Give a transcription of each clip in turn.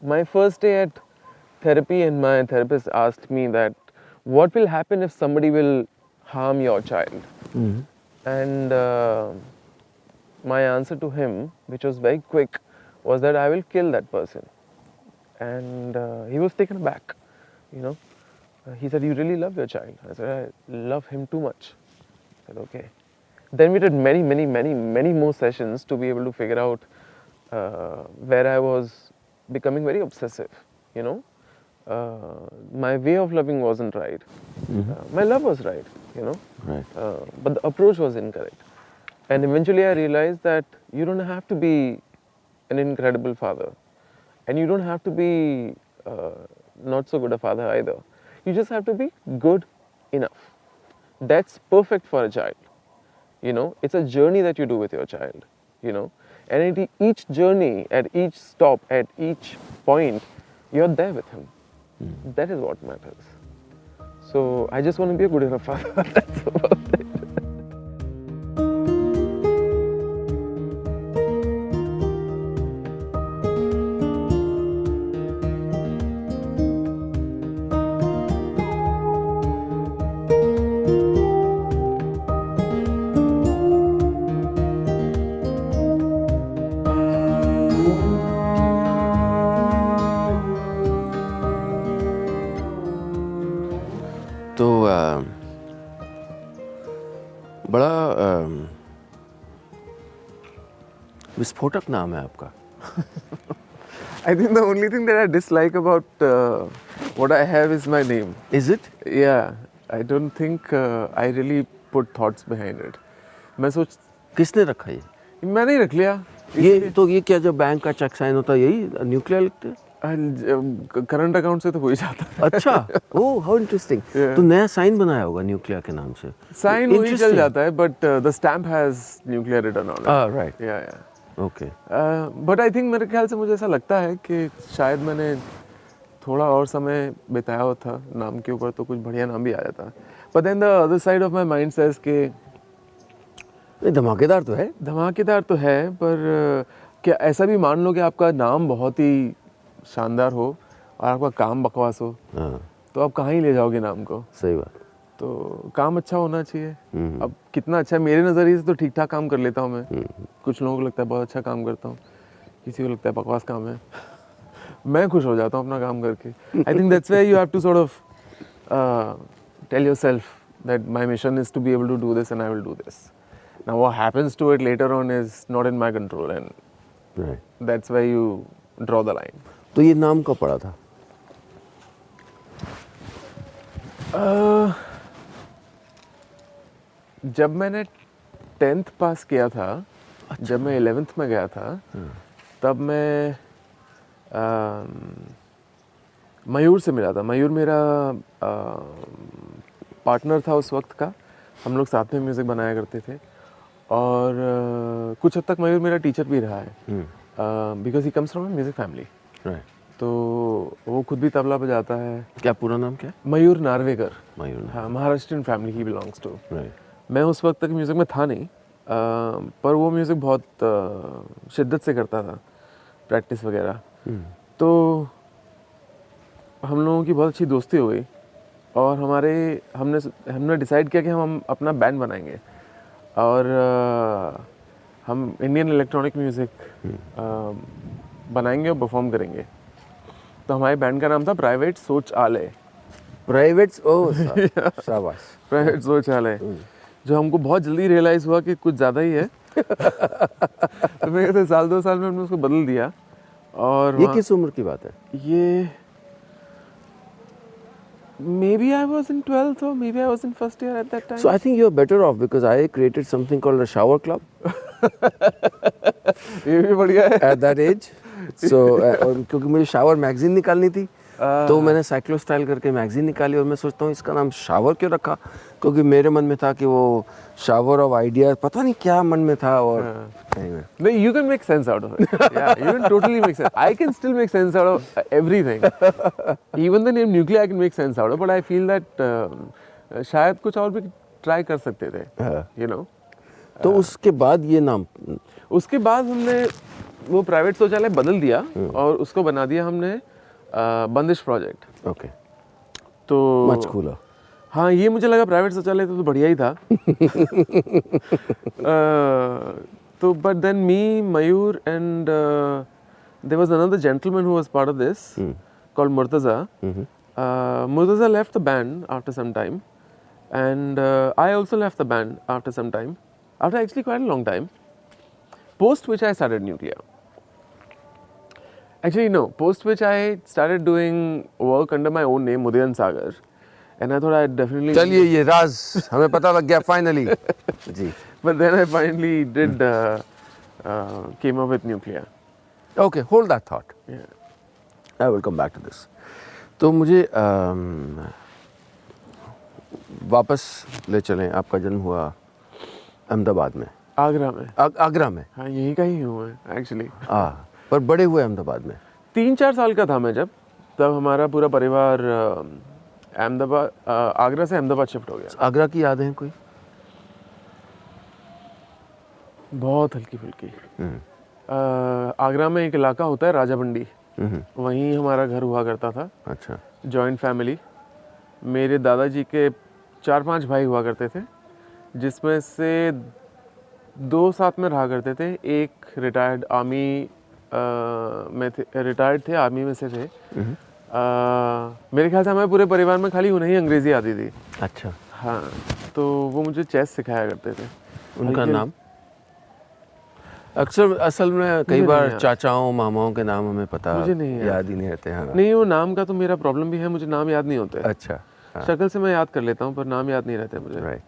my first day at therapy, and my therapist asked me that, what will happen if somebody will harm your child? And my answer to him, which was very quick, was that I will kill that person. And he was taken aback, you know. He said, you really love your child? I said, I love him too much. I said, okay. Then we did many more sessions to be able to figure out where I was becoming very obsessive, you know. My way of loving wasn't right. My love was right, you know. Right. But the approach was incorrect. And eventually I realized that you don't have to be an incredible father. And you don't have to be not so good a father either. You just have to be good enough. That's perfect for a child. You know, it's a journey that you do with your child, you know. And at each journey, at each stop, at each point, you're there with him. That is what matters. So I just want to be a good enough father. That's about it. तो बड़ा विस्फोटक नाम है आपका. I think the only thing that I dislike about what I have is my name. Is it? Yeah, I don't think I really put thoughts behind it. मैं सोच किसने रखा ये? मैंने ही रख लिया. ये तो ये क्या जब बैंक का चेक साइन होता है यही न्यूक्लिया लिखते हैं? करंट अकाउंट से तो हो ही जाता है. अच्छा. Oh how interesting. तो नया साइन बनाया होगा न्यूक्लिया के नाम से. साइन वही चल जाता है but the stamp has nuclear written on it. Right. Yeah okay. But I think मेरे ख्याल से मुझे ऐसा लगता है कि शायद मैंने थोड़ा और समय बिताया हुआ था नाम के ऊपर तो कुछ बढ़िया नाम भी आ जाता. But then the other side of my mind says के धमाकेदार तो है. धमाकेदार तो है पर क्या ऐसा भी मान लो कि आपका नाम बहुत ही शानदार हो और आपका काम बकवास हो तो आप कहाँ ही ले जाओगे नाम को. सही बात. तो काम अच्छा होना चाहिए. अब कितना अच्छा है मेरे नज़रिए से तो ठीक ठाक काम कर लेता हूँ मैं. कुछ लोगों को लगता है बहुत अच्छा काम करता हूँ, किसी को लगता है बकवास काम है. मैं खुश हो जाता हूँ अपना काम करके. I think that's where you have to sort of tell yourself that my mission is to be able to do this and I will do this. Now what happens to it later on is not in my control and that's where you draw the line. तो ये नाम कब पड़ा था? जब मैंने 10th पास किया था. अच्छा. जब मैं 11th में गया था तब मैं मयूर से मिला था. मयूर मेरा पार्टनर था उस वक्त का. हम लोग साथ में म्यूज़िक बनाया करते थे और कुछ हद तक मयूर मेरा टीचर भी रहा है because he comes from a music family. तो वो खुद भी तबला बजाता है. क्या पूरा नाम क्या है? मयूर नार्वेकर. मयूर. हाँ, Maharashtrian family he belongs to. मैं उस वक्त तक म्यूज़िक में था नहीं पर वो म्यूज़िक बहुत शिद्दत से करता था, प्रैक्टिस वगैरह. तो हम लोगों की बहुत अच्छी दोस्ती हो गई और हमने डिसाइड किया कि हम अपना बैंड बनाएंगे और हम इंडियन इलेक्ट्रॉनिक म्यूज़िक बनाएंगे और परफॉर्म करेंगे. तो हमारे बैंड का नाम था प्राइवेट शौचालय. प्राइवेट. ओह शाबाश. प्राइवेट शौचालय. जो हमको बहुत जल्दी रियलाइज़ हुआ कि कुछ ज़्यादा ही है. तो मेरे से साल 2 साल में हमने उसको बदल दिया. और ये किस उम्र की बात है? ये maybe I was in 12th or maybe I was in first year at that time. So I think you're better off because I created something called a shower club. ये भी बढ़िया है. At that age. So क्योंकि मुझे shower magazine निकालनी थी तो मैंने साइक्लो स्टाइल करके मैगजीन निकाली और मैं सोचता हूँ इसका नाम शावर क्यों रखा क्योंकि मेरे मन में था कि वो शावर ऑफ आइडिया पता नहीं क्या मन में था. और no, you can make sense out of it. Yeah, you can totally make sense. I can still make sense out of everything. Even the name Nucleya I can make sense out of, but I feel that शायद कुछ और भी try कर सकते थे, you know. तो उसके बाद ये नाम. उसके बाद हमने वो प्राइवेट शौचालय बदल दिया और उसको बना दिया हमने बंदिश प्रोजेक्ट। ओके, तो मच कूलर। हाँ, ये मुझे लगा प्राइवेट शौचालय तो बढ़िया ही था। तो but then me, Mayur and there was another gentleman who was part of this called Murtaza. Murtaza left the band after some time, and I also left the band after some time, after actually quite a long time. Post which I started Nucleya. Actually, no, post which I started doing work under my own name, Udayan Sagar, and I thought I'd definitely. चलिए ये राज हमें पता लग गया finally जी। But then I finally did came up with Nucleya. Okay, hold that thought, Yeah. I will come back to this. तो मुझे वापस ले चलें, आपका जन्म हुआ अहमदाबाद में, आगरा में। आगरा में। हाँ, यहीं का ही हूँ मैं एक्चुअली। पर बड़े हुए अहमदाबाद में। 3-4 साल का था मैं जब, तब हमारा पूरा परिवार अहमदाबाद, आगरा से अहमदाबाद शिफ्ट हो गया। आगरा की यादें हैं कोई? बहुत हल्की फुल्की। आगरा में एक इलाका होता है राजा मंडी, वहीं हमारा घर हुआ करता था। अच्छा। Joint family. मेरे दादाजी के 4-5 भाई हुआ करते थे, जिसमें से 2 साथ में रहा करते थे। एक रिटायर्ड आर्मी में थे, रिटायर्ड थे, आर्मी में से थे। मेरे ख्याल से हमारे पूरे परिवार में खाली उन्हें ही अंग्रेजी आती थी। अच्छा। हाँ, तो वो मुझे चेस सिखाया करते थे। उनका नाम? अक्सर असल में कई बार चाचाओं मामाओं के नाम हमें पता याद ही नहीं रहते। हाँ, नहीं, वो नाम का तो मेरा प्रॉब्लम भी है, मुझे नाम याद नहीं होते। अच्छा। हाँ। शक्ल से मैं याद कर लेता हूँ पर नाम याद नहीं रहते मुझे। राइट।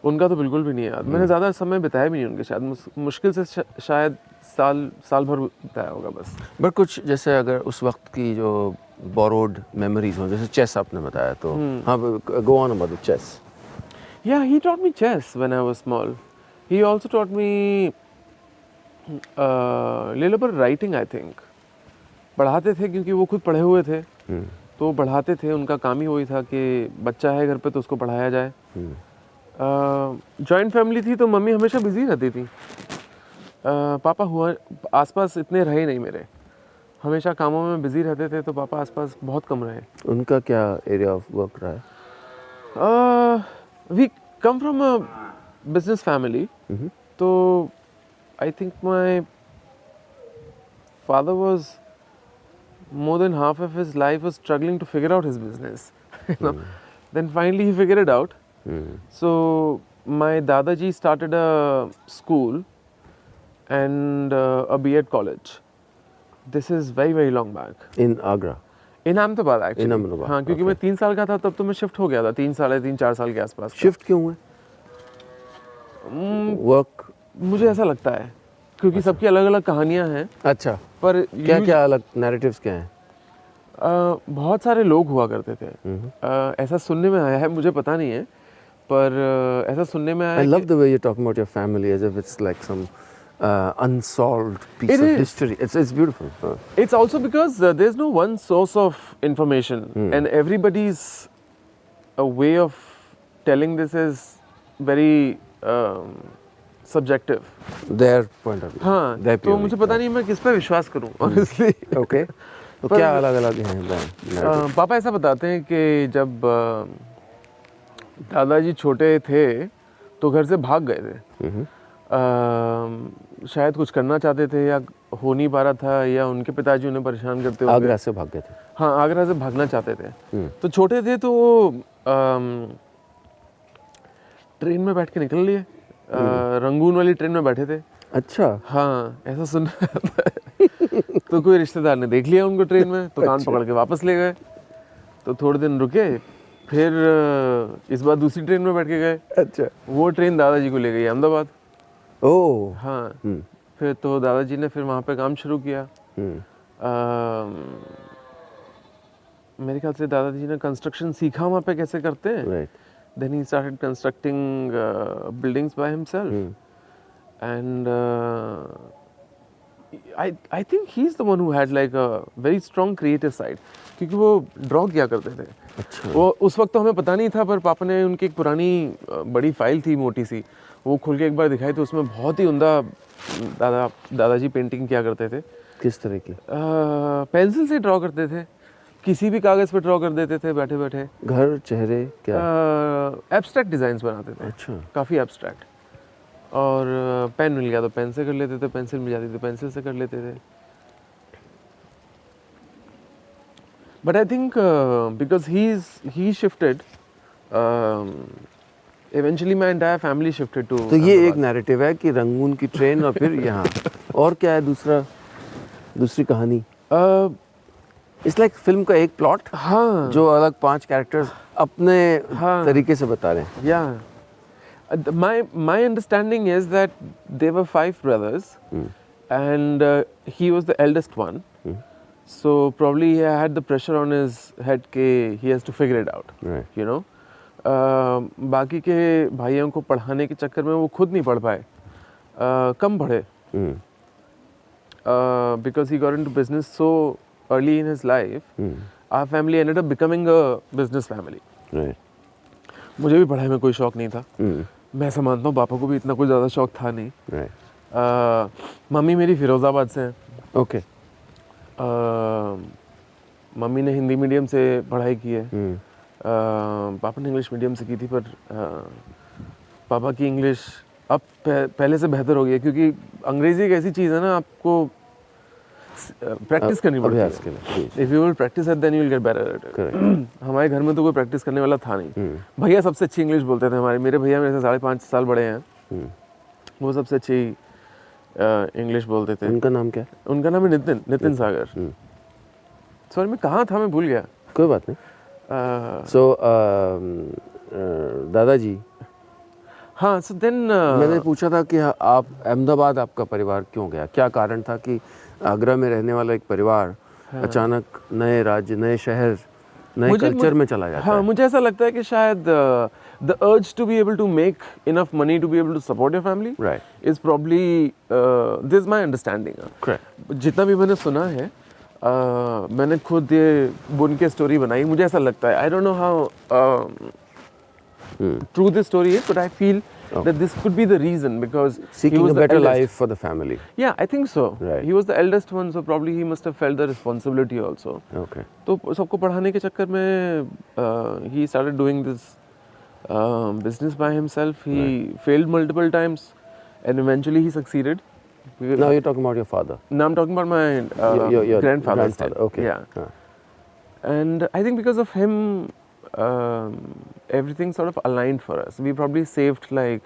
उनका तो बिल्कुल भी नहीं याद। मैंने ज़्यादा समय बिताया भी नहीं उनके, शायद मुश्किल से शायद साल भर बिताया होगा बस। बट कुछ जैसे अगर उस वक्त की जो बोरोड मेमोरीज हो, जैसे चेस आपने बताया, तो हाँ, go on about the chess. Yeah, he taught me chess when I was small. He also taught me little bit writing, I think. पढ़ाते थे क्योंकि वो खुद पढ़े हुए थे, तो पढ़ाते थे। उनका काम ही वही था कि बच्चा है घर पे तो उसको पढ़ाया जाए। जॉइंट फैमिली थी तो मम्मी हमेशा बिजी रहती थी। पापा हुआ आसपास इतने रहे नहीं मेरे, हमेशा कामों में बिजी रहते थे, तो पापा आसपास बहुत कम रहे। उनका क्या एरिया ऑफ वर्क रहा है? We come from a business family, तो I think my father was more than half of his life was struggling to figure out his business. You know? Then finally he figured it out. So my Dadaji started a school and a B.Ed college. This is very very long back. In Agra? In Ahmedabad actually. In Ahmedabad. हाँ, क्योंकि मैं 3 साल का था तब तो मैं shift हो गया था, 3-4 साल के आसपास। शिफ्ट क्यों हुए? वर्क? मुझे ऐसा लगता है क्योंकि सबकी अलग अलग कहानियां हैं। अच्छा। पर क्या क्या अलग नैरेटिव्स क्या हैं? बहुत सारे लोग हुआ करते थे। ऐसा सुनने में आया है, मुझे पता नहीं है, पर ऐसा सुनने में आया है। I love the way you're talking about your family as if it's like some unsolved piece of history. It's beautiful. It's also because there's no one source of information, and everybody's way of telling this is very subjective. Their point of view. हाँ, तो मुझे पता नहीं मैं किस पे विश्वास करूँ honestly. Okay. तो क्या अलग अलग हैं? पापा ऐसा बताते हैं कि जब दादाजी छोटे थे तो घर से भाग गए थे। शायद कुछ करना चाहते थे या हो नहीं पा रहा था, या उनके पिताजी उन्हें परेशान करते हुए। आगरा से भाग गए थे? हाँ, आगरा से भागना चाहते थे। तो छोटे थे तो ट्रेन में बैठ के निकल लिए, रंगून वाली ट्रेन में बैठे थे। अच्छा। हाँ, ऐसा सुनना तो कोई रिश्तेदार ने देख लिया उनको ट्रेन में, तो कान पकड़ के वापस ले गए। तो थोड़े दिन रुके, फिर इस बार दूसरी ट्रेन में बैठ के गए। अच्छा। वो ट्रेन दादाजी को ले गई अहमदाबाद। ओह। हाँ। फिर तो दादाजी ने फिर वहाँ पे काम शुरू किया। मेरे ख्याल से दादाजी ने कंस्ट्रक्शन सीखा वहाँ पे कैसे करते हैं। Right. Then he started constructing buildings by himself. And I think he's the one who had like a very strong creative side, क्योंकि वो ड्रॉ किया करते थे. अच्छा. वो उस वक्त तो हमें पता नहीं था, पर पापा ने उनकी एक पुरानी बड़ी फाइल थी मोटी सी, वो खोल के एक बार दिखाई, तो उसमें बहुत ही उम्दा दादाजी पेंटिंग किया करते थे. किस तरह की? पेंसिल से ड्रॉ करते थे, किसी भी कागज़ पे ड्रॉ कर देते थे बैठे बैठे. घर, चेहरे, क्या? एब्स्ट्रैक्ट डिज़ाइंस बनाते थे. अच्छा. काफ़ी एब्स्ट्रैक्ट. और पेन मिल गया तो पेन से कर लेते थे, पेंसिल मिल जाती तो पेंसिल से कर लेते थे. But I think because he shifted, eventually my entire family shifted to. तो ये एक नैरेटिव है कि रंगून की ट्रेन और फिर यहाँ. और क्या है दूसरी कहानी? इट्स लाइक फिल्म का एक प्लॉट, हाँ, जो अलग 5 कैरेक्टर्स अपने तरीके से बता रहे हैं. yeah. My understanding is that there were 5 brothers, and he was the eldest one. So probably he had the pressure on his head कि he has to figure it out. Right. You know. बाकी के भाइयों को पढ़ाने के चक्कर में वो खुद नहीं पढ़ पाए, कम पढ़े. Because he got into business so early in his life, our family ended up becoming a business family. Right. मुझे भी पढ़ाई में कोई शौक नहीं था. मैं ऐसा मानता हूँ पापा को भी इतना कोई ज़्यादा शौक था नहीं. Right. मम्मी मेरी फिरोज़ाबाद से हैं. Okay. मम्मी ने हिंदी मीडियम से पढ़ाई की है. पापा ने इंग्लिश मीडियम से की थी, पर पापा की इंग्लिश अब पहले से बेहतर हो गई है, क्योंकि अंग्रेज़ी एक ऐसी चीज़ है ना, आपको प्रैक्टिस करनी पड़ती है. If you will practise it then you will get better at it. हमारे घर में तो कोई प्रैक्टिस करने वाला था नहीं. भैया सबसे अच्छी इंग्लिश बोलते थे हमारे. मेरे भैया मेरे से 5.5 साल बड़े हैं. वो सबसे अच्छी इंग्लिश बोलते थे. उनका नाम क्या है? उनका नाम है नितिन सागर. सॉरी मैं कहाँ था, मैं भूल गया. कोई बात नहीं. सो दादाजी. हाँ, सो देन मैंने पूछा था कि आप अहमदाबाद, आपका परिवार क्यों गया? क्या कारण था कि आगरा में रहने वाला एक परिवार अचानक नए राज्य, नए शहर, नए कल्चर में चला जाता है? हाँ, मुझे ऐसा लगता है कि शायद the urge to be able to make enough money to be able to support your family, right, is probably this is my understanding. Correct. जितना भी मैंने सुना है, मैंने खुद ये बुन के स्टोरी बनाई. मुझे ऐसा लगता है, I don't know how true this story is, but I feel that this could be the reason, because seeking a better life for the family. Yeah, I think so. Right. He was the eldest one, so probably he must have felt the responsibility also. Okay. तो सबको पढ़ाने के चक्कर में he started doing this business by himself. He failed multiple times, and eventually he succeeded. Now you're talking about your father. Now I'm talking about my your grandfather. Okay. Yeah. And I think because of him, everything sort of aligned for us. We probably saved like,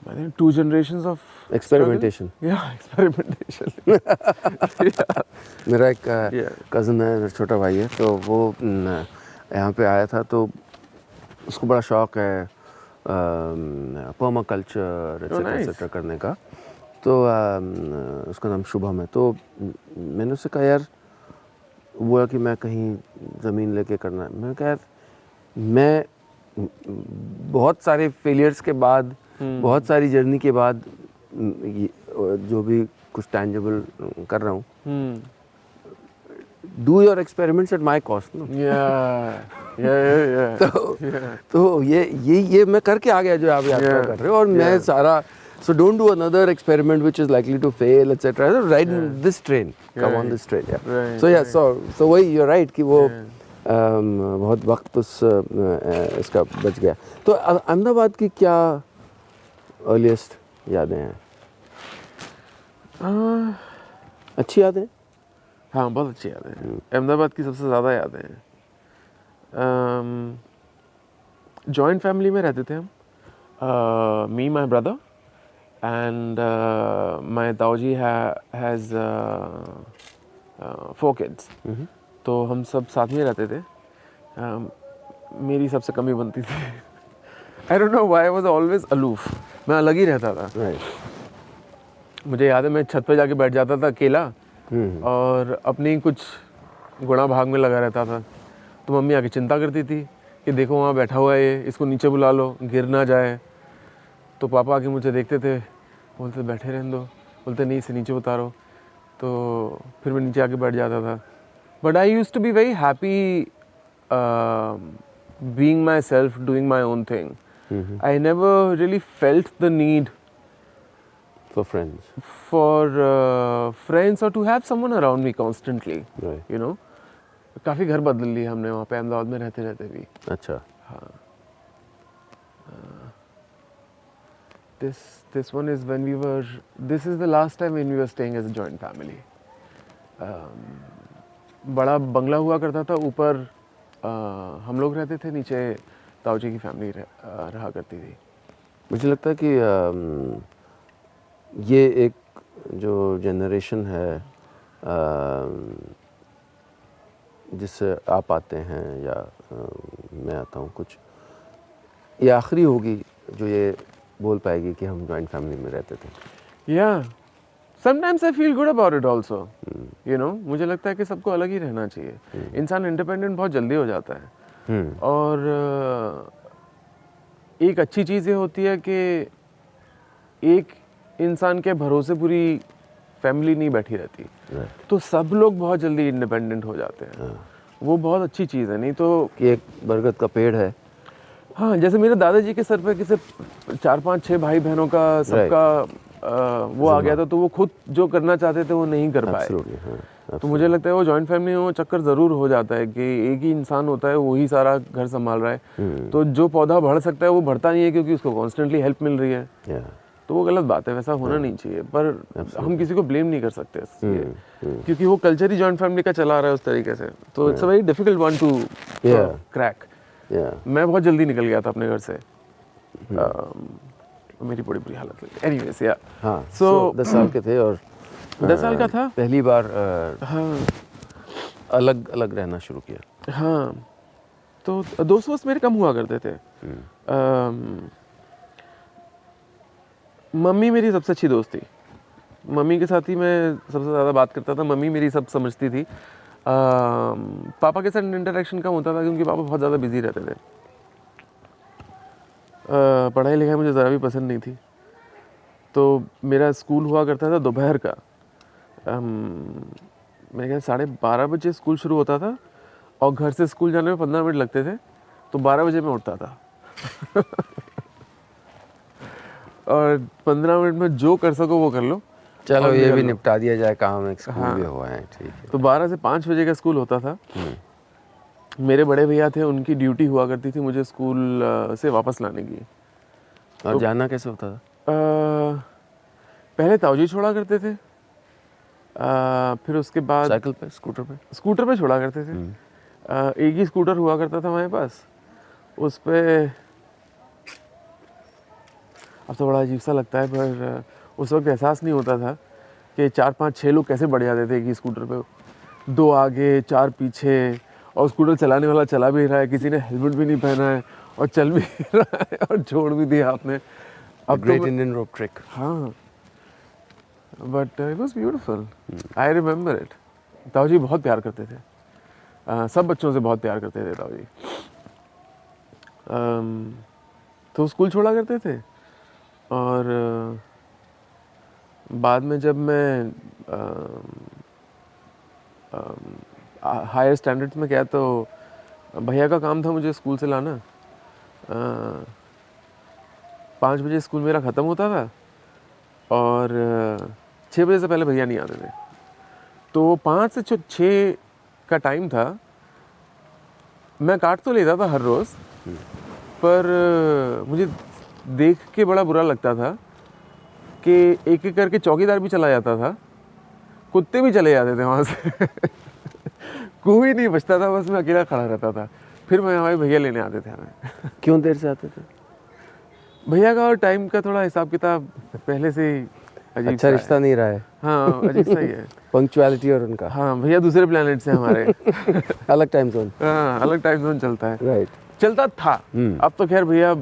I think 2 generations of experimentation. Struggle. Yeah, experimentation. मेरा एक cousin है, मेरा छोटा भाई है, तो वो यहाँ पे आया था, तो उसको बड़ा शौक है पर्माकल्चर एक्सेट्रा करने का. तो उसका नाम शुभम है. तो मैंने उससे कहा यार, बोला कि मैं कहीं ज़मीन लेके करना है. मैंने कहा यार, मैं बहुत सारे फेलियर्स के बाद, बहुत सारी जर्नी के बाद जो भी कुछ टैंजिबल कर रहा हूँ, do your experiments at my cost. तो ये मैं करके आ गया जो आप यात्रा कर रहे हो, और मैं सारा. So don't do another experiment which is likely to fail, etc. Ride this train, come on this train. Yeah. Right, so yeah, so वही you're right कि वो बहुत वक्त उस इसका बच गया. तो अहमदाबाद की क्या अर्लीस्ट यादें हैं? अच्छी यादें? हाँ, बहुत अच्छी यादें हैं. अहमदाबाद की सबसे ज़्यादा यादें हैं. जॉइंट फैमिली में रहते थे हम. Me, my brother, and my Tauji has 4 kids. तो हम सब साथ में रहते थे. मेरी सबसे कमी बनती थी. I don't know why I was always aloof. मैं अलग ही रहता था. मुझे याद है, मैं छत पे जाके बैठ जाता था अकेला, और अपनी कुछ गुणा भाग में लगा रहता था. तो मम्मी आके चिंता करती थी कि देखो वहाँ बैठा हुआ है ये, इसको नीचे बुला लो, गिर ना जाए. तो पापा आके मुझे देखते थे, बोलते बैठे रहने दो, बोलते नहीं इसे नीचे उतारो, तो फिर मैं नीचे आके बैठ जाता था. But I used to be very happy being myself, doing my own thing. I never really felt the need For friends. for friends or to have someone around me constantly. Right. You know, काफ़ी घर बदल लिए हमने वहाँ पे अहमदाबाद में रहते रहते भी. अच्छा. हाँ. This one is when we were. This is the last time when we were staying as a joint family. बड़ा बंगला हुआ करता था, ऊपर हम लोग रहते थे, नीचे ताऊजी की फैमिली रहा करती थी. मुझे लगता है कि ये एक जो जनरेशन है जिससे आप आते हैं या मैं आता हूँ, कुछ ये आखिरी होगी जो ये बोल पाएगी कि हम जॉइंट फैमिली में रहते थे. Yeah, sometimes I feel good about it also. You know, मुझे लगता है कि सबको अलग ही रहना चाहिए. इंसान इंडिपेंडेंट बहुत जल्दी हो जाता है. और एक अच्छी चीज़ ये होती है कि एक इंसान के भरोसे पूरी फैमिली नहीं बैठी रहती. तो सब लोग बहुत जल्दी इंडिपेंडेंट हो जाते हैं. वो बहुत अच्छी चीज़ है. नहीं तो कि एक बरगद का पेड़ है. हाँ, जैसे मेरे दादाजी के सर पे किसी 4 5 6 भाई बहनों का सबका वो आ गया था, तो वो खुद जो करना चाहते थे वो नहीं कर पाए. तो मुझे लगता है वो जॉइंट फैमिली में वो चक्कर ज़रूर हो जाता है कि एक ही इंसान होता है, वही सारा घर संभाल रहा है. तो जो पौधा बढ़ सकता है वो बढ़ता नहीं है क्योंकि उसको कॉन्स्टेंटली हेल्प मिल रही है. तो वो गलत बात है, वैसा होना नहीं चाहिए. पर हम किसी को ब्लेम नहीं कर सकते क्योंकि वो कल्चर ही जॉइंट फैमिली का चला रहा है उस तरीके से. तो it's a very difficult one two crack. मैं बहुत जल्दी निकल गया था अपने घर से. मेरी बड़ी बुरी हालत लगी. एनीवेज, या हाँ. सो 10 साल के थे और 10 साल का था. पहली बार हाँ, अलग अलग रहना शुरू किया. हाँ. तो दोस्त वोस्त मेरे कम हुआ करते थे. मम्मी मेरी सबसे अच्छी दोस्त थी. मम्मी के साथ ही मैं सबसे ज़्यादा बात करता था. मम्मी मेरी सब समझती थी. पापा के साथ इंटरेक्शन कम होता था क्योंकि पापा बहुत ज़्यादा बिजी रहते थे. पढ़ाई लिखाई मुझे ज़रा भी पसंद नहीं थी. तो मेरा स्कूल हुआ करता था दोपहर का. मेरे ख्याल 12:30 बजे स्कूल शुरू होता था और घर से स्कूल जाने में 15 मिनट लगते थे. तो 12 बजे मैं उठता था. और 15 मिनट में जो कर सको वो कर लो. चलो ये भी निपटा दिया जाए काम. एक स्कूल भी हुआ है. ठीक है. तो 12 से 5 बजे का स्कूल होता था. मेरे बड़े भैया थे, उनकी ड्यूटी हुआ करती थी मुझे स्कूल से वापस लाने की. और जाना कैसे होता था? पहले ताऊजी छोड़ा करते थे. फिर उसके बाद साइकिल पे, स्कूटर पे छोड़ा करते थे. एक ही स्कूटर हुआ करता था हमारे पास. उस पे अब तो बड़ा अजीब सा लगता है, पर उस वक्त एहसास नहीं होता था कि 4 5 6 लोग कैसे बढ़ जाते थे एक ही स्कूटर पे. 2 आगे 4 पीछे, और स्कूटर चलाने वाला चला भी रहा है, किसी ने हेलमेट भी नहीं पहना है और चल भी रहा है और छोड़ भी दिया आपने. अब ग्रेट इंडियन रोप ट्रिक. हाँ, but it was beautiful. I remember it. ताऊजी बहुत प्यार करते थे. सब बच्चों से बहुत प्यार करते थे ताऊजी. तो स्कूल छोड़ा करते थे. और बाद में जब मैं हायर स्टैंडर्ड्स में गया तो भैया का काम था मुझे स्कूल से लाना. 5 बजे स्कूल मेरा ख़त्म होता था और 6 बजे से पहले भैया नहीं आते थे. तो 5 से 6 का टाइम था. मैं काट तो लेता था हर रोज़, पर मुझे देख के बड़ा बुरा लगता था कि एक एक करके चौकीदार भी चला जाता था, कुत्ते भी चले जाते थे वहाँ से. कोई नहीं बचता था, बस मैं अकेला खड़ा रहता था. फिर मैं हमारे भैया लेने आते थे हमें. क्यों देर से आते थे? भैया का और टाइम का थोड़ा हिसाब किताब पहले से ही अजीब. अच्छा रिश्ता नहीं रहा है. हाँ, अजीब सा ही है. पंक्चुअलिटी और उनका. हाँ, भैया दूसरे प्लैनेट से हमारे. अलग टाइम जोन. हाँ, अलग टाइम जोन चलता है. राइट. चलता था. अब तो खैर भैया,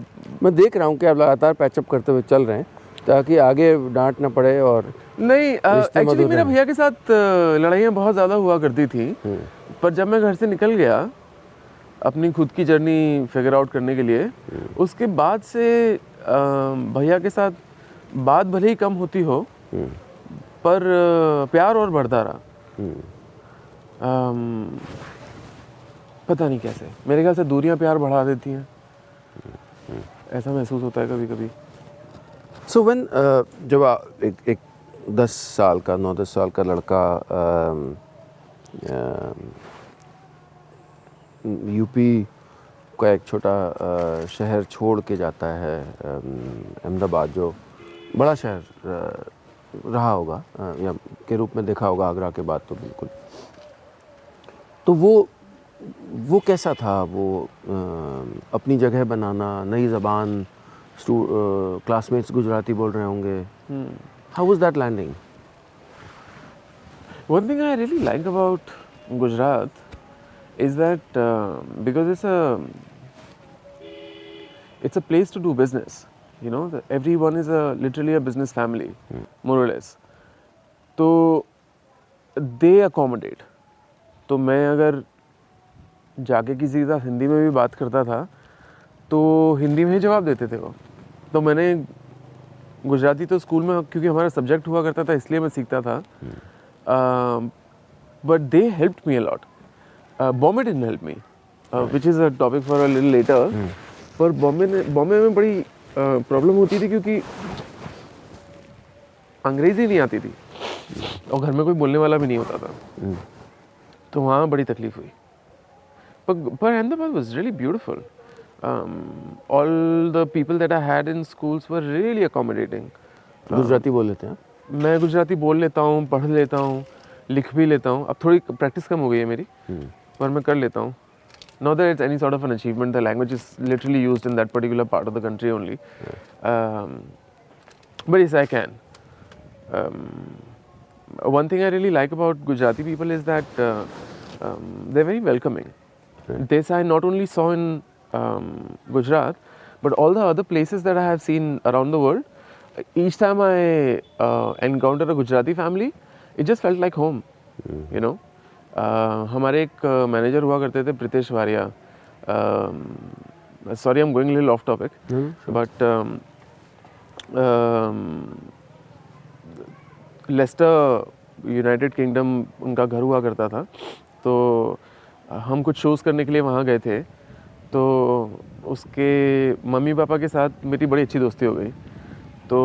मैं देख रहा हूँ कि आप लगातार पैचअप करते हुए चल रहे हैं ताकि आगे डांट ना पड़े. और नहीं, एक्चुअली मेरे भैया के साथ लड़ाइयाँ बहुत ज़्यादा हुआ करती थी. पर जब मैं घर से निकल गया अपनी खुद की जर्नी फिगर आउट करने के लिए, उसके बाद से भैया के साथ बात भले ही कम होती हो, पर प्यार और बढ़ता रहा। पता नहीं कैसे, मेरे ख्याल से दूरियां प्यार बढ़ा देती हैं, ऐसा महसूस होता है कभी कभी। सो व्हेन जब एक 10 साल का 9-10 साल का लड़का यूपी का एक छोटा शहर छोड़ के जाता है, अहमदाबाद जो बड़ा शहर रहा होगा या के रूप में देखा होगा आगरा के बाद, तो बिल्कुल, तो वो कैसा था? वो अपनी जगह बनाना, नई ज़बान, क्लासमेट्स गुजराती बोल रहे होंगे, how was that landing? One thing I really like about Gujarat is that because it's a place to do business, you know, everyone is literally a business family, more or less. तो they accommodate. तो मैं अगर जाके किसी के साथ हिंदी में भी बात करता था तो हिंदी में ही जवाब देते थे वो। तो मैंने गुजराती तो स्कूल में, क्योंकि हमारा सब्जेक्ट हुआ करता था इसलिए मैं सीखता था, but they helped me a lot. Bombay didn't help me, which is a topic for a little later. पर बॉम्बे में बड़ी प्रॉब्लम होती थी क्योंकि अंग्रेज़ी नहीं आती थी और घर में कोई बोलने वाला भी नहीं होता था, तो वहाँ बड़ी तकलीफ हुई। पर Ahmedabad was really beautiful. All the people that I had in schools were really accommodating. Gujarati बोल लेते हैं? मैं गुजराती बोल लेता हूँ, पढ़ लेता हूँ, लिख भी लेता हूँ। अब थोड़ी प्रैक्टिस कम हो गई है मेरी, पर मैं कर लेता हूँ। Not that it's any sort of an achievement. The language is literally used in that particular part of the country only. But yes, I can. One thing I really like about Gujarati people is that they're very welcoming. This I not only saw in Gujarat, but all the other places that I have seen around the world. Each time I encounter a Gujarati family, it just felt like home, you know. हमारे एक manager हुआ करते थे, Pritesh Varia. Sorry, I am going little off topic, but Leicester United Kingdom उनका घर हुआ करता था। तो हम कुछ शोज़ करने के लिए वहाँ गए थे, तो उसके मम्मी पापा के साथ मेरी बड़ी अच्छी दोस्ती हो गई। तो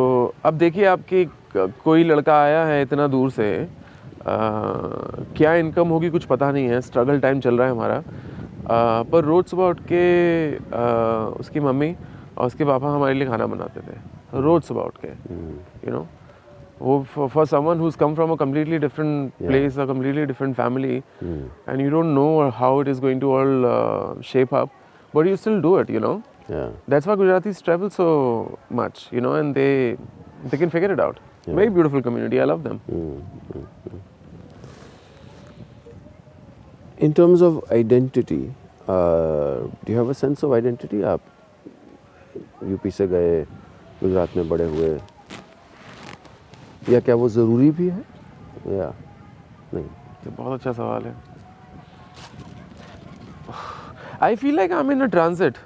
अब देखिए आपकी कोई लड़का आया है इतना दूर से, क्या इनकम होगी कुछ पता नहीं है, स्ट्रगल टाइम चल रहा है हमारा, पर रोज़ सुबह उठ के उसकी मम्मी और उसके पापा हमारे लिए खाना बनाते थे, रोज़ सुबह उठ के, यू नो। वो for someone who is come from a completely different place, a completely different family, and you don't know how it is going to all shape up, but you still do it, you know. Yeah. That's why Gujaratis travel so much, you know, and they can figure it out. Yeah. Very beautiful community. I love them. In terms of identity, do you have a sense of identity? आप UP से गए, गुजरात में बड़े हुए, या क्या वो ज़रूरी भी है या नहीं? ये बहुत अच्छा सवाल है. I feel like I'm in a transit,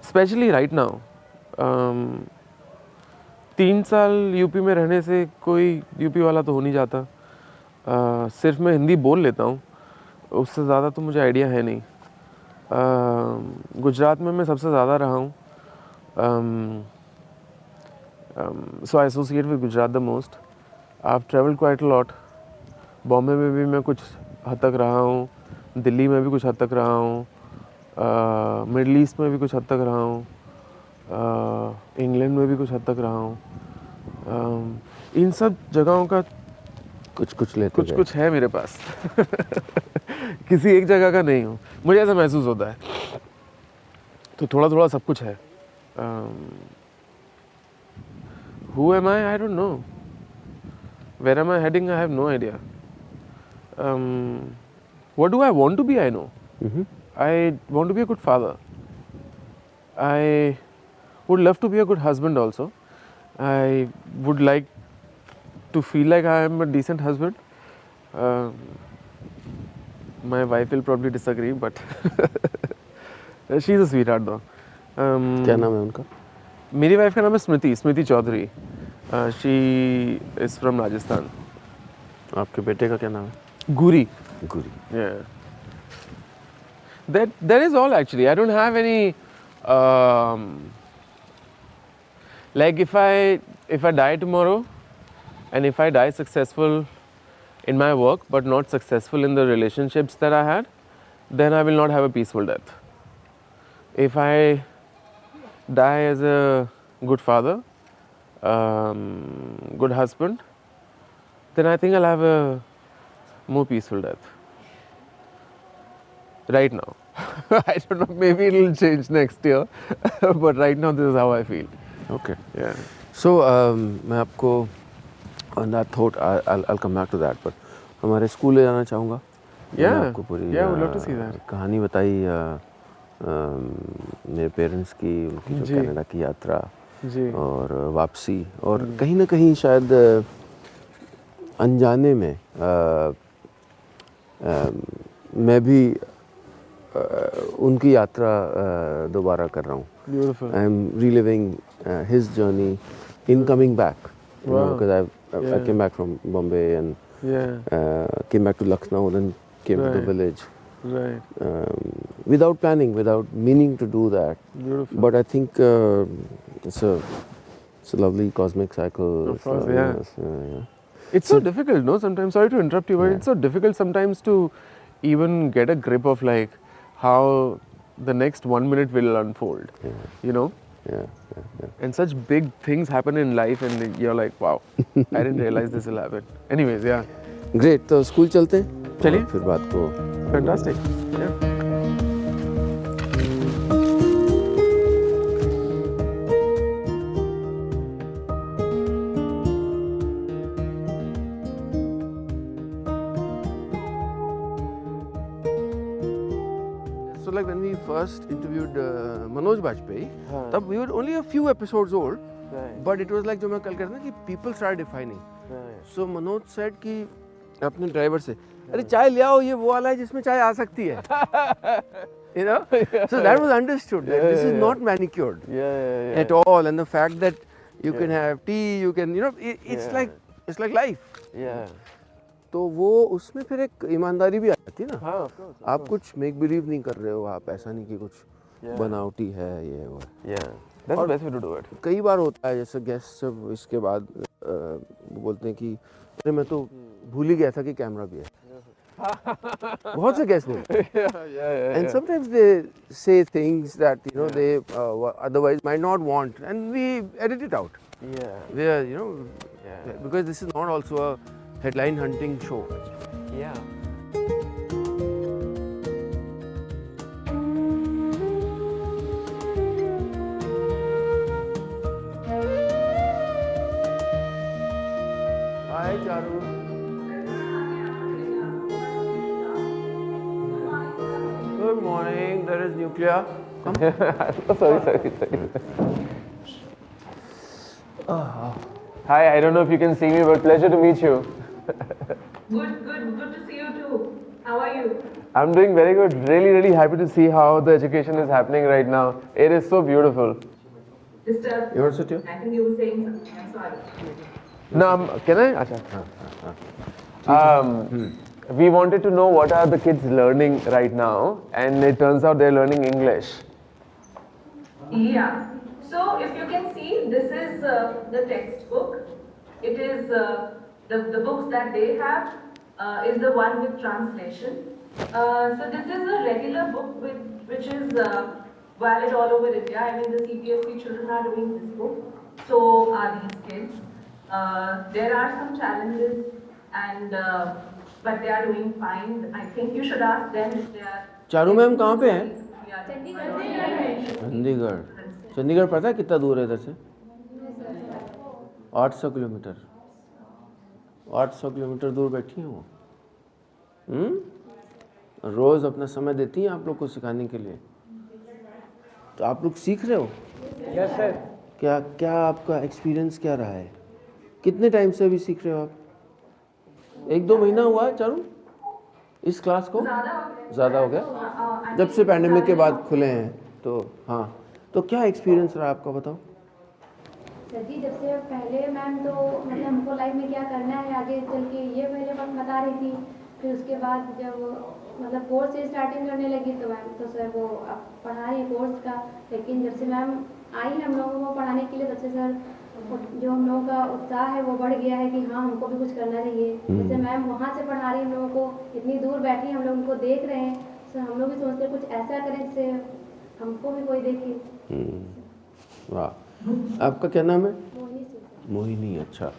especially right now. 3 साल यूपी में रहने से कोई यूपी वाला तो हो नहीं जाता. सिर्फ मैं हिंदी बोल लेता हूँ, उससे ज़्यादा तो मुझे आइडिया है नहीं. गुजरात में मैं सबसे ज़्यादा रहा हूँ, so I associate with Gujarat the most. I've traveled quite a lot. Bombay में भी मैं कुछ हद तक रहा हूँ, दिल्ली में भी कुछ हद तक रहा हूँ, मिडल ईस्ट में भी कुछ हद तक रहा हूँ, इंग्लैंड में भी कुछ हद तक रहा हूँ. इन सब जगहों का कुछ है मेरे पास. किसी एक जगह का नहीं हूँ, मुझे ऐसा महसूस होता है. तो थोड़ा थोड़ा सब कुछ है. Who am I? I don't know. Where am I heading? I have no idea. What do I want to be? I know. I want to be a good father. I would love to be a good husband also. I would like to feel like I am a decent husband. My wife will probably disagree, but she's a sweetheart though. क्या नाम है उनका? मेरी wife का नाम है स्मृति Chaudhary. She is from Rajasthan. आपके बेटे का क्या नाम है? Guri. Guri. Yeah. That is all actually. I don't have any. Like if I die tomorrow, and if I die successful in my work but not successful in the relationships that I had, then I will not have a peaceful death. If I die as a good father, good husband, then I think I'll have a more peaceful death. Right now. I don't know, maybe it'll change next year, but right now this is how I feel. Okay. Yeah. So मैं आपको on that thought I'll come back to that, but हमारे school ले जाना चाहूँगा. Yeah. मैंने आपको पूरी Yeah, would love to see that. कहानी बताई मेरे पेरेंट्स की, उनकी जो कनाडा की यात्रा जी. और वापसी, और कहीं ना कहीं शायद अनजाने में मैं भी उनकी यात्रा दोबारा कर रहा हूँ. Beautiful. I am reliving his journey in coming back. You know, Wow. because I Yeah. came back from Bombay and Yeah. came back to Lucknow, then came to the Right. village Right. without planning, without meaning to do that. Beautiful. But I think it's a lovely cosmic cycle. Of It's course, lovely, yeah. yes, yeah. It's so difficult, no? Sometimes, sorry to interrupt you, but Yeah. it's so difficult sometimes to even get a grip of like how the next 1 minute will unfold. Yeah. You know? Yeah, yeah, yeah. And such big things happen in life, and you're like, wow, I didn't realize this will happen. Anyways, yeah. Great. तो school चलते हैं. चलिए. और फिर बात को. Fantastic. Yeah. So like when we first interviewed Manoj Bajpayee, हाँ. तब we were only a few episodes old, Right. but it was like जो मैं कल कहता था कि people started defining. Right. So Manoj said कि अपने ड्राइवर से, अरे चाय ले आओ, ये वो वाला है जिसमें चाय आ सकती है. You know? So that was understood that this is not manicured Yeah. at all, and the fact that you can have tea, you can, you know, it's Yeah. like life. Yeah. तो वो उसमें फिर एक ईमानदारी भी आती है ना. हाँ, of course. आप कुछ मेक बिलीव नहीं कर रहे हो, आप ऐसा नहीं कि कुछ Yeah. बनावटी है ये वो. Yeah. That's the best way to do it. कई बार होता है जैसे गेस्ट जब इसके बाद वो बोलते हैं कि अरे मैं तो भूल ही गया था कि कैमरा भी है. बहुत से गेस्ट बोलते हैं. Yeah. And sometimes they say things that you know they otherwise might not want, and we edit it out. Yeah. We are, you know, Yeah. because this is not also a headline hunting show. Yeah. Hi Charu. Good morning. There is Nucleya. Come. Sorry. Hi, I don't know if you can see me, but pleasure to meet you. Good to see you too. How are you? I'm doing very good. Really happy to see how the education is happening right now. It is so beautiful. Disturbed? You want to sit here? I think you were saying something. I'm sorry. No, can I? Acha. We wanted to know what are the kids learning right now, and it turns out they're learning English. Yeah. So if you can see, this is the textbook. It is the books that they have is the one with translation. So this is a regular book which is valid all over India. I mean, the CPSC children are doing this book. So are these kids. There are some challenges, and but they are doing fine. I think you should ask them if they are. Charu ma'am कहाँ पे हैं? चंडीगढ़। चंडीगढ़. चंडीगढ़ पता है कितना दूर है इधर से? 800 किलोमीटर. 800 किलोमीटर दूर बैठी हैं वो. रोज अपना समय देती हैं आप लोग को सिखाने के लिए. तो आप लोग सीख रहे हो? Yes, sir. क्या आपका एक्सपीरियंस क्या रहा है? कितने टाइम से अभी सीख रहे हो आप? 1-2 महीना हुआ है चारू इस क्लास को? ज़्यादा हो गया. जब से पैंडेमिक के बाद खुले हैं तो हाँ. तो क्या एक्सपीरियंस रहा आपका, बताओ. सर जी जब से पहले मैम तो मतलब हमको लाइफ में क्या करना है आगे चल के ये पहले वक्त बता रही थी, फिर उसके बाद जब मतलब कोर्स से स्टार्टिंग करने लगी तो मैम तो सर वो अब पढ़ा रही कोर्स का, लेकिन जब से मैम आई हम लोगों को पढ़ाने के लिए तब से सर जो हम लोगों का उत्साह है वो बढ़ गया है कि हाँ हमको भी कुछ करना चाहिए। जैसे मैम वहाँ से पढ़ा रही हम लोगों को, इतनी दूर बैठी हम लोग उनको देख रहे हैं, सर हम लोग भी सोचते हैं कुछ ऐसा करें जिससे हमको भी कोई देखे। वाह, आपका क्या नाम है? मोहिनी सिंह। मोहिनी, अच्छा।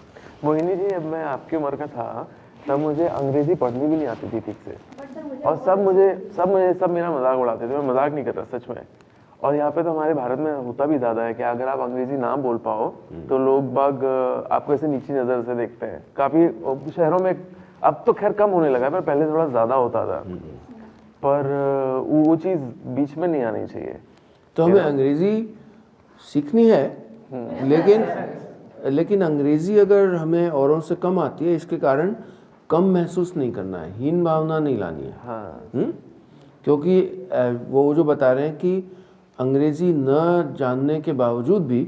मोहिनी जी, अब मैं आपकी उम्र का था तब मुझे अंग्रेजी पढ़नी भी नहीं आती थी ठीक से, बट सर मुझे और सब मेरा मजाक उड़ाते थे। मैं मजाक नहीं कर रहा, सच में। और यहाँ पे तो हमारे भारत में होता भी ज़्यादा है कि अगर आप अंग्रेजी ना बोल पाओ तो लोग बाग आपको ऐसे नीची नज़र से देखते हैं। काफ़ी शहरों में अब तो खैर कम होने लगा है, पर पहले थोड़ा ज़्यादा होता था। पर वो चीज़ बीच में नहीं आनी चाहिए। तो हमें अंग्रेज़ी सीखनी है, लेकिन अंग्रेज़ी अगर हमें औरों से कम आती है इसके कारण कम महसूस नहीं करना है, हीन भावना नहीं लानी है। हाँ। क्योंकि वो जो बता रहे हैं कि अंग्रेज़ी न जानने के बावजूद भी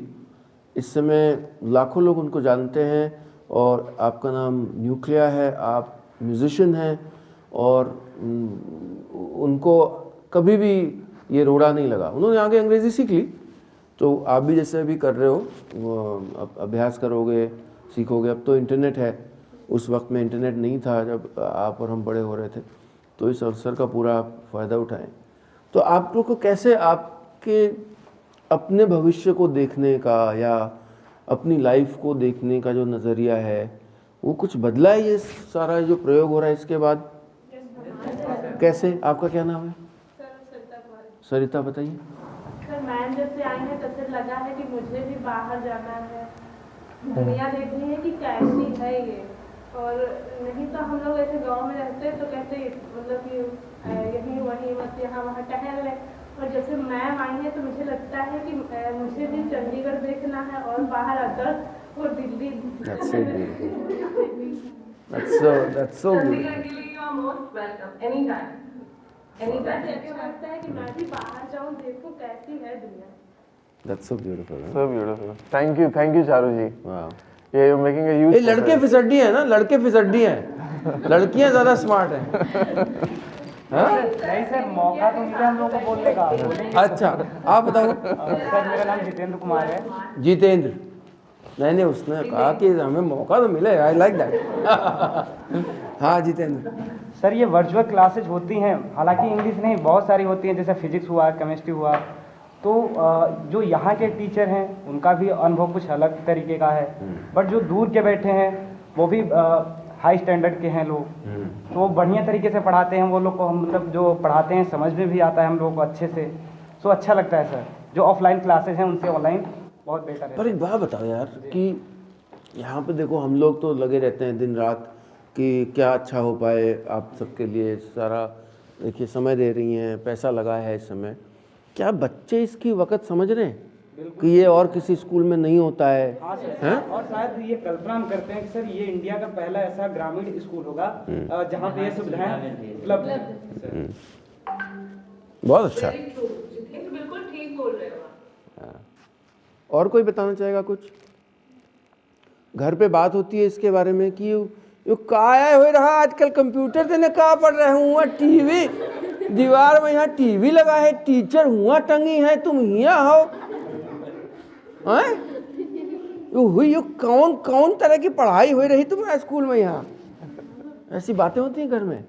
इस समय लाखों लोग उनको जानते हैं, और आपका नाम न्यूक्लिया है, आप म्यूजिशियन हैं, और उनको कभी भी ये रोड़ा नहीं लगा, उन्होंने आगे अंग्रेज़ी सीख ली। तो आप भी जैसे अभी कर रहे हो, वो अभ्यास करोगे, सीखोगे। अब तो इंटरनेट है, उस वक्त में इंटरनेट नहीं था जब आप और हम बड़े हो रहे थे, तो इस अवसर का पूरा फ़ायदा उठाएं। तो आप लोग को कैसे आपके अपने भविष्य को देखने का या अपनी लाइफ को देखने का जो नज़रिया है वो कुछ बदला है? ये सारा जो प्रयोग हो रहा है इसके बाद कैसे? आपका क्या नाम है? सरिता, बताइए। सर मैम जब से आई है तब से लगा है कि मुझे भी बाहर जाना है, दुनिया देखनी है कि कैसी है ये। और नहीं तो हम लोग ऐसे गांव में रहते तो कहते मतलब कि यहीं वहीं बस यहाँ वहाँ टहल रहे, और जब से मैम आई है तो मुझे लगता है कि मुझे भी चंडीगढ़ देखना है और बाहर आकर वो Delhi. That's so beautiful. That's so Chandigarh beautiful. के लिए you are most welcome anytime. Anytime. मुझे लगता है कि मैं भी बाहर जाऊँ, देखूँ कैसी है दुनिया। That's so beautiful. Huh? So beautiful. Thank you Charu ji. Wow. Yeah, you're making a huge. ये लड़के फिसड्डी हैं ना, लड़के फिसड्डी हैं, लड़कियां ज़्यादा स्मार्ट हैं। नहीं सर, मौका तो मिला हम लोगों को बोलने का। अच्छा, आप बताओ। सर मेरा नाम जितेंद्र कुमार है। जितेंद्र, नहीं उसने कहा कि हमें मौका तो मिले, आई लाइक दैट। हाँ जितेंद्र। सर ये वर्चुअल क्लासेज होती हैं, हालांकि इंग्लिश नहीं बहुत सारी होती हैं, जैसे फिजिक्स हुआ, केमिस्ट्री हुआ, तो जो यहाँ के टीचर हैं उनका भी अनुभव कुछ अलग तरीके का है, बट जो दूर के बैठे हैं वो भी हाई स्टैंडर्ड के हैं लोग, तो वो बढ़िया तरीके से पढ़ाते हैं। वो लोग को हम मतलब जो पढ़ाते हैं समझ में भी आता है हम लोगों को अच्छे से, सो अच्छा लगता है सर। जो ऑफलाइन क्लासेज हैं उनसे ऑनलाइन बहुत बेटर है। पर एक बात बताओ यार कि यहाँ पे देखो हम लोग तो लगे रहते हैं दिन रात कि क्या अच्छा हो पाए आप सबके लिए, सारा देखिए समय दे रही हैं, पैसा लगा है इस समय। क्या बच्चे इसकी वक़्त समझ रहे हैं कि ये और किसी स्कूल में नहीं होता है? हाँ सर, और शायद ये कल्पना हम करते हैं कि सर ये इंडिया का पहला ऐसा ग्रामीण स्कूल होगा जहाँ पे ये सुविधाएं उपलब्ध हैं। बहुत अच्छा। बिल्कुल ठीक बोल रहे हो। और कोई बताना चाहेगा कुछ? घर पे बात होती है इसके बारे में कि यो काया हो रहा आजकल, कंप्यूटर देने कहाँ पढ़ रहे हुआ, टीवी दीवार में यहाँ टीवी लगा है, टीचर हुआ टंगी है, तुम यहाँ हो यो कौन कौन तरह की पढ़ाई हो रही तुम्हारे स्कूल में? यहाँ ऐसी बातें होती हैं घर में।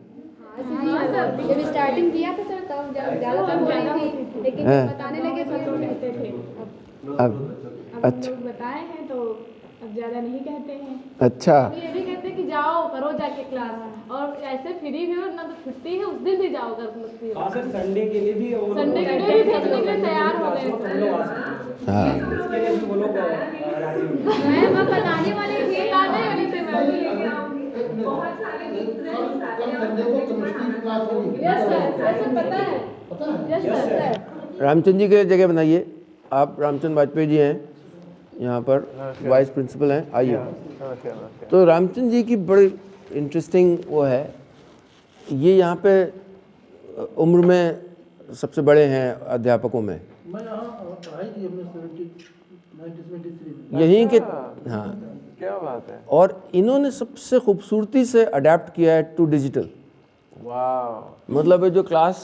जब स्टार्टिंग किया था सर तब ज़्यादा कम नहीं थी, लेकिन बताने लगे तो कहते थे। अब अच्छा लोग बताए हैं तो अब ज़्यादा नहीं कहते हैं। अच्छा, ये भी कहते हैं कि जाओ करो जाके क्लास, और ऐसे फ्री भी हो ना तो छुट्टी है उस दिन भी जाओ कर सकती हो। सर संडे के लिए भी संडे के लिए भी भेजने के लिए तैयार हो गए। हाँ इसके लिए भी वो लोग राजी हुए। मैं बताने वाली थी, लाने वाली थी मैं। बहुत सारे यस सर, पता है। Yes sir. रामचंद्र जी के जगह बनाइए। आप रामचंद्र वाजपेयी जी हैं यहाँ पर, वाइस प्रिंसिपल हैं, आइए। तो रामचंद्र जी की बड़ी इंटरेस्टिंग वो है, ये यहाँ पे उम्र में सबसे बड़े हैं अध्यापकों में। मैं यहाँ पढ़ाई की हमने यहीं के, हाँ, क्या बात है, और इन्होंने सबसे खूबसूरती से अडेप्ट किया है टू डिजिटल। वाह मतलब जो class,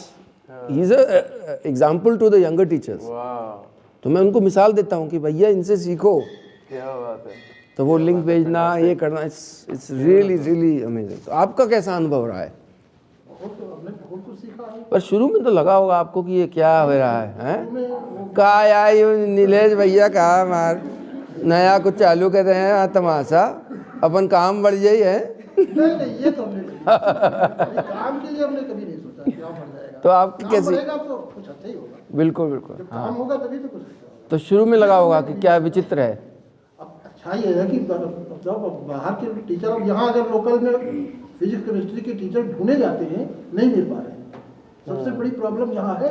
he is example to the younger teachers. वाह, तो मैं उनको मिसाल देता हूँ कि भैया इनसे सीखो, क्या बात है, तो वो लिंक भेजना, ये करना, इट्स रियली रियली अमेजिंग। तो आपका कैसा अनुभव रहा है? पर शुरू में तो लगा होगा आपको कि ये क्या हो रहा है, हैं? कहा यार ये नीलेश भैया कहा मार नया कुछ चालू कर रहे हैं, तमाशा अपन काम बढ़ जाई है। नहीं, ये तो हमने काम के लिए हमने कभी नहीं सोचा क्या बढ़ जाएगा। तो आपकी काम कैसी? बढ़ेगा तो कुछ अच्छा ही होगा। बिल्कुल बिल्कुल, जब हाँ। काम होगा तभी तो कुछ अच्छा होगा। तो शुरू में लगा होगा कि क्या विचित्र है। अब अच्छा ये है कि जब बाहर के टीचर, अब यहाँ अगर लोकल में फिजिक्स केमिस्ट्री के टीचर ढूंढे जाते हैं, नहीं मिल पा रहे हैं। सबसे बड़ी प्रॉब्लम यहाँ है,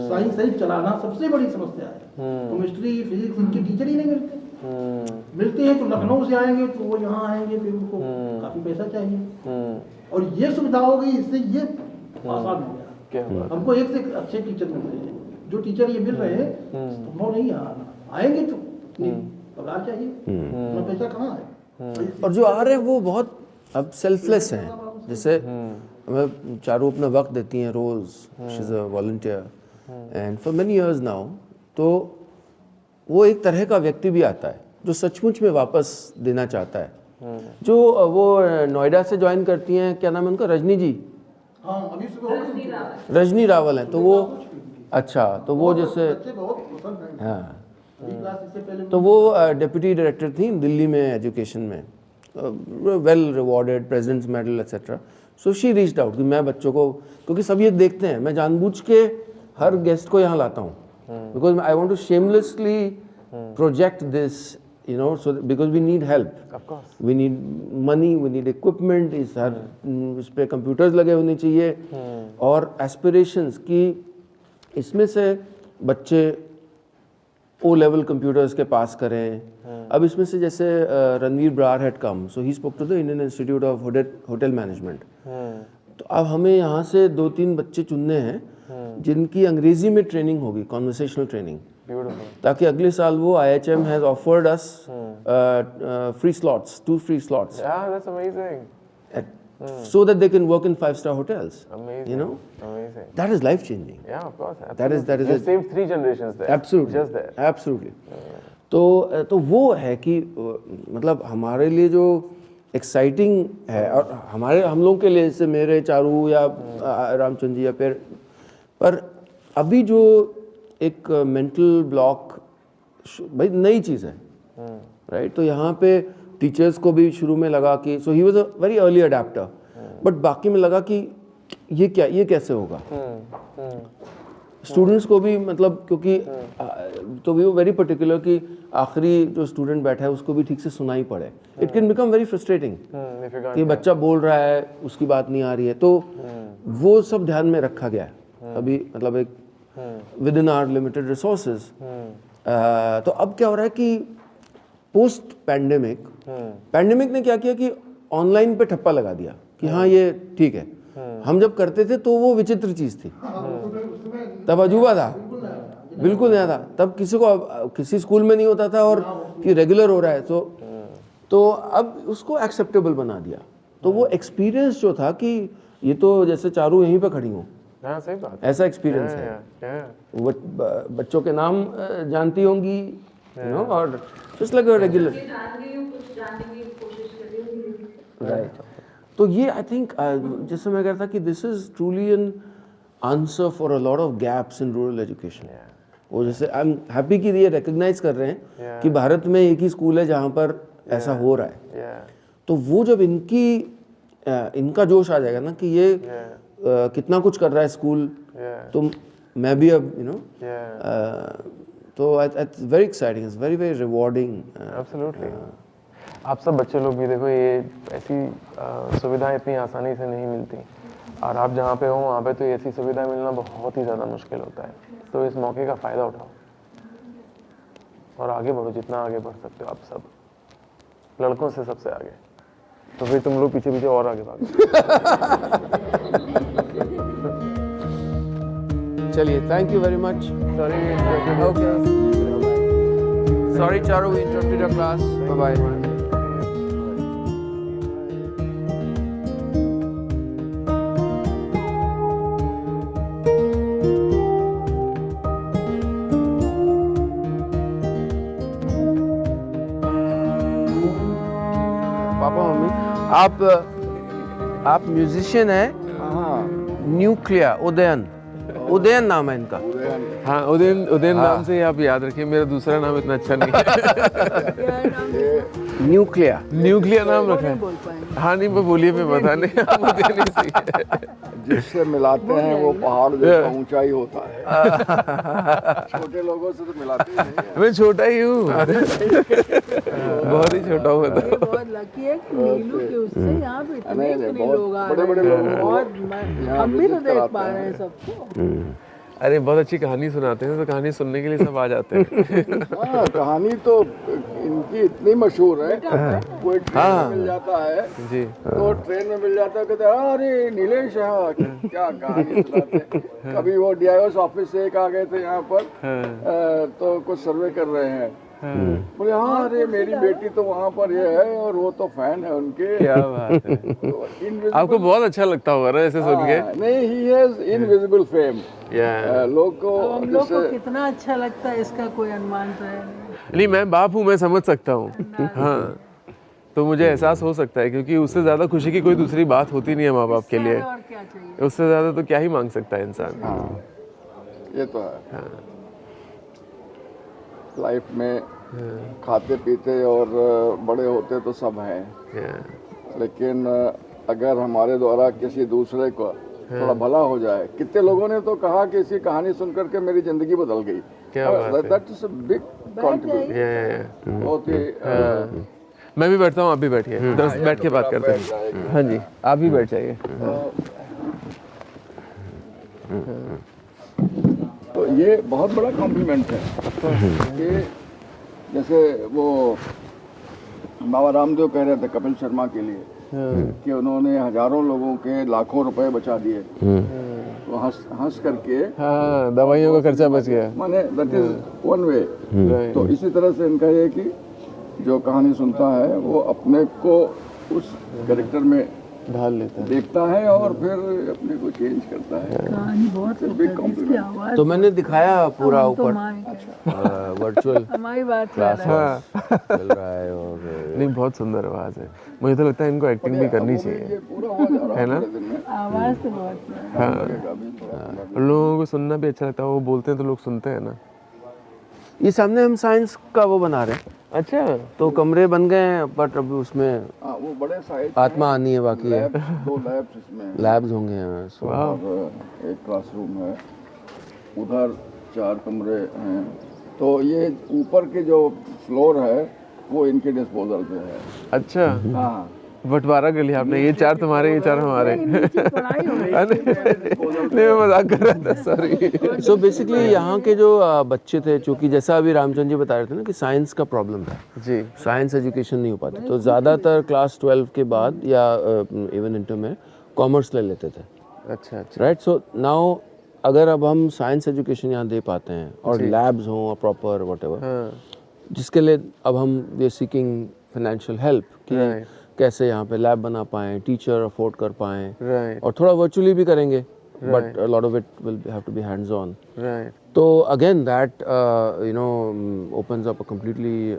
साइंस सही चलाना सबसे बड़ी समस्या है। केमिस्ट्री फिजिक्स इनके टीचर ही नहीं मिलते। मिलते हैं तो लखनऊ से आएंगे, तो वो यहाँ आएंगे, फिर उनको काफी पैसा चाहिए। और ये सुविधा हो गई, इससे ये आसान हो गया। हमको एक से अच्छे टीचर मिल रहे हैं। जो टीचर ये मिल रहे हैं संभव नहीं यहाँ आना, आएंगे तो पगार चाहिए, उतना पैसा कहाँ है। और जो आ रहे हैं वो बहुत अब सेल्फलेस हैं। जैसे हमें चारों अपना वक्त देती हैं रोज़, she is a volunteer and for many years now. तो वो एक तरह का व्यक्ति भी आता है जो सचमुच में वापस देना चाहता है। जो वो नोएडा से ज्वाइन करती हैं, क्या नाम है उनका, रजनी जी, हाँ, अभी सुबह हो गई। रजनी रावल हैं। तो वो अच्छा, तो वो जैसे, बच्चे बहुत पसंद हैं। हाँ, अभी क्लास इससे पहले तो वो डिप्टी डायरेक्टर थी दिल्ली में एजुकेशन में, well rewarded, president's medal etcetera. So she reached out कि मैं बच्चों को, क्योंकि सब ये देखते हैं, मैं जानबूझ के हर गेस्ट को यहाँ लाता हूँ, because I want to shamelessly project this, you know, so because we need help, of course, we need money, we need equipment, इस हर इस पे कंप्यूटर्स लगे होने चाहिए, और एस्पिरेशंस की इसमें से बच्चे ओ लेवल कंप्यूटर्स के पास करें। अब इसमें से जैसे Ranveer Brar had come, so he spoke to the Indian Institute of Hotel Management. तो अब हमें यहाँ से 2-3 बच्चे चुनने हैं जिनकी अंग्रेजी में ट्रेनिंग होगी, कॉन्वर्सेशनल ट्रेनिंग, ताकि अगले साल वो IHM has offered us free slots, 2 free slots. yeah, that's amazing, So that they can work in 5-star hotels. amazing, You know, amazing, that is life changing. yeah, of course, That is you saved 3 generations there, Absolutely. just there, Absolutely. तो वो है कि मतलब हमारे लिए जो exciting है, और हम लोगों के लिए, जैसे मेरे चारू या रामचंद्र जी या फिर, पर अभी जो एक मेंटल ब्लॉक, भाई नई चीज़ है, राइट। तो यहाँ पे टीचर्स को भी शुरू में लगा कि, so he was a very early adopter, but बाकी में लगा कि ये कैसे होगा। स्टूडेंट्स को भी, मतलब क्योंकि तो वी वर वेरी पर्टिकुलर कि आखिरी जो स्टूडेंट बैठा है उसको भी ठीक से सुनाई पड़े। It can become very frustrating कि बच्चा बोल रहा है, उसकी बात नहीं आ रही है। तो वो सब ध्यान में रखा गया है अभी, मतलब एक within our limited resources. तो अब क्या हो रहा है कि पोस्ट पैंडेमिक ने क्या किया कि ऑनलाइन पे ठप्पा लगा दिया कि हाँ ये ठीक है। हम जब करते थे तो वो विचित्र चीज़ थी, तब अजूबा था, बिल्कुल नया था। तब किसी स्कूल में नहीं होता था, और कि रेगुलर हो रहा है, तो अब उसको एक्सेप्टेबल बना दिया। तो वो एक्सपीरियंस जो था कि ये तो जैसे चारू यहीं पे खड़ी हूँ, हाँ, सही बात, ऐसा एक्सपीरियंस है। वो बच्चों के नाम जानती होंगी, यू नो, और जस्ट लाइक रेगुलर, जानने की कोशिश कर रही हूँ, राइट। तो ये आई थिंक, जैसे मैं कह रहा था कि this is truly an answer for a lot of gaps in rural education. वो जैसे आई एम हैप्पी कि ये रिकग्नाइज कर रहे हैं कि भारत में एक ही स्कूल है जहाँ पर ऐसा हो रहा है। तो वो जब इनका जोश आ जाएगा ना कि ये कितना कुछ कर रहा है स्कूल, तो मैं भी अब, यू नो, तो it's very exciting, it's very very rewarding. Absolutely. आप सब बच्चे लोग भी देखो, ये ऐसी सुविधाएं इतनी आसानी से नहीं मिलती, और आप जहाँ पे हो वहाँ पे तो ऐसी सुविधा मिलना बहुत ही ज़्यादा मुश्किल होता है। तो इस मौके का फ़ायदा उठाओ और आगे बढ़ो, जितना आगे बढ़ सकते हो आप सब, लड़कों से सबसे आगे। तो फिर तुम लोग पीछे पीछे और आगे भागो। चलिए, thank you very much. Sorry. Sorry, Charu, we interrupted your class. Bye bye. Papa mummy आप म्यूजिशियन हैं? हाँ न्यूक्लिया उदयन नाम है इनका। हाँ, उदयन नाम से ही आप याद रखिए, मेरा दूसरा नाम इतना अच्छा नहीं है। न्यूक्लिया नाम रखा है। हाँ नहीं, मैं बोलिए, मैं बता नहीं, मुझे नहीं सही है। जिससे मिलाते हैं वो पहाड़ जैसा ऊंचाई होता है। छोटे लोगों से तो मिलाते ही नहीं है। मैं छोटा ही हूँ, बहुत ही छोटा हूँ मैं तो। बहुत लकी है कि नीलू के उससे यहाँ पे इतने लोग आ रहे बड़े लोग हैं। और हम भी तो देख पा रहे हैं सबको। अरे बहुत अच्छी कहानी सुनाते हैं, तो कहानी सुनने के लिए सब आ जाते हैं। हाँ, कहानी तो इनकी इतनी मशहूर है, कोई ट्रेन में मिल जाता है जी, तो ट्रेन में मिल जाता है, कहते हैं अरे नीलेश, हाँ क्या कहानी सुनाते हैं। कभी वो DIOS ऑफिस से एक आ गए थे यहाँ पर, तो कुछ सर्वे कर रहे हैं, बोले हाँ अरे मेरी बेटी तो वहाँ पर ये है और वो तो फैन है उनके। क्या बात है। आपको बहुत अच्छा लगता होगा ना ऐसे सुन के? नहीं, ही हैज इनविजिबल फेम। लोग को हम लोग को कितना अच्छा लगता है इसका कोई अनुमान तो है नहीं। मैं बाप हूँ, मैं समझ सकता हूँ। हाँ, तो मुझे एहसास हो सकता है, क्योंकि उससे ज्यादा खुशी की कोई दूसरी बात होती नहीं है माँ बाप के लिए। और क्या चाहिए, उससे ज्यादा तो क्या ही मांग सकता है इंसान। ये तो है। लाइफ में खाते पीते और बड़े होते तो सब हैं, लेकिन अगर हमारे द्वारा किसी दूसरे को थोड़ा भला हो जाए। कितने लोगों ने तो कहा कि इसकी कहानी सुन करके मेरी जिंदगी बदल गई। क्या बात है। That is a big contribution. बहुत ही मैं भी बैठता हूँ, आप भी बैठिए, बैठ के बात करते हैं। हाँ जी, आप भी बैठ जाइए। तो ये बहुत बड़ा कॉम्प्लीमेंट है कि जैसे वो बाबा रामदेव कह रहे थे कपिल शर्मा के लिए कि उन्होंने हजारों लोगों के लाखों रुपए बचा दिए, तो हंस करके हाँ, दवाइयों का खर्चा बच गया। माने दैट इज वन वे। तो इसी तरह से इनका ये कि जो कहानी सुनता है वो अपने को उस कैरेक्टर में ढाल लेता है, देखता है और फिर अपने को चेंज करता है। कहानी बहुत इसकी आवाज तो मैंने दिखाया पूरा तो ऊपर वर्चुअल हमारी बात क्लास चल रहा है और नहीं, बहुत सुंदर आवाज है। मुझे तो लगता है इनको एक्टिंग भी करनी चाहिए, ये पूरा हो जा रहा है ना? आवाज तो बहुत है। हाँ, लोगों को सुनना भी अच्छा लगता है, वो बोलते हैं तो लोग सुनते हैं ना। ये सामने हम साइंस का वो बना रहे हैं। अच्छा, तो कमरे बन गए हैं, बट अब उसमें वो बड़े साइड आत्मा आनी है, बाकी है दो लैब्स इसमें लैब्स होंगे यहाँ। सो और एक क्लासरूम है, उधर 4 कमरे हैं। तो ये ऊपर के जो फ्लोर है वो इनके डिस्पोजल पे है। अच्छा, हाँ, बंटवारा कर लिया आपने, ये 4 तुम्हारे, ये 4 हमारे। पढ़ाई हो रही नहीं, मैं मजाक कर रहा था, सॉरी। सो बेसिकली यहाँ के जो बच्चे थे, चूँकि जैसा अभी रामचंद्र जी बता रहे थे ना कि साइंस का प्रॉब्लम था जी, साइंस एजुकेशन नहीं हो पाती, तो ज़्यादातर क्लास 12 के बाद या इवन इंटर में कॉमर्स ले लेते थे। अच्छा अच्छा, राइट, सो नाउ अगर अब हम साइंस एजुकेशन यहाँ दे पाते हैं और लैब्स हों प्रॉपर व्हाटएवर, जिसके लिए अब हम we are seeking financial help कि कैसे यहाँ पे लैब बना पाएँ, टीचर अफोर्ड कर पाएँ, और थोड़ा वर्चुअली भी करेंगे, but a lot of it will have to be hands on. तो again that you know opens up a completely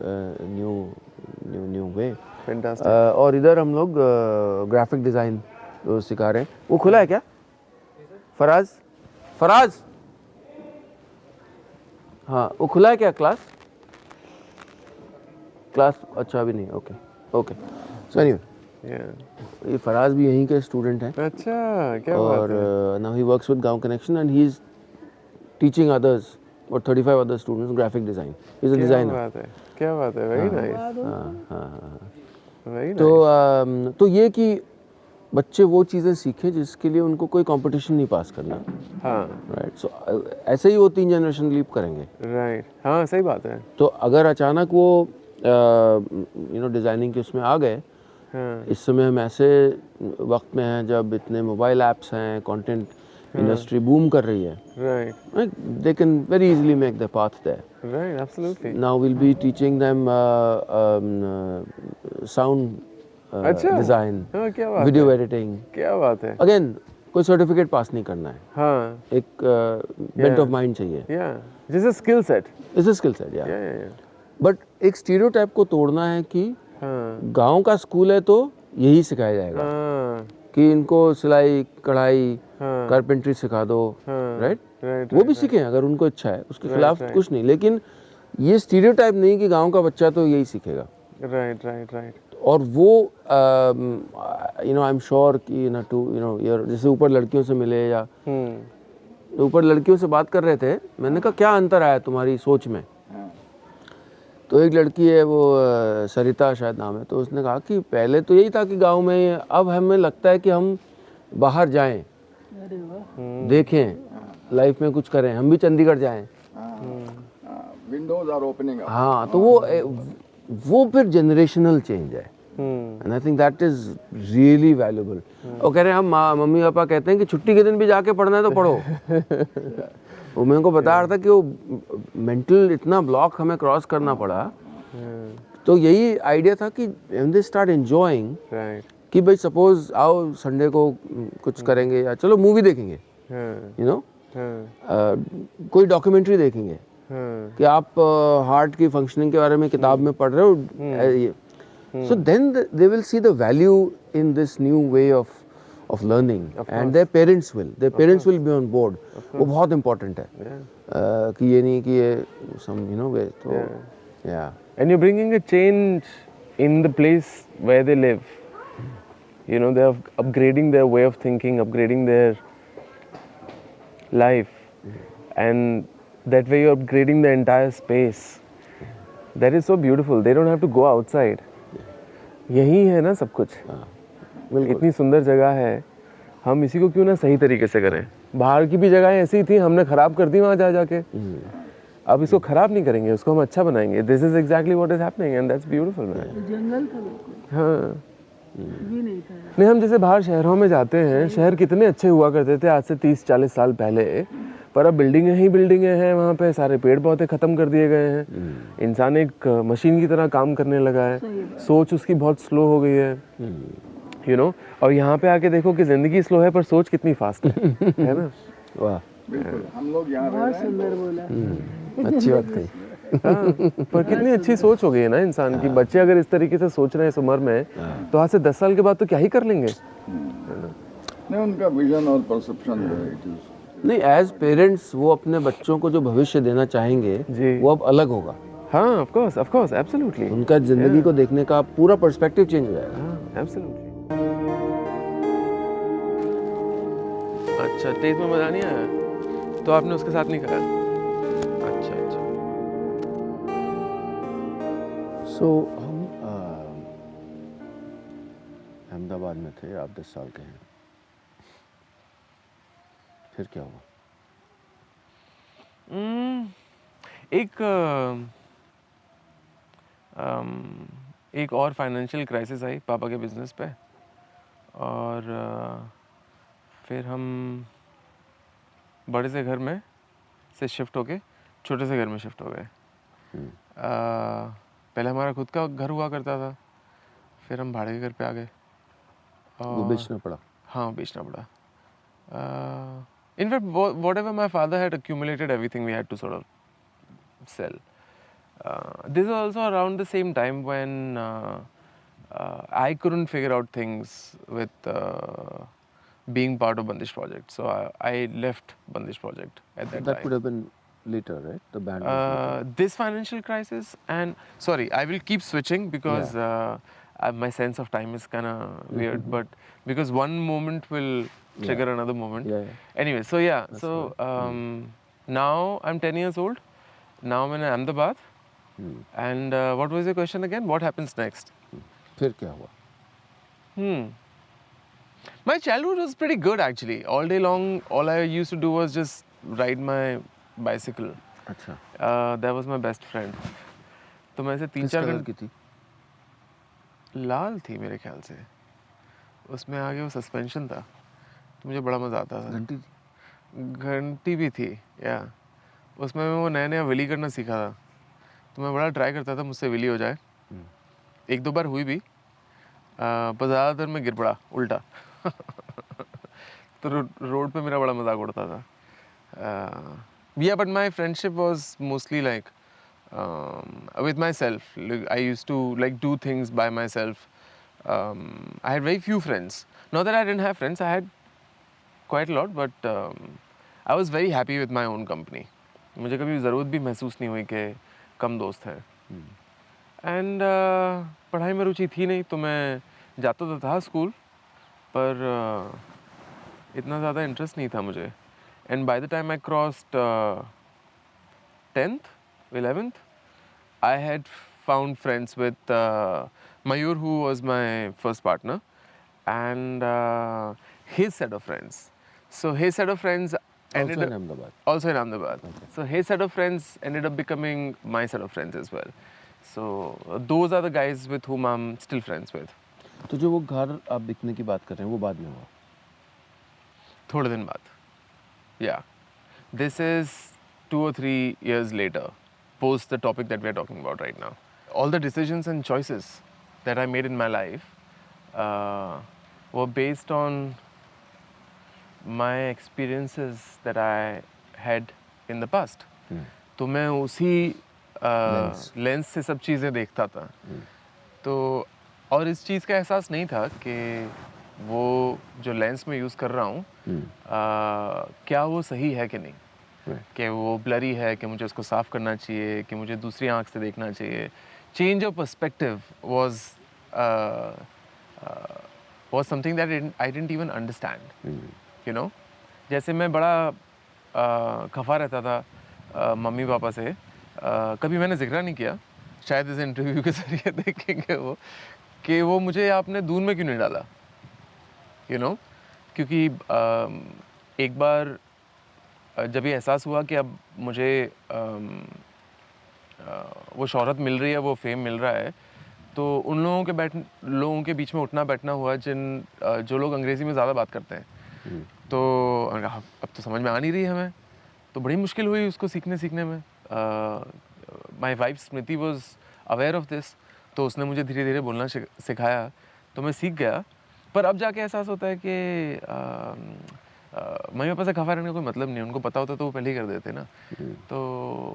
new way. और इधर हम लोग ग्राफिक डिज़ाइन सिखा रहे हैं। वो खुला है क्या? फराज, हाँ वो खुला है क्या क्लास? अच्छा अभी नहीं, ओके। सो एनीवे, ये फराज भी यहीं के स्टूडेंट हैं। अच्छा, क्या और now he works with gown connection and he is teaching others और 35 other students graphic design. He is a designer. क्या बात है, वेरी नाइस। Very nice. तो ये कि बच्चे वो चीज़ें सीखें जिसके लिए उनको कोई कंपटीशन नहीं पास करना। हाँ, राइट, सो ऐसे ही वो 3 जनरेशन लीप करेंगे। राइट, हाँ सही बात है। तो अगर अचानक वो यू नो डिज़ाइनिंग के उसमें आ गए, इस समय हम ऐसे वक्त में हैं जब इतने मोबाइल ऐप्स हैं, कंटेंट इंडस्ट्री बूम कर रही है, Right. they can very easily make their path there. Right. Absolutely. Now we'll be teaching them sound अच्छा. design, हाँ, क्या बात video है? editing. क्या बात है? Again, कोई सर्टिफिकेट पास नहीं करना है, हाँ. एक बेंट ऑफ माइंड चाहिए. Yeah. Just a skill set. It's a skill set, या. Yeah. बट एक स्टीरियोटाइप को तोड़ना है कि हाँ. गांव का स्कूल है तो यही सिखाया जाएगा हाँ. कि इनको सिलाई कढ़ाई हाँ. कारपेंट्री सिखा दो, हाँ. राइट. Right. वो भी सीखें अगर उनको इच्छा है, उसके खिलाफ right. कुछ नहीं, लेकिन ये स्टीरियोटाइप नहीं कि गांव का बच्चा तो यही सीखेगा. Right. Right. Right. और वो you know I am sure कि ना टू यू नो यार, जैसे ऊपर लड़कियों से मिले या ऊपर लड़कियों से बात कर रहे थे, मैंने कहा क्या अंतर आया तुम्हारी सोच में. तो एक लड़की है, वो सरिता शायद नाम है, तो उसने कहा कि पहले तो यही था कि गांव में, अब हमें लगता है कि हम बाहर जाएं, देखें, लाइफ में कुछ करें, हम भी चंडीगढ़ जाएं. Windows are opening up. हाँ, तो वो फिर जनरेशनल चेंज है. And I think that is really valuable. और कह रहे हैं हम मम्मी पापा कहते हैं कि छुट्टी के दिन भी जाके पढ़ना है तो पढ़ो. वो मेरे को बता रहा था कि वो मेंटल इतना ब्लॉक हमें क्रॉस करना पड़ा. तो यही आइडिया था कि व्हेन दे स्टार्ट एंजॉयिंग, कि भाई सपोज आओ संडे को कुछ करेंगे या चलो मूवी देखेंगे, यू नो, कोई डॉक्यूमेंट्री देखेंगे, कि आप हार्ट की फंक्शनिंग के बारे में किताब में पढ़ रहे हो. So then they will see the value in this new way of learning, and their parents will be on board. वो बहुत important है, कि ये नहीं कि ये some you know way. So yeah. And you're bringing a change in the place where they live. You know, they're upgrading their way of thinking, upgrading their life, and that way you're upgrading the entire space. That is so beautiful. They don't have to go outside. यही है ना सब कुछ. इतनी सुंदर जगह है, हम इसी को क्यों ना सही तरीके से करें. बाहर की भी जगह ऐसी ही थी, हमने खराब कर दी वहाँ जा जाके. अब इसको खराब नहीं करेंगे, उसको हम अच्छा बनाएंगे. This is exactly what is happening and that's beautiful man. जंगल था बिल्कुल. हाँ. भी नहीं था. नहीं, हम जैसे बाहर शहरों में जाते हैं, शहर कितने अच्छे हुआ करते थे आज से 30-40 साल पहले, पर अब बिल्डिंगें ही बिल्डिंगें हैं. वहाँ पे सारे पेड़ पौधे ख़त्म कर दिए गए हैं. इंसान एक मशीन की तरह काम करने लगा है. सोच उसकी बहुत स्लो हो गई है, यू नो. और यहाँ पे आके देखो कि ज़िंदगी स्लो है पर सोच कितनी फास्ट है ना. वाह, बिल्कुल. हम लोग यहाँ बहुत सुंदर बोला. अच्छी बात कही. हाँ, पर कितनी अच्छी सोच हो गई है ना इंसान की. बच्चे अगर इस तरीके से सोच रहे हैं इस उम्र में, तो आज से 10 साल के बाद तो क्या ही कर लेंगे. नहीं, उनका विजन और परसेप्शन जो है, नहीं, एज पेरेंट्स वो अपने बच्चों को जो भविष्य देना चाहेंगे वो अब अलग होगा. हाँ, ऑफ कोर्स, एब्सोल्युटली. उनका जिंदगी को देखने का पूरा पर्सपेक्टिव चेंज हो जाएगा. हाँ, एब्सोल्युटली. अच्छा, तेज में मजा नहीं आया तो आपने उसके साथ नहीं करा. अच्छा. सो हम अहमदाबाद में थे, आप 10 साल के हैं. फिर क्या हुआ? एक और फाइनेंशियल क्राइसिस आई पापा के बिजनेस पे, और फिर हम बड़े से घर में से शिफ्ट होके छोटे से घर में शिफ्ट हो गए. पहले हमारा खुद का घर हुआ करता था, फिर हम भाड़े के घर पे आ गए. वो बेचना पड़ा. हाँ, बेचना पड़ा. In fact, whatever my father had accumulated, everything we had to sort of sell. This is also around the same time when I couldn't figure out things with being part of Bandish project. So I left Bandish project at that time. That could have been later, right? The band was later. This financial crisis, and sorry, I will keep switching because my sense of time is kind of weird, but because one moment will trigger another moment. Anyway, so now I'm 10 years old. Now I'm in Ahmedabad. And what was your question again? What happens next? फिर क्या हुआ? My childhood was pretty good actually. All day long, all I used to do was just ride my bicycle. अच्छा. That was my best friend. तो मैं ऐसे 3-4 colour की थी? लाल थी मेरे ख्याल से. उसमें आगे वो सस्पेंशन था, तो मुझे बड़ा मज़ा आता था. घंटी थी? घंटी भी थी या उसमें मैं वो नया नया विली करना सीखा था, तो मैं बड़ा ट्राई करता था मुझसे विली हो जाए। एक दो बार हुई भी, पर ज़्यादातर मैं गिर पड़ा उल्टा। तो रोड पे मेरा बड़ा मजाक उड़ता था। Yeah, but my friendship was mostly like with myself. Like, I used to like do things by myself. I had very few friends. Not that I didn't have friends, I had quite a lot, but I was very happy with my own company. मुझे कभी ज़रूरत भी महसूस नहीं हुई कि कम दोस्त हैं। एंड पढ़ाई में रुचि थी नहीं, तो मैं जाता तो था स्कूल, पर इतना ज़्यादा इंटरेस्ट नहीं था मुझे। And by the time I crossed 10th 11th I had found friends with Mayur, who was my first partner, and his set of friends. So his set of friends ended Also in up Ahmedabad. also in Ahmedabad. So his set of friends ended up becoming my set of friends as well. So those are the guys with whom I'm still friends with. तो जो वो घर आप बिकने की बात कर रहे हैं वो बाद में हुआ? थोड़े दिन बाद. Yeah. This is 2 or 3 years later, post the topic that we are talking about right now. All the decisions and choices that I made in my life were based on my experiences that I had in the past. तो मैं उसी lens से सब चीज़ें देखता था। तो और इस चीज़ का एहसास नहीं था कि वो जो लेंस मैं यूज़ कर रहा हूँ क्या वो सही है कि नहीं, कि वो ब्लरी है, कि मुझे उसको साफ़ करना चाहिए, कि मुझे दूसरी आँख से देखना चाहिए। Change of perspective was something that I didn't even understand. You know, जैसे मैं बड़ा खफा रहता था मम्मी पापा से, कभी मैंने जिक्र नहीं किया, शायद इस इंटरव्यू के जरिए देखेंगे वो, कि वो मुझे आपने दूध में क्यों नहीं डाला, you know, क्योंकि एक बार जब ये एहसास हुआ कि अब मुझे वो शोहरत मिल रही है, वो फेम मिल रहा है, तो उन लोगों के बीच में उठना बैठना हुआ जो लोग अंग्रेज़ी में ज़्यादा बात करते हैं। तो अब तो समझ में आ नहीं रही है हमें, तो बड़ी मुश्किल हुई उसको सीखने में। My wife Smriti was aware of this, तो उसने मुझे धीरे धीरे बोलना सिखाया, तो मैं सीख गया। पर अब जाके एहसास होता है कि मम्मी पापा से खफा रहने का कोई मतलब नहीं, उनको पता होता तो वो पहले ही कर देते ना। तो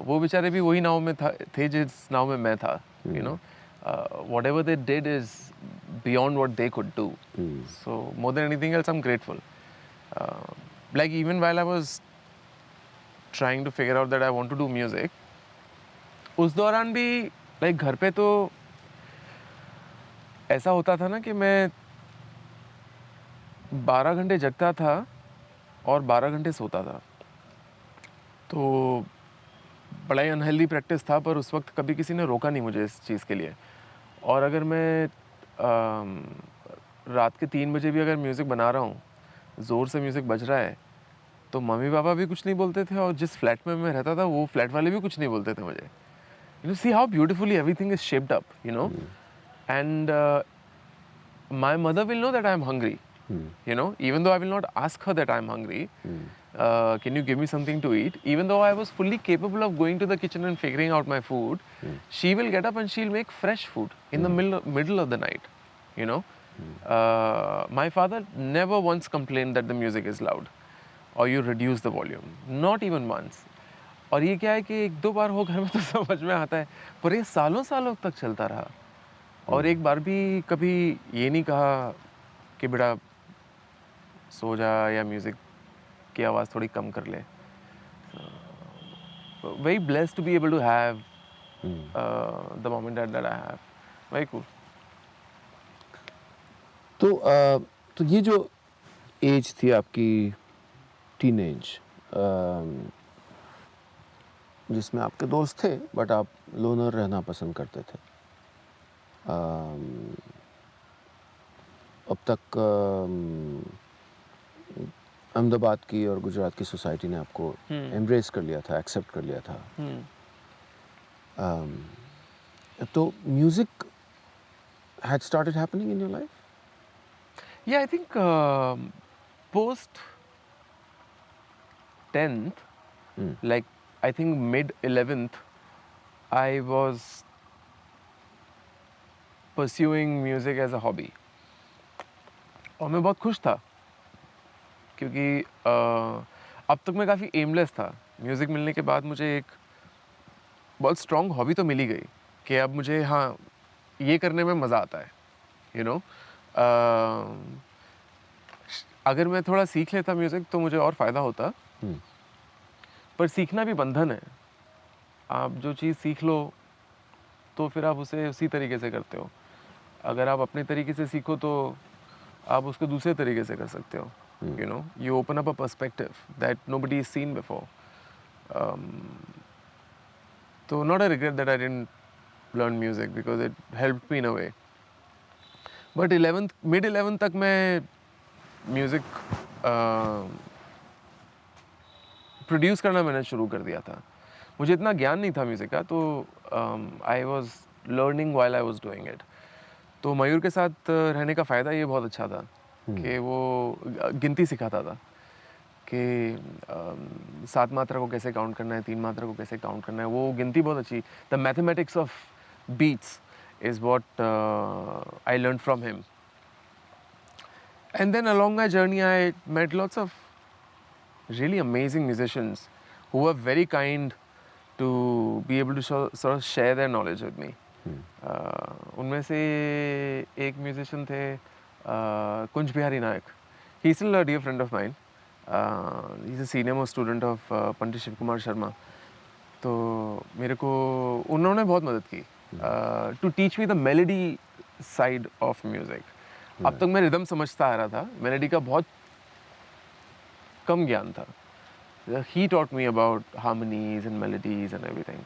वो बेचारे भी वही नाव में थे जिस नाव में मैं था, you no. Whatever they did is beyond what they could do. So more than anything else, I'm grateful. Like even while I was trying to figure out that I want to do music, उस दौरान भी like घर पे तो ऐसा होता था ना कि मैं 12 घंटे जगता था और 12 घंटे सोता था। तो बड़ा ही अनहेल्दी प्रैक्टिस था, पर उस वक्त कभी किसी ने रोका नहीं मुझे इस चीज़ के लिए। और अगर मैं रात के 3 बजे भी अगर म्यूज़िक बना रहा हूँ, ज़ोर से म्यूज़िक बज रहा है, तो मम्मी पापा भी कुछ नहीं बोलते थे, और जिस फ्लैट में मैं रहता था वो फ्लैट वाले भी कुछ नहीं बोलते थे मुझे। You know, see how beautifully everything is shaped up, you know. And my mother will know that I am hungry, you know, even though I will not ask her that I'm hungry, can you give me something to eat, even though I was fully capable of going to the kitchen and figuring out my food, she will get up and she'll make fresh food in the middle of the night, you know. My father never once complained that the music is loud or you reduce the volume, not even once. और ये क्या है कि एक दो बार हो घर में तो समझ में आता है, पर ये सालों सालों तक चलता रहा। और एक बार भी कभी ये नहीं कहा कि बेटा सो जा या म्यूज़िक की आवाज़ थोड़ी कम कर ले। Very blessed to be able to have the moment that I have. Very cool. तो ये जो एज थी आपकी टीनेज, जिसमें आपके दोस्त थे बट आप लोनर रहना पसंद करते थे, अब तक अहमदाबाद की और गुजरात की सोसाइटी ने आपको एम्ब्रेस कर लिया था, एक्सेप्ट कर लिया था। तो music had started happening in your life? Yeah, I think post 10th, like I think mid 11th, I was pursuing music as a hobby. और मैं बहुत खुश था क्योंकि अब तक मैं काफ़ी एमलेस था. म्यूज़िक मिलने के बाद मुझे एक बहुत स्ट्रॉन्ग हॉबी तो मिल ही गई कि अब मुझे हाँ ये करने में मज़ा आता है. यू नो अगर मैं थोड़ा सीख लेता म्यूज़िक तो मुझे और फ़ायदा होता. पर सीखना भी बंधन है. आप जो चीज़ सीख लो तो फिर आप उसे उसी तरीके से करते हो. अगर आप अपने तरीके से सीखो तो आप उसको दूसरे तरीके से कर सकते हो. You know you open up a perspective that nobody is seen before. तो not a regret that I didn't learn music because it helped me in a way. But 11th mid 11th तक मैं music produce करना मैंने शुरू कर दिया था. मुझे इतना ज्ञान नहीं था म्यूज़िक का, तो I was learning while I was doing it. तो मयूर के साथ रहने का फ़ायदा ये बहुत अच्छा था कि वो गिनती सिखाता था कि 7 मात्रा को कैसे काउंट करना है, 3 मात्रा को कैसे काउंट करना है. वो गिनती बहुत अच्छी. The mathematics of beats is what I learn from him. And then along my journey I met lots of really amazing musicians who were very kind to be able to sort of share their knowledge with me. उनमें से एक musician थे कुंज बिहारी नायक. He's still a dear friend of mine. He's a senior most student of पंडित शिव कुमार शर्मा. तो मेरे को उन्होंने बहुत मदद की to teach me the melody side of music. अब तक मैं रिदम समझता आ रहा था, मेलोडी का बहुत कम ज्ञान था. He taught me about harmonies and melodies and everything.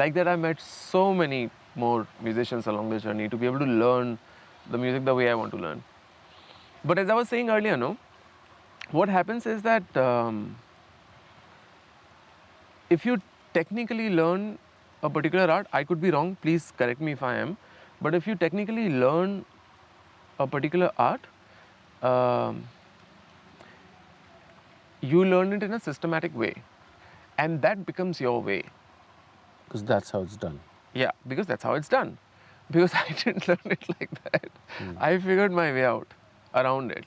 Like that, I met so many more musicians along the journey to be able to learn the music the way I want to learn. But as I was saying earlier, no, what happens is that if you technically learn a particular art, I could be wrong, please correct me if I am, but if you technically learn a particular art, you learn it in a systematic way, and that becomes your way. Because that's how it's done. Yeah, because that's how it's done. Because I didn't learn it like that. I figured my way out around it.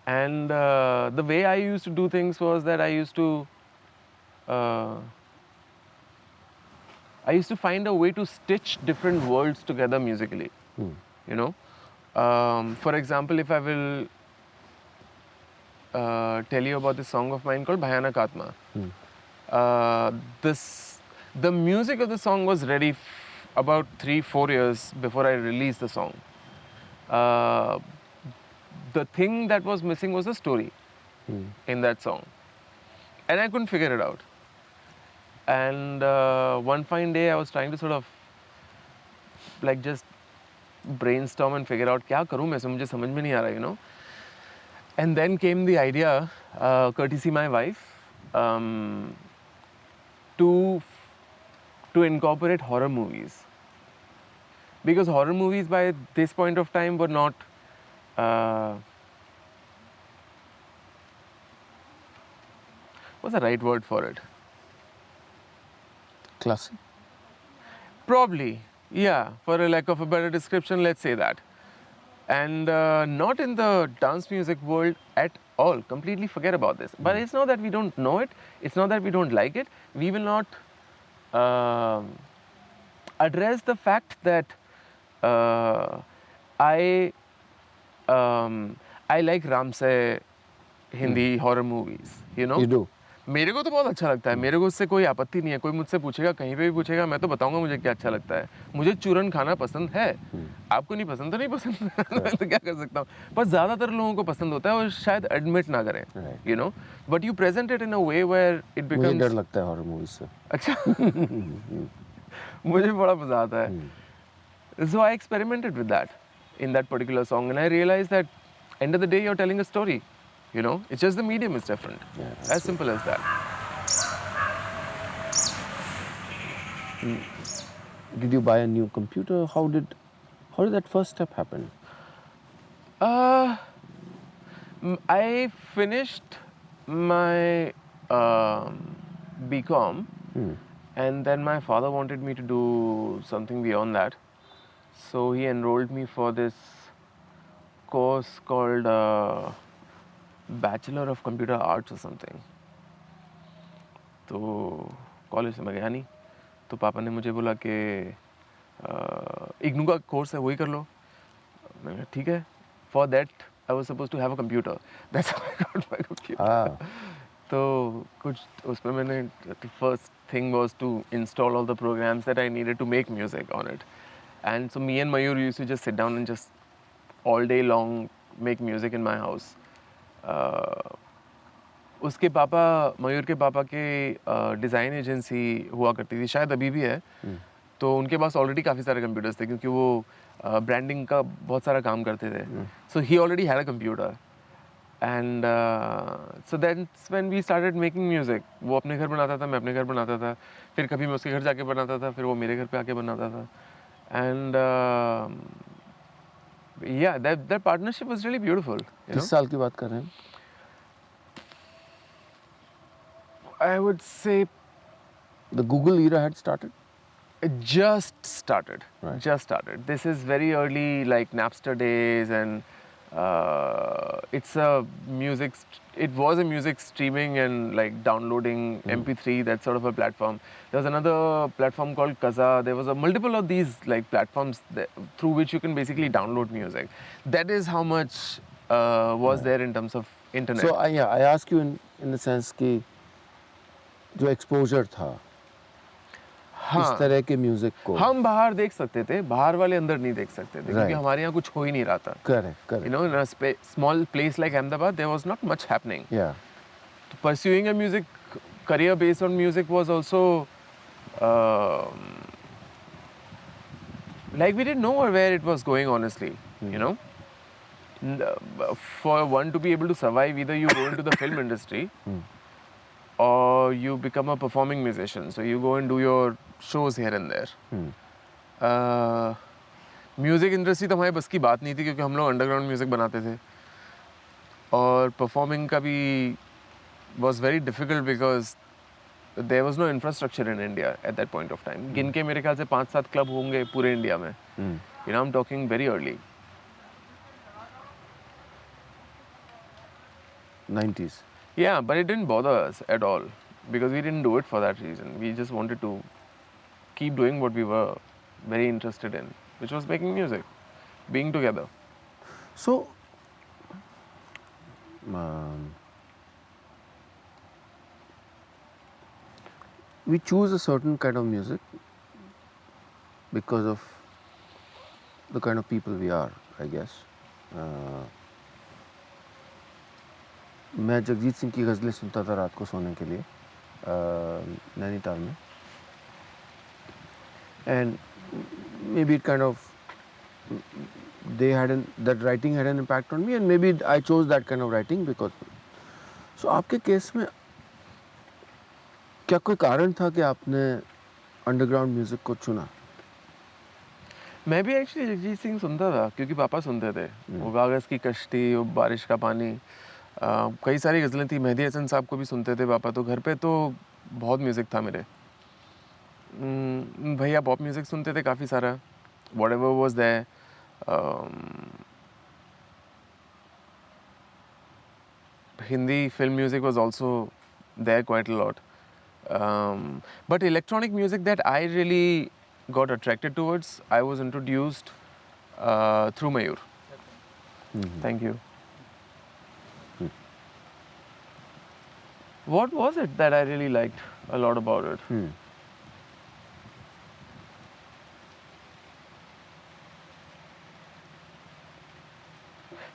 And the way I used to do things was that I used to find a way to stitch different worlds together musically. You know, for example, if I will tell you about this song of mine called Bhayanak Atma. The music of the song was ready about 3-4 years before I released the song. The thing that was missing was the story in that song, and I couldn't figure it out. And one fine day I was trying to sort of like just brainstorm and figure out क्या करूँ मैं, मुझे समझ में नहीं आ रहा, you know. And then came the idea, courtesy my wife, to incorporate horror movies, because horror movies by this point of time were not what's the right word for it? Classic? Probably, yeah, for a lack of a better description, let's say that. And not in the dance music world at all. Completely forget about this. But it's not that we don't know it. It's not that we don't like it. We will not address the fact that I like Ramsay Hindi horror movies. You know. You do. मेरे को तो बहुत अच्छा लगता है. मेरे को उससे कोई आपत्ति नहीं है. कोई मुझसे पूछेगा, कहीं पे भी पूछेगा, मैं तो बताऊंगा मुझे क्या अच्छा लगता है. मुझे चूरन खाना पसंद है. आपको नहीं पसंद तो नहीं पसंद. मैं तो क्या कर सकता हूँ. पर ज़्यादातर लोगों को पसंद होता है और शायद एडमिट ना करें. You know, but you present it in a way where it becomes. मुझे डर लगता है हॉरर मूवी से. अच्छा. मुझे बड़ा मजा आता है. So I experimented with that in that particular song, and I realized that end of the day you're telling a story. You know, it's just the medium is different. Yeah, as simple as that. Did you buy a new computer? How did that first step happen? I finished my BCom, and then my father wanted me to do something beyond that. So he enrolled me for this course called Bachelor of Computer Arts or something. तो college से मैं गया नहीं, तो पापा ने मुझे बोला कि इग्नू का कोर्स है वही कर लो. मैंने कहा ठीक है. For that I was suppose to have a computer. That's how I got my computer. तो कुछ उसमें मैंने first thing was to install all the programs that I needed to make music on it. And so me and Mayur used to just sit down and just all day long make music in my house. उसके पापा, मयूर के पापा के design agency हुआ करती थी, शायद अभी भी है. तो उनके पास ऑलरेडी काफ़ी सारे कंप्यूटर्स थे क्योंकि वो ब्रांडिंग का बहुत सारा काम करते थे. So he already had a computer. And so that's when we started making music. वो अपने घर बनाता था, मैं अपने घर बनाता था, फिर कभी मैं उसके घर जाके बनाता था, फिर वो मेरे घर पे आके बनाता था. And yeah, that partnership was really beautiful. किस साल की बात कर रहे हैं? I would say The Google era had started. it just started. Right. Just started. This is very early, like Napster days, and it's a music. It was a music streaming and like downloading MP3. That sort of a platform. There was another platform called Kaza. There was a multiple of these like platforms through which you can basically download music. That is how much was there in terms of internet. So I ask you in the sense कि जो exposure था इस तरह के music को हम बाहर देख सकते थे, बाहर वाले अंदर नहीं देख सकते थे क्योंकि हमारे यहाँ कुछ हो ही नहीं रहा था. Correct. You know, in a small place like Ahmedabad, there was not much happening. Yeah. Pursuing a music career based on music was also like we didn't know where it was going, honestly. You know, for one to be able to survive, either you go into the film industry or you become a performing musician. So you go and do your shows here and there. Music industry तो हमारे बस की बात नहीं थी क्योंकि हम लोग अंडरग्राउंड म्यूज़िक बनाते थे. और परफॉर्मिंग का भी was very difficult because there was no infrastructure in India at that point of time. गिन के मेरे ख्याल से 5-7 क्लब होंगे पूरे इंडिया में. You know, I'm talking very early. 90s. Yeah, but it didn't bother us at all because we didn't do it for that reason. We just wanted to keep doing what we were very interested in, which was making music, being together. So, we choose a certain kind of music because of the kind of people we are, I guess. मैं जगजीत सिंह की गज़लें सुनता था रात को सोने के लिए नैनीताल में. And maybe it kind of that writing had an impact on me, and maybe I chose that kind of writing because. So आपके केस में क्या कोई कारण था कि आपने अंडरग्राउंड म्यूजिक को चुना? मैं भी एक्चुअली जगजीत सिंह सुनता था क्योंकि पापा सुनते थे. वो कागज़ की कश्ती, वो बारिश का पानी, कई सारी गज़लें थी. मेहदी हसन साहब को भी सुनते थे पापा. तो घर पे तो बहुत म्यूज़िक था मेरे. भैया पॉप म्यूज़िक सुनते थे काफ़ी सारा. Whatever was there. Hindi film music was also there quite a lot. But electronic music that I really got attracted towards, I was introduced through Mayur. Thank you. What was it that I really liked a lot about it?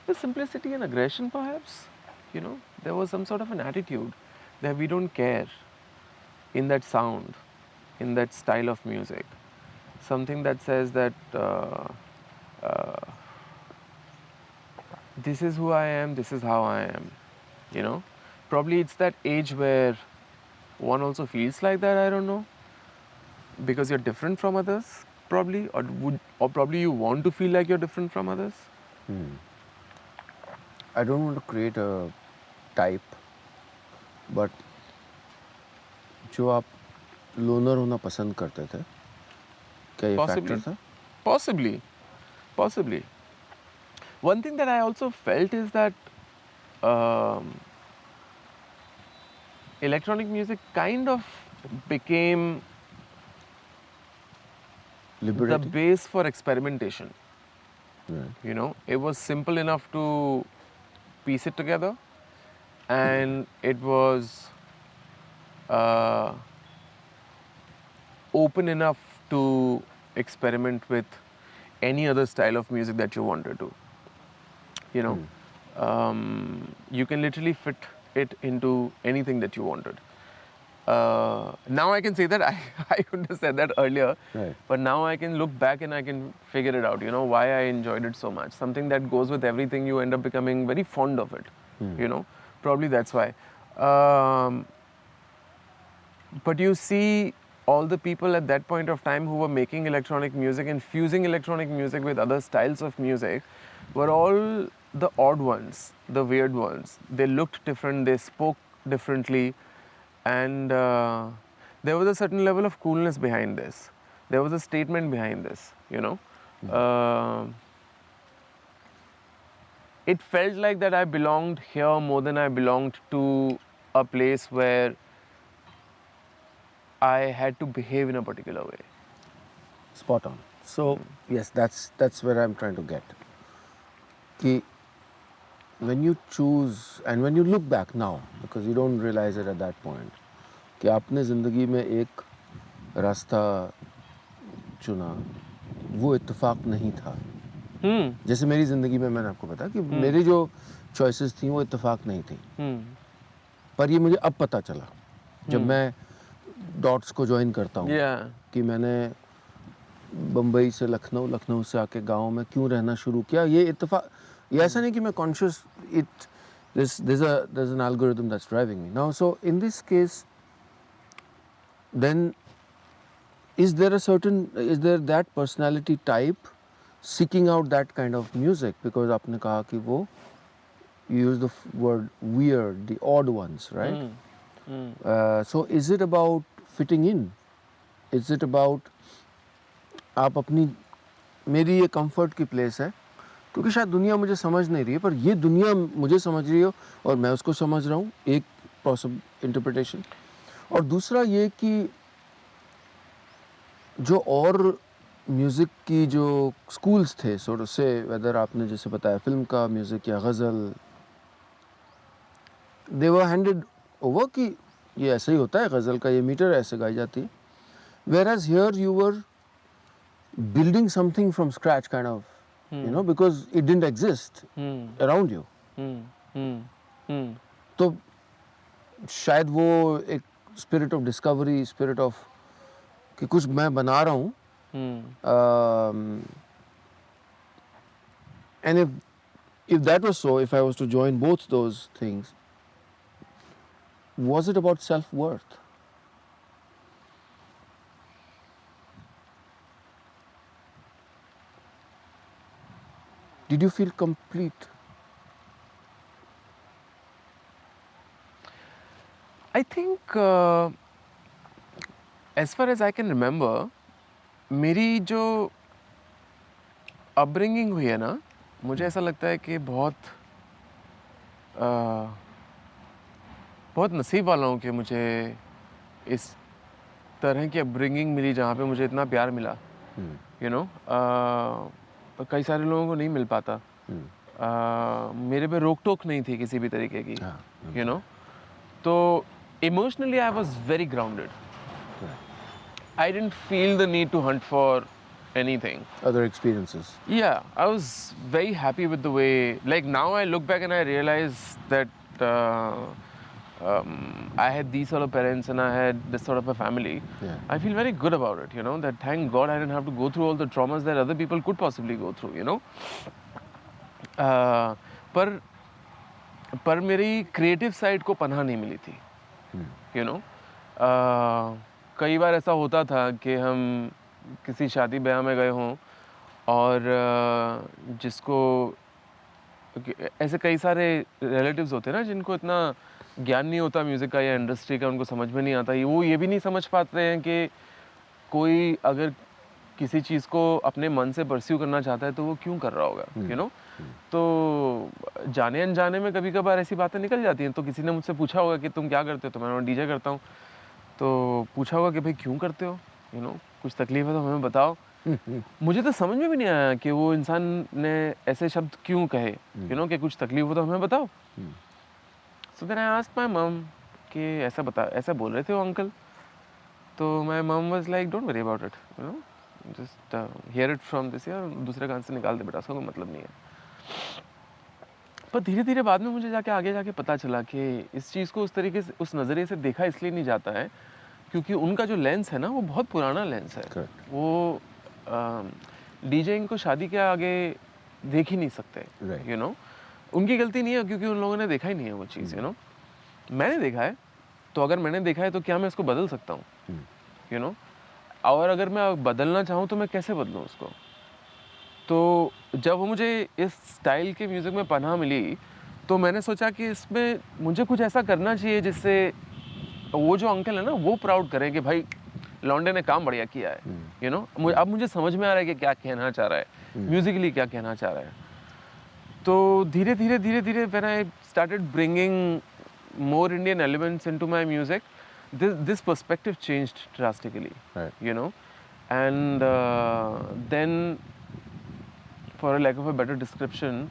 The simplicity and aggression, perhaps. You know, there was some sort of an attitude that we don't care in that sound, in that style of music. Something that says that this is who I am, this is how I am. You know, probably it's that age where one also feels like that. I don't know, because you're different from others, probably, or probably you want to feel like you're different from others. I don't want to create a type, but जो आप loner होना पसंद करते थे, क्या ये factor था? Possibly. One thing that I also felt is that electronic music kind of became the Liberating? base for experimentation. Right. You know, it was simple enough to piece it together, and it was open enough to experiment with any other style of music that you wanted to. You know, you can literally fit it into anything that you wanted. Now I can say that I couldn't have said that earlier, Right. but now I can look back and I can figure it out, you know, why I enjoyed it so much. Something that goes with everything, you end up becoming very fond of it, you know, probably that's why. But you see all the people at that point of time who were making electronic music and fusing electronic music with other styles of music were all the odd ones, the weird ones. They looked different, they spoke differently, and there was a certain level of coolness behind this. There was a statement behind this, you know. It felt like that I belonged here more than I belonged to a place where I had to behave in a particular way. Spot on. So yes, that's where I'm trying to get. कि when you choose and when you look back now, because you don't realize it at that point, कि आपने ज़िंदगी में एक रास्ता चुना, वो इत्तेफाक नहीं था. जैसे मेरी ज़िंदगी में मैंने आपको बताया कि मेरी जो चॉइसेस थी वो इत्तेफाक नहीं थी. पर ये मुझे अब पता चला जब मैं डॉट्स को ज्वाइन करता हूँ कि मैंने बम्बई से लखनऊ, लखनऊ से आके गांव में क्यों रहना शुरू किया. ये इत्तेफाक, ये ऐसा नहीं कि मैं conscious, there's an algorithm that's driving me now. So in this case, then is there that personality type seeking out that kind of music? Because आपने कहा कि वो, you use the word weird, the odd ones, right? So is it about fitting in? Is it about आप अपनी, मेरी ये comfort की place है क्योंकि शायद दुनिया मुझे समझ नहीं रही है, पर ये दुनिया मुझे समझ रही हो और मैं उसको समझ रहा हूँ, एक पॉसिबल इंटरप्रिटेशन. और दूसरा ये कि जो और म्यूज़िक की जो स्कूल्स थे, सो से वेदर आपने जैसे बताया फिल्म का म्यूज़िक या गज़ल, दे वर हैंडेड ओवर कि ये ऐसे ही होता है, गज़ल का ये मीटर ऐसे गाई जाती है. Whereas here you were building something from scratch, kind of, you know, because it didn't exist around you. तो शायद वो एक spirit of discovery, spirit of कि कुछ मैं बना रहा हूँ. And if that was so, if I was to join both those things, was it about self-worth? Did you feel complete? I think as far as I can remember, मेरी जो upbringing हुई है ना, मुझे ऐसा लगता है कि बहुत नसीब वाला हूँ कि मुझे इस तरह की अपब्रिंगिंग मिली जहाँ पे मुझे इतना प्यार मिला. You know, कई सारे लोगों को नहीं मिल पाता. मेरे पे रोक टोक नहीं थी किसी भी तरीके की, you know. तो emotionally I was very grounded. I didn't feel the need to hunt for anything. Other experiences. Yeah, I was very happy with the way, like now I look back and I realize that I had these sort of parents and I had this sort of a family. Yeah. I feel very good about it, you know, that thank God I didn't have to go through all the traumas that other people could possibly go through, you know. पर मेरी creative side को पनाह नहीं मिली थी, you know. कई बार ऐसा होता था कि हम किसी शादी ब्याह में गए हों और जिसको ऐसे कई सारे रिलेटिव्स होते हैं ना जिनको इतना ज्ञान नहीं होता म्यूज़िक का या इंडस्ट्री का, उनको समझ में नहीं आता, वो ये भी नहीं समझ पाते हैं कि कोई अगर किसी चीज़ को अपने मन से परस्यू करना चाहता है तो वो क्यों कर रहा होगा, यू नो। तो जाने अनजाने में कभी कभार ऐसी बातें निकल जाती हैं। तो किसी ने मुझसे पूछा होगा कि तुम क्या करते हो, तो मैंने डीजे करता हूँ। तो पूछा होगा कि भाई क्यों करते हो, यू नो, कुछ तकलीफ है तो हमें बताओ। मुझे तो समझ में भी नहीं आया कि वो इंसान ने ऐसे शब्द क्यों कहे, यू नो, कि कुछ तकलीफ हो तो हमें बताओ। So then I asked my mum कि ऐसा बोल रहे थे वो अंकल। तो my mum was like don't worry about it, you no, just here it from this year, दूसरे कान से निकाल दे बेटा, उसका कोई मतलब नहीं है। पर धीरे धीरे बाद में मुझे आगे जाके पता चला कि इस चीज़ को उस तरीके से, उस नज़रिए से देखा इसलिए नहीं जाता है क्योंकि उनका जो लेंस है ना वो बहुत पुराना लेंस है। Correct. वो डीजेइंग को शादी के आगे देख ही नहीं सकते, Right. You know. उनकी गलती नहीं है क्योंकि उन लोगों ने देखा ही नहीं है वो चीज़, यू नो। मैंने देखा है, तो अगर मैंने देखा है तो क्या मैं इसको बदल सकता हूँ, यू नो। और अगर मैं बदलना चाहूँ तो मैं कैसे बदलूँ उसको। तो जब मुझे इस स्टाइल के म्यूज़िक में पनाह मिली तो मैंने सोचा कि इसमें मुझे कुछ ऐसा करना चाहिए जिससे वो जो अंकल है ना वो प्राउड करें कि भाई लौंडे ने काम बढ़िया किया है, यू नो। अब मुझे समझ में आ रहा है कि क्या कहना चाह रहा है, म्यूजिकली क्या कहना चाह रहा है। तो धीरे धीरे when I started bringing more Indian elements into my music, this perspective changed drastically, Right. you know. And then, for a lack of a better description,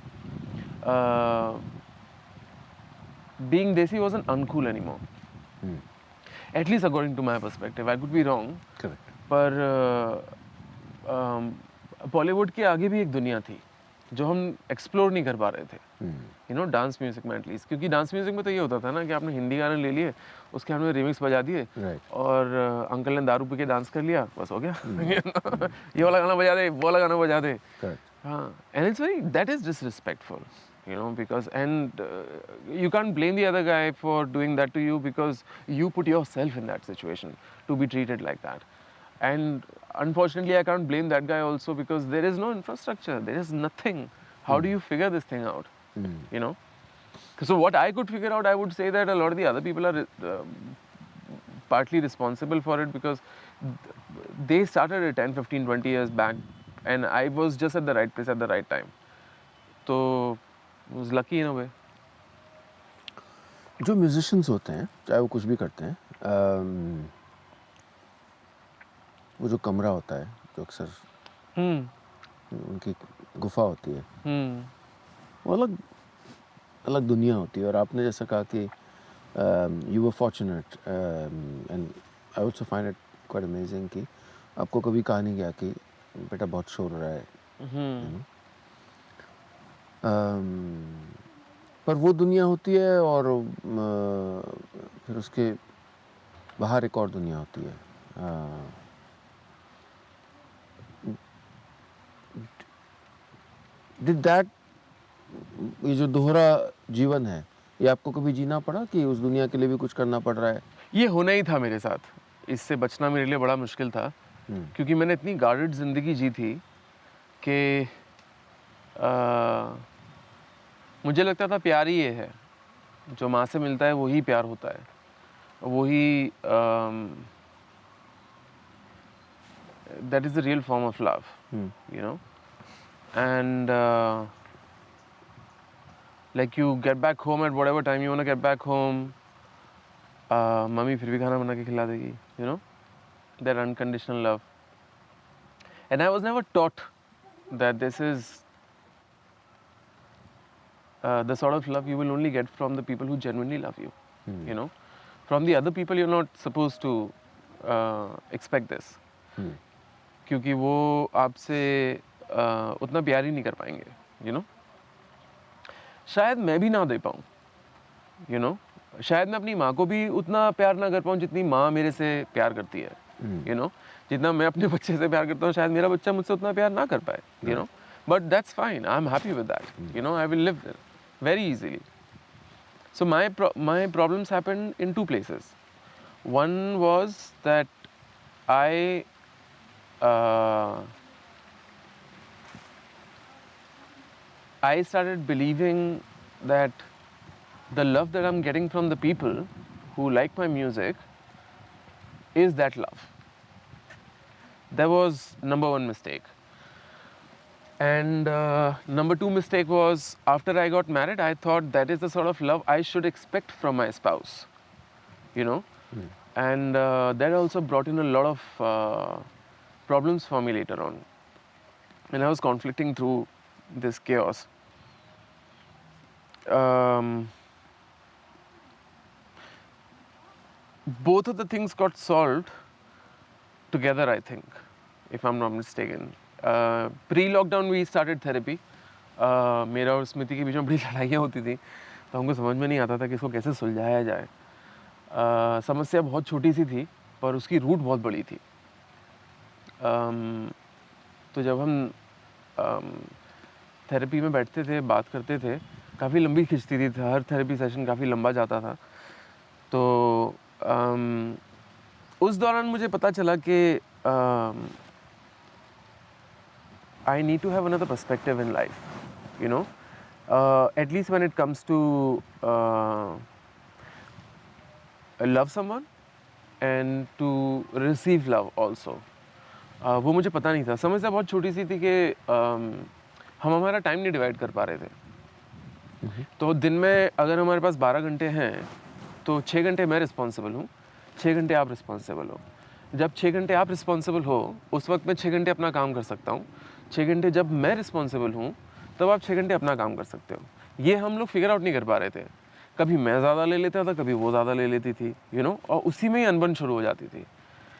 being Desi wasn't uncool anymore. At least according to my perspective. I could be wrong. Correct. पर बॉलीवुड के आगे भी एक दुनिया थी जो हम explore नहीं कर पा रहे थे, यू नो, डांस म्यूजिक में एटलीस्ट। क्योंकि डांस म्यूजिक में तो ये होता था ना कि आपने हिंदी गाने ले लिए, उसके हमने रिमिक्स बजा दिए, Right. और अंकल ने दारू पी के डांस कर लिया, बस हो गया। ये वाला गाना बजा दे, वो वाला गाना बजा दे। Correct. हाँ, and it's very, that is disrespectful, you know, because, and you can't blame the other guy for doing that to you because you put yourself in that situation to be treated like that. And unfortunately, I can't blame that guy also because there is no infrastructure, there is nothing. How do you figure this thing out, you know? So what I could figure out, I would say that a lot of the other people are partly responsible for it because they started it 10, 15, 20 years back and I was just at the right place at the right time. So I was lucky in a way. जो musicians होते हैं चाहे वो कुछ भी करते हैं, वो जो कमरा होता है जो अक्सर उनकी गुफा होती है, वो अलग अलग दुनिया होती है। और आपने जैसा कहा कि you were fortunate and I also find it quite amazing कि आपको कभी कहा नहीं गया कि बेटा बहुत शोर हो रहा है, you know? पर वो दुनिया होती है और फिर उसके बाहर एक और दुनिया होती है। Did that, ये जो दोहरा जीवन है, ये आपको कभी जीना पड़ा कि उस दुनिया के लिए भी कुछ करना पड़ रहा है? ये होना ही था मेरे साथ, इससे बचना मेरे लिए बड़ा मुश्किल था क्योंकि मैंने इतनी गार्डेड ज़िंदगी जी थी कि मुझे लगता था प्यार ही ये है, जो माँ से मिलता है वही प्यार होता है, वही that is the real form of love, you know. And like you get back home at whatever time you want to get back home, mummy फिर भी खाना बना के खिला देगी, you know, that unconditional love. And I was never taught that this is the sort of love you will only get from the people who genuinely love you, you know. From the other people you're not supposed to expect this. क्योंकि वो आपसे उतना प्यार ही नहीं कर पाएंगे, you know. शायद मैं भी ना दे पाऊँ, यू नो। शायद मैं अपनी माँ को भी उतना प्यार ना कर पाऊँ जितनी माँ मेरे से प्यार करती है, यू नो। जितना मैं अपने बच्चे से प्यार करता हूँ शायद मेरा बच्चा मुझसे उतना प्यार ना कर पाए, you know. But that's fine, I am happy with that, you know. I will live very easily. So my problems happened in two places. One was that I started believing that the love that I'm getting from the people who like my music is that love. That was number one mistake. And number two mistake was, after I got married, I thought that is the sort of love I should expect from my spouse, you know. And that also brought in a lot of problems for me later on. And I was conflicting through this chaos. Both of the things got solved together, I think, if I'm not mistaken. Pre-lockdown we started therapy. मेरा और स्मृति के बीच में बड़ी लड़ाइयाँ होती थी, तो हमको समझ में नहीं आता था कि इसको कैसे सुलझाया जाए. समस्या बहुत छोटी सी थी, पर उसकी रूट बहुत बड़ी थी. तो जब हम थेरेपी में बैठते थे, बात करते थे, काफ़ी लंबी खिंचती थी, हर थेरेपी सेशन काफ़ी लंबा जाता था. तो उस दौरान मुझे पता चला कि I need to have another perspective in life, you know, at least when it comes to love someone and to receive love also. वो मुझे पता नहीं था. समस्या बहुत छोटी सी थी कि हम हमारा टाइम नहीं डिवाइड कर पा रहे थे. तो दिन में अगर हमारे पास 12 घंटे हैं, तो 6 घंटे मैं रिस्पॉन्सिबल हूँ, 6 घंटे आप रिस्पॉन्सिबल हो. जब 6 घंटे आप रिस्पॉन्सिबल हो, उस वक्त मैं 6 घंटे अपना काम कर सकता हूँ. 6 घंटे जब मैं रिस्पॉन्सिबल हूँ, तब आप 6 घंटे अपना काम कर सकते हो. ये हम लोग फिगर आउट नहीं कर पा रहे थे. कभी मैं ज़्यादा ले लेता था, कभी वो ज़्यादा ले लेती थी, यू नो, और उसी में ही अनबन शुरू हो जाती थी.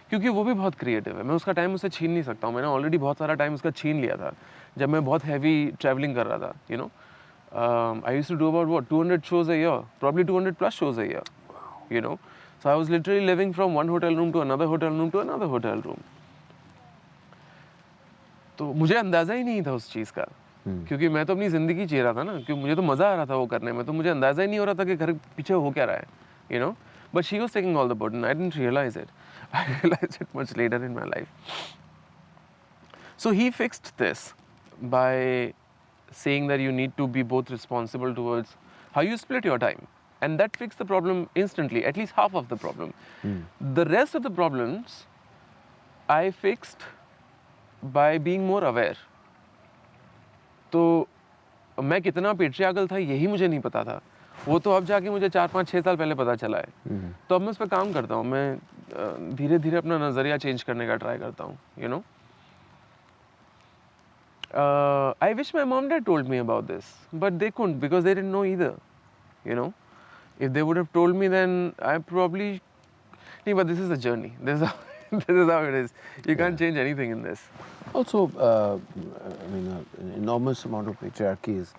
क्योंकि वो भी बहुत क्रिएटिव है, मैं उसका टाइम उससे छीन नहीं सकता हूँ. मैंने ऑलरेडी बहुत सारा टाइम उसका छीन लिया था जब मैं बहुत हैवी ट्रैवलिंग कर रहा था, you know. I used to do about what 200 shows a year, probably 200+ shows a year, you know. So I was literally living from one hotel room to another hotel room to another hotel room. तो मुझे अंदाज़ा ही नहीं था उस चीज़ का, क्योंकि मैं तो अपनी ज़िंदगी जी रहा था ना, क्योंकि मुझे तो मज़ा आ रहा था वो करने में. तो मुझे अंदाज़ा ही नहीं हो रहा था कि घर पीछे हो क्या रहा है, you know. But she was taking all the burden. I didn't realise it. I realise it much later in my life. So he fixed this by saying that you need to be both responsible towards how you split your time, and that fixed the problem instantly, at least half of the problem. The rest of the problems I fixed by being more aware. तो मैं कितना patriarchal था यही मुझे नहीं पता था. वो तो अब जाके मुझे 4-5-6 साल पहले पता चला है. तो अब मैं उस पर काम करता हूँ. मैं धीरे धीरे अपना नज़रिया चेंज करने का ट्राई करता हूँ, you know. I wish my mom dad told me about this, but they couldn't because they didn't know either, you know. If they would have told me, then I probably. No, but this is a journey. This is how it is. You can't change anything in this. Also, I mean, an enormous amount of patriarchy is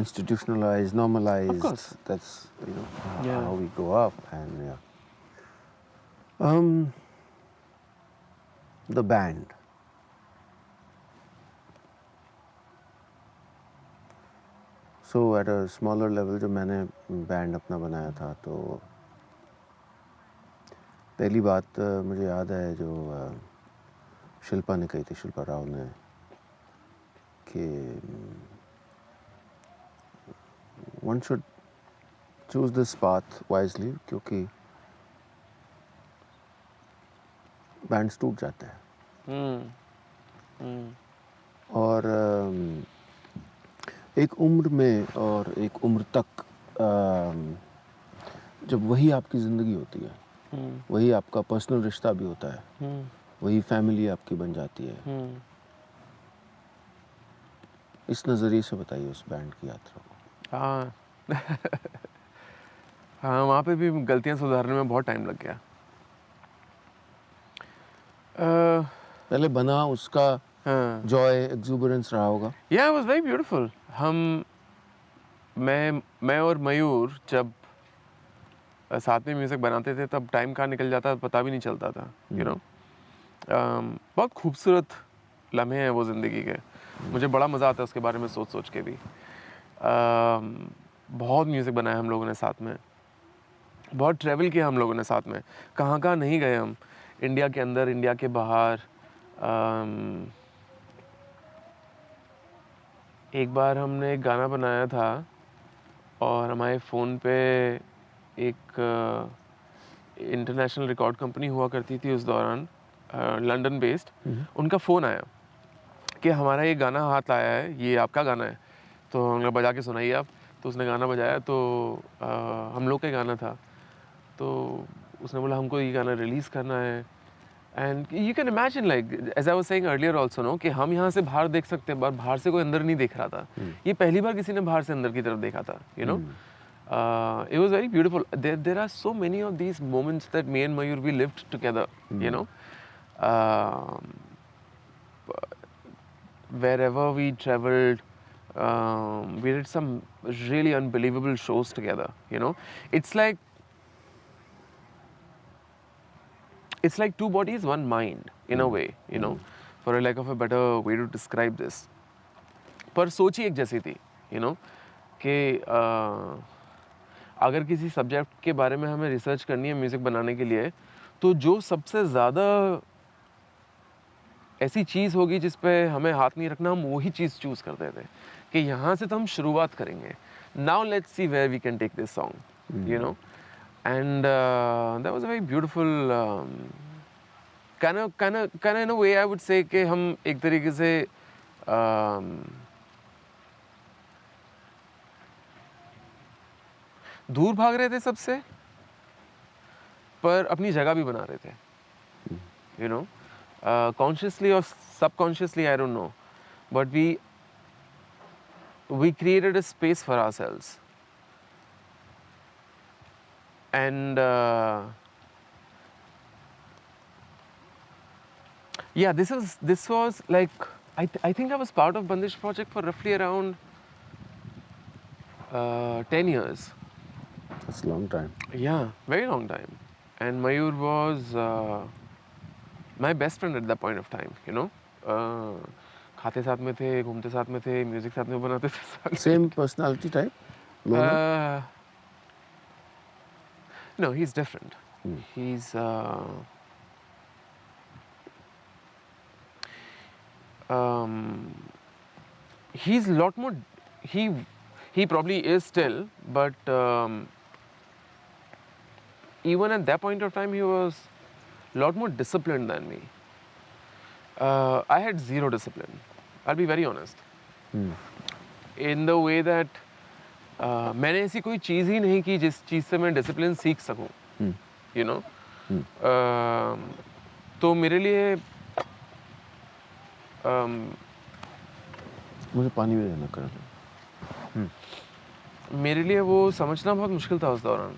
institutionalized, normalized. Of course. That's, you know, Yeah. how we grow up, and yeah. The band. So at a smaller level, जब मैंने band अपना बनाया था, तो पहली बात मुझे याद है जो शिल्पा ने कही थी, शिल्पा राव ने, कि one should choose this path wisely, क्योंकि बैंड्स टूट जाते हैं. और एक उम्र में और एक उम्र तक जब वही आपकी ज़िंदगी होती है, वही आपका पर्सनल रिश्ता भी होता है, वही फैमिली आपकी बन जाती है. इस नज़रिए से बताइए उस बैंड की यात्रा को. हाँ. हाँ, वहाँ पे भी गलतियाँ सुधारने में बहुत टाइम लग गया. पहले बना उसका जॉय एक्सूबरेंस रहा होगा. Yeah, it was very beautiful. मैं और मयूर जब साथ में म्यूज़िक बनाते थे, तब टाइम कहाँ निकल जाता पता भी नहीं चलता था, यू नो. बहुत खूबसूरत लम्हे हैं वो ज़िंदगी के. मुझे बड़ा मज़ा आता है उसके बारे में सोच के भी. बहुत म्यूज़िक बनाया हम लोगों ने साथ में, बहुत ट्रैवल किया हम लोगों ने साथ में. कहाँ कहाँ नहीं गए हम, इंडिया के अंदर, इंडिया के बाहर. एक बार हमने एक गाना बनाया था और हमारे फ़ोन पे एक इंटरनेशनल रिकॉर्ड कंपनी हुआ करती थी उस दौरान, लंदन बेस्ड। उनका फ़ोन आया कि हमारा ये गाना हाथ आया है, ये आपका गाना है, तो हमने बजा के सुनाइए आप। तो उसने गाना बजाया, तो हम लोग का गाना था। तो उसने बोला हमको ये गाना रिलीज़ करना है। And you can imagine, like as I was saying earlier also no, कि हम यहाँ से बाहर देख सकते हैं, बाहर से कोई अंदर नहीं देख रहा था। ये पहली बार किसी ने बाहर से अंदर की तरफ देखा था, you no. It was very beautiful. There are so many of these moments that me and Mayur we lived together, you know. Wherever we traveled, we did some really unbelievable shows together, you know. It's like two bodies, one mind, in a way, you know, for a lack of a better way to describe this. पर सोच ही एक जैसी थी, you know, कि अगर किसी subject के बारे में हमें रिसर्च करनी है म्यूज़िक बनाने के लिए, तो जो सबसे ज़्यादा ऐसी चीज़ होगी जिस पे हमें हाथ नहीं रखना, हम वही चीज़ चूज़ करते थे कि यहाँ से तो हम शुरुआत करेंगे। Now let's see where we can take this song, you know. And that was a very beautiful kind of in a way I would say कि हम एक तरीके से दूर भाग रहे थे सबसे, पर अपनी जगह भी बना रहे थे, you know, consciously or subconsciously, I don't know, but we created a space for ourselves. And yeah, this was like, I think I was part of Bandish project for roughly around 10 years. That's a long time. Yeah, very long time. And Mayur was my best friend at that point of time, you know. खाते साथ में थे, घूमते साथ में थे, music साथ में बनाते थे। Same personality type? No, he's different. He's he's a lot more. He probably is still, but even at that point of time, he was a lot more disciplined than me. I had zero discipline. I'll be very honest. In the way that मैंने ऐसी कोई चीज़ ही नहीं की जिस चीज़ से मैं discipline सीख सकूं, you know. तो मेरे लिए मुझे पानी भी देना कर। मेरे लिए वो समझना बहुत मुश्किल था उस दौरान.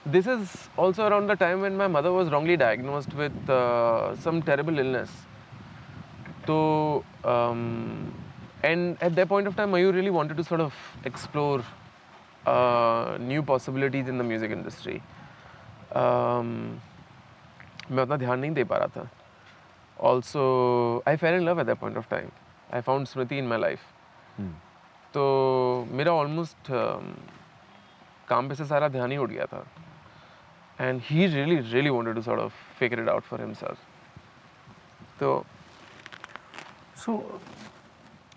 This is also around the time when my mother was wrongly diagnosed with some terrible illness. So, and at that point of time, Mayur really wanted to sort of explore new possibilities in the music industry. मैं उतना ध्यान नहीं दे पा रहा था. Also, I fell in love at that point of time. I found Smriti in my life. तो मेरा almost काम पे से सारा ध्यान ही उठ गया था. And he really wanted to sort of figure it out for himself. So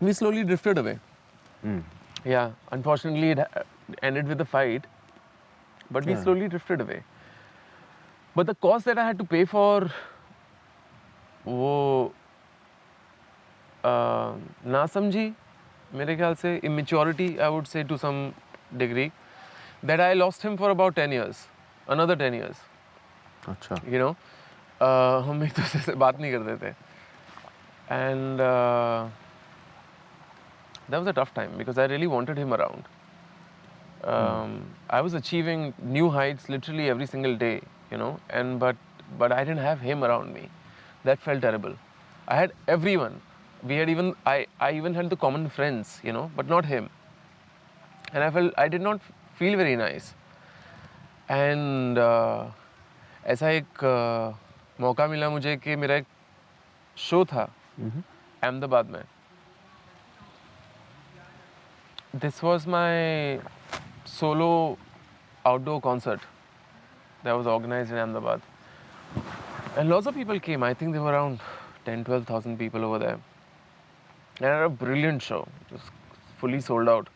we slowly drifted away. Yeah, unfortunately it ended with a fight, but we slowly drifted away. But the cost that I had to pay for वो ना समझी मेरे ख्याल से immaturity, I would say to some degree, that I lost him for about 10 years, another 10 years. अच्छा. You know, हम एक दूसरे से बात नहीं करते थे. And that was a tough time because I really wanted him around. I was achieving new heights literally every single day, you know, and but I didn't have him around me. That felt terrible. I had everyone. We had even I even had the common friends, you know, but not him. And I did not feel very nice. And ऐसा एक मौका मिला मुझे कि मेरा एक show था अहमदाबाद में. This was my solo outdoor concert that was organized in Ahmedabad. And lots of people came. I think there were around 10,000-12,000 people over there. And I had a brilliant show. It was fully sold out.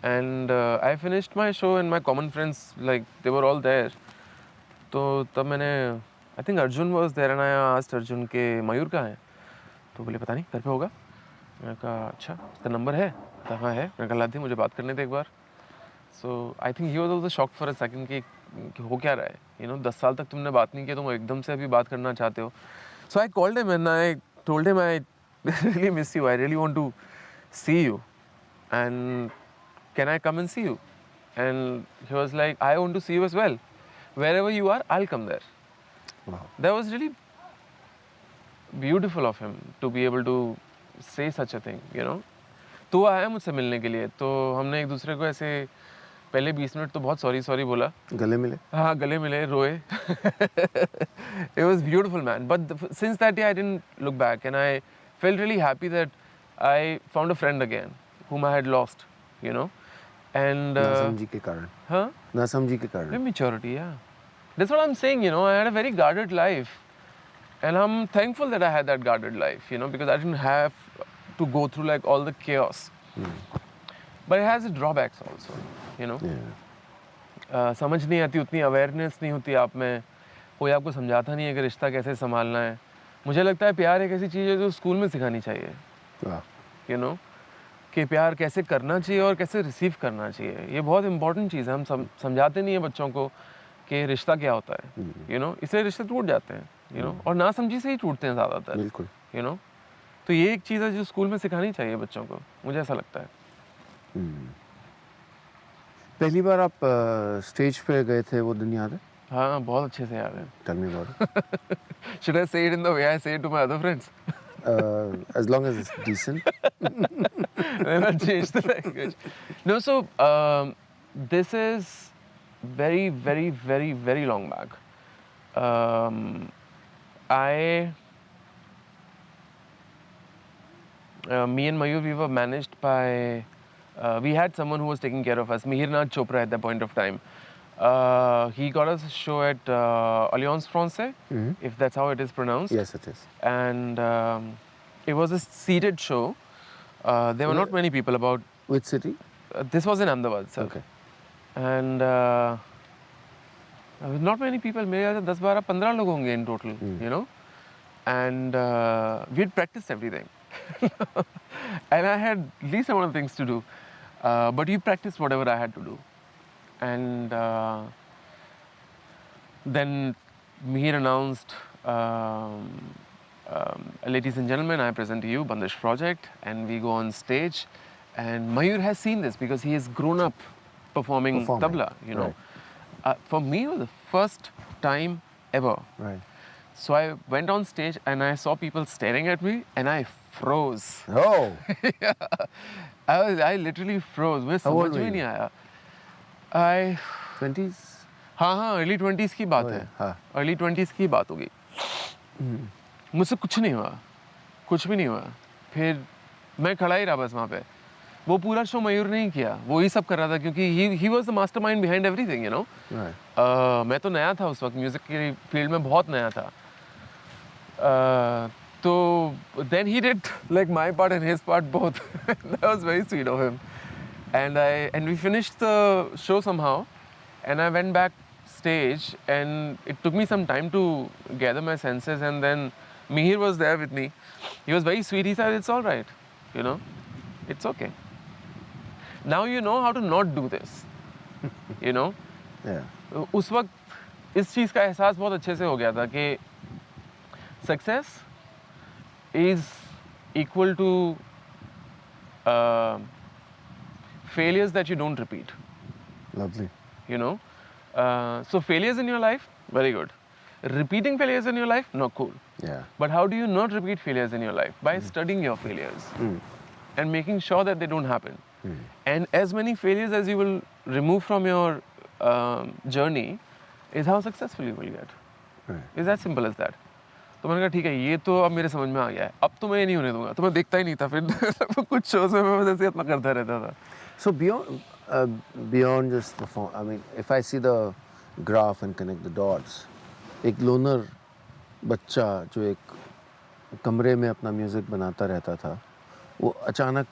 And I finished my show and my common friends, like they were all there. तो तब मैंने, I think Arjun was there and I asked Arjun के मयूर कहाँ है? तो बोले पता नहीं, घर पे होगा। मैंने कहा अच्छा, उसका नंबर है? कहाँ है? मैंने कहा ला दी, मुझे बात करने दे एक बार। So I think he was also shocked for a second कि हो क्या रहा है? You know, 10 साल तक तुमने बात नहीं की, तुम एकदम से अभी बात करना चाहते हो। So I called him and I told him I really miss you. I really want to see you. And can I come and see you? And he was like, I want to see you as well. Wherever you are, I'll come there. Wow. That was really beautiful of him to be able to say such a thing, you know. तो वो आया मुझसे मिलने के लिए, तो हमने एक दूसरे को ऐसे पहले 20 मिनट तो बहुत सॉरी बोला, गले मिले? हाँ गले मिले, रोए। It was beautiful, man. But since that day I didn't look back and I felt really happy that I found a friend again whom I had lost, you know. And नासमझी के कारण। हाँ, नासमझी के कारण। immaturity, yeah. That's what I'm saying, you know. I had a very guarded life, and I'm thankful that I had that guarded life, you know, because I didn't have to go through like all the chaos. But it has its drawbacks also, you know. Yeah. समझ नहीं आती, उतनी awareness नहीं होती आप में, कोई आपको समझाता नहीं है कि रिश्ता कैसे संभालना है। मुझे लगता है प्यार एक ऐसी चीज़ है जो स्कूल में सिखानी चाहिए, you know, कि प्यार कैसे करना चाहिए और कैसे रिसीव करना चाहिए। ये बहुत इंपॉर्टेंट चीज़ है, हम समझाते नहीं है बच्चों को कि रिश्ता क्या होता है, you know, इसलिए रिश्ते टूट जाते हैं, you know, और ना समझी से ही टूटते हैं ज़्यादातर, बिल्कुल, you know। तो ये एक चीज़ है जो स्कूल में सिखानी चाहिए बच्चों को, मुझे ऐसा लगता है। पहली बार आप स्टेज पे गए थे, वो दिन याद है? हाँ, बहुत अच्छे से याद है। Tell me about it. Should I say it in the way I say it to my other friends? As long as it's decent. Then I'll change the language. No, so this is very, very, very, very long back. Me and Mayur, we were managed by, we had someone who was taking care of us, Mihirnath Chopra at that point of time. He got us a show at Alliance Française, if that's how it is pronounced. Yes, it is. And it was a seated show. There were not many people about. Which city? This was in Ahmedabad, sir. Okay. And not many people, maybe 10-12-15 लोग होंगे in total, you know. And we had practiced everything. And I had least amount of things to do. But we practiced whatever I had to do. And then Mihir announced, ladies and gentlemen, I present to you Bandish Project, and we go on stage. And Mayur has seen this because he has grown up performing tabla, you know. Right. For me, it was the first time ever. Right. So I went on stage and I saw people staring at me and I froze. Oh. Yeah. I literally froze. मुझे समझ में नहीं आया. 20s? हाँ, early 20s की बात है. हाँ. Early 20s की बात होगी. मुझसे कुछ नहीं हुआ. कुछ भी नहीं हुआ. फिर मैं खड़ा ही रहा बस वहाँ पे. वो पूरा शो मयूर ने ही किया. वो ही सब कर रहा था क्योंकि he was the mastermind behind everything, you know. Right. मैं तो नया था उस वक्त, म्यूजिक की फील्ड में बहुत नया था. So then he did like my part and his part both. That was very sweet of him. And we finished the show somehow, and I went back stage, and it took me some time to gather my senses, and then Mihir was there with me. He was very sweet. He said, "It's all right, you know, it's okay. Now you know how to not do this, you know." Yeah. उस वक्त इस चीज़ का एहसास बहुत अच्छे से हो गया था कि success is equal to failures that you don't repeat. Lovely. You know, so failures in your life, very good. Repeating failures in your life, not cool. Yeah. But how do you not repeat failures in your life? By studying your failures and making sure that they don't happen. And as many failures as you will remove from your journey is how successful you will get. Right. It's as simple as that. तो मैंने कहा ठीक है, ये तो अब मेरे समझ में आ गया है, अब तो मैं ये नहीं होने दूंगा. तो मैं देखता ही नहीं था फिर कुछ शोज में मैं बस ऐसे इतना करता रहता था. So beyond just perform, I mean, if I see the graph and connect the dots, एक लोनर बच्चा जो एक कमरे में अपना म्यूजिक बनाता रहता था, वो अचानक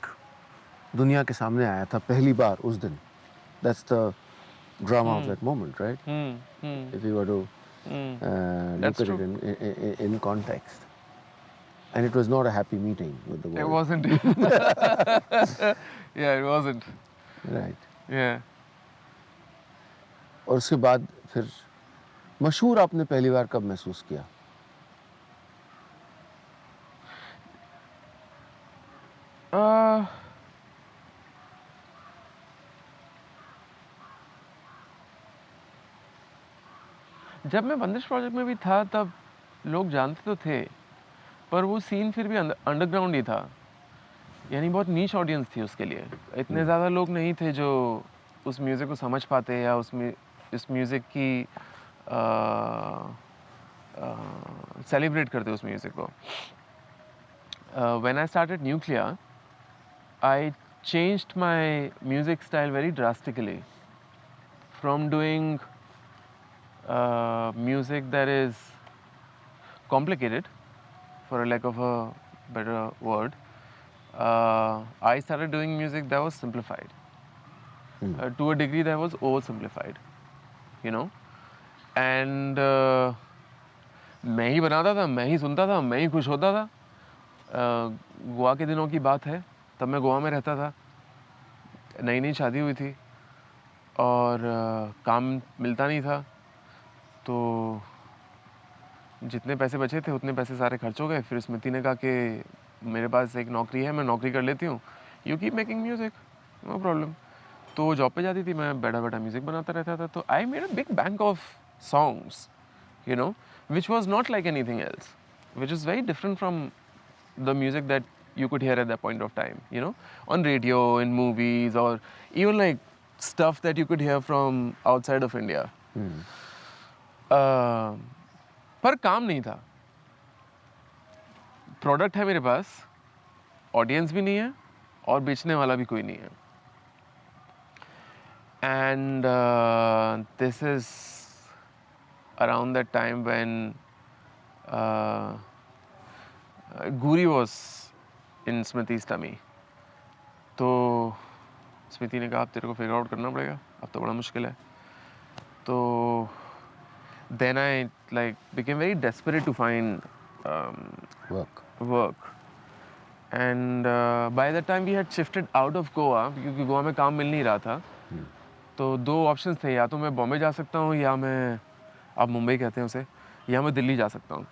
दुनिया के सामने आया था पहली बार उस दिन. That's the drama of that moment, right? If you were to look at it in context. And it was not a happy meeting with the world. It wasn't. Yeah, it wasn't. Right. Yeah. और उसके बाद फिर मशहूर आपने पहली बार कब महसूस किया? जब मैं बंदिश प्रोजेक्ट में भी था तब लोग जानते तो थे, पर वो सीन फिर भी अंडरग्राउंड ही था, यानी बहुत नीश ऑडियंस थी उसके लिए. इतने ज़्यादा लोग नहीं थे जो उस म्यूज़िक को समझ पाते या उसमें इस म्यूज़िक की सेलिब्रेट करते उस म्यूज़िक को. When I started Nucleya, I changed my music style very drastically from doing music that is complicated, for a lack of a better word. I started doing music that was simplified. To a degree that was oversimplified, you know. And मैं ही बनाता था, मैं ही सुनता था, मैं ही खुश होता था. गोवा के दिनों की बात है, तब मैं गोवा में रहता था, नई नई शादी हुई थी और काम मिलता नहीं था, तो जितने पैसे बचे थे उतने पैसे सारे खर्च हो गए. फिर स्मृति ने कहा कि मेरे पास एक नौकरी है, मैं नौकरी कर लेती हूँ, you keep making music, no problem. तो वो जॉब पे जाती थी, मैं बैठा बैठा म्यूज़िक बनाता रहता था. तो I made a big bank of songs, you know, which was not like anything else, which is very different from the music that you could hear at that point of time, you know, on radio, in movies, or even like stuff that you could hear from outside of India. पर काम नहीं था. Product है मेरे पास, audience भी नहीं है और बेचने वाला भी कोई नहीं है. And this is around that time when Guri was in Smriti's tummy. तो स्मृति ने कहा अब तेरे को फिगर आउट करना पड़ेगा, अब तो बड़ा मुश्किल है. तो then I like became very desperate to find work. And by the time we had shifted out of Goa, क्योंकि गोवा में काम मिल नहीं रहा था, तो दो ऑप्शंस थे, या तो मैं बॉम्बे जा सकता हूँ या मैं, अब मुंबई कहते हैं उसे, या मैं दिल्ली जा सकता हूँ.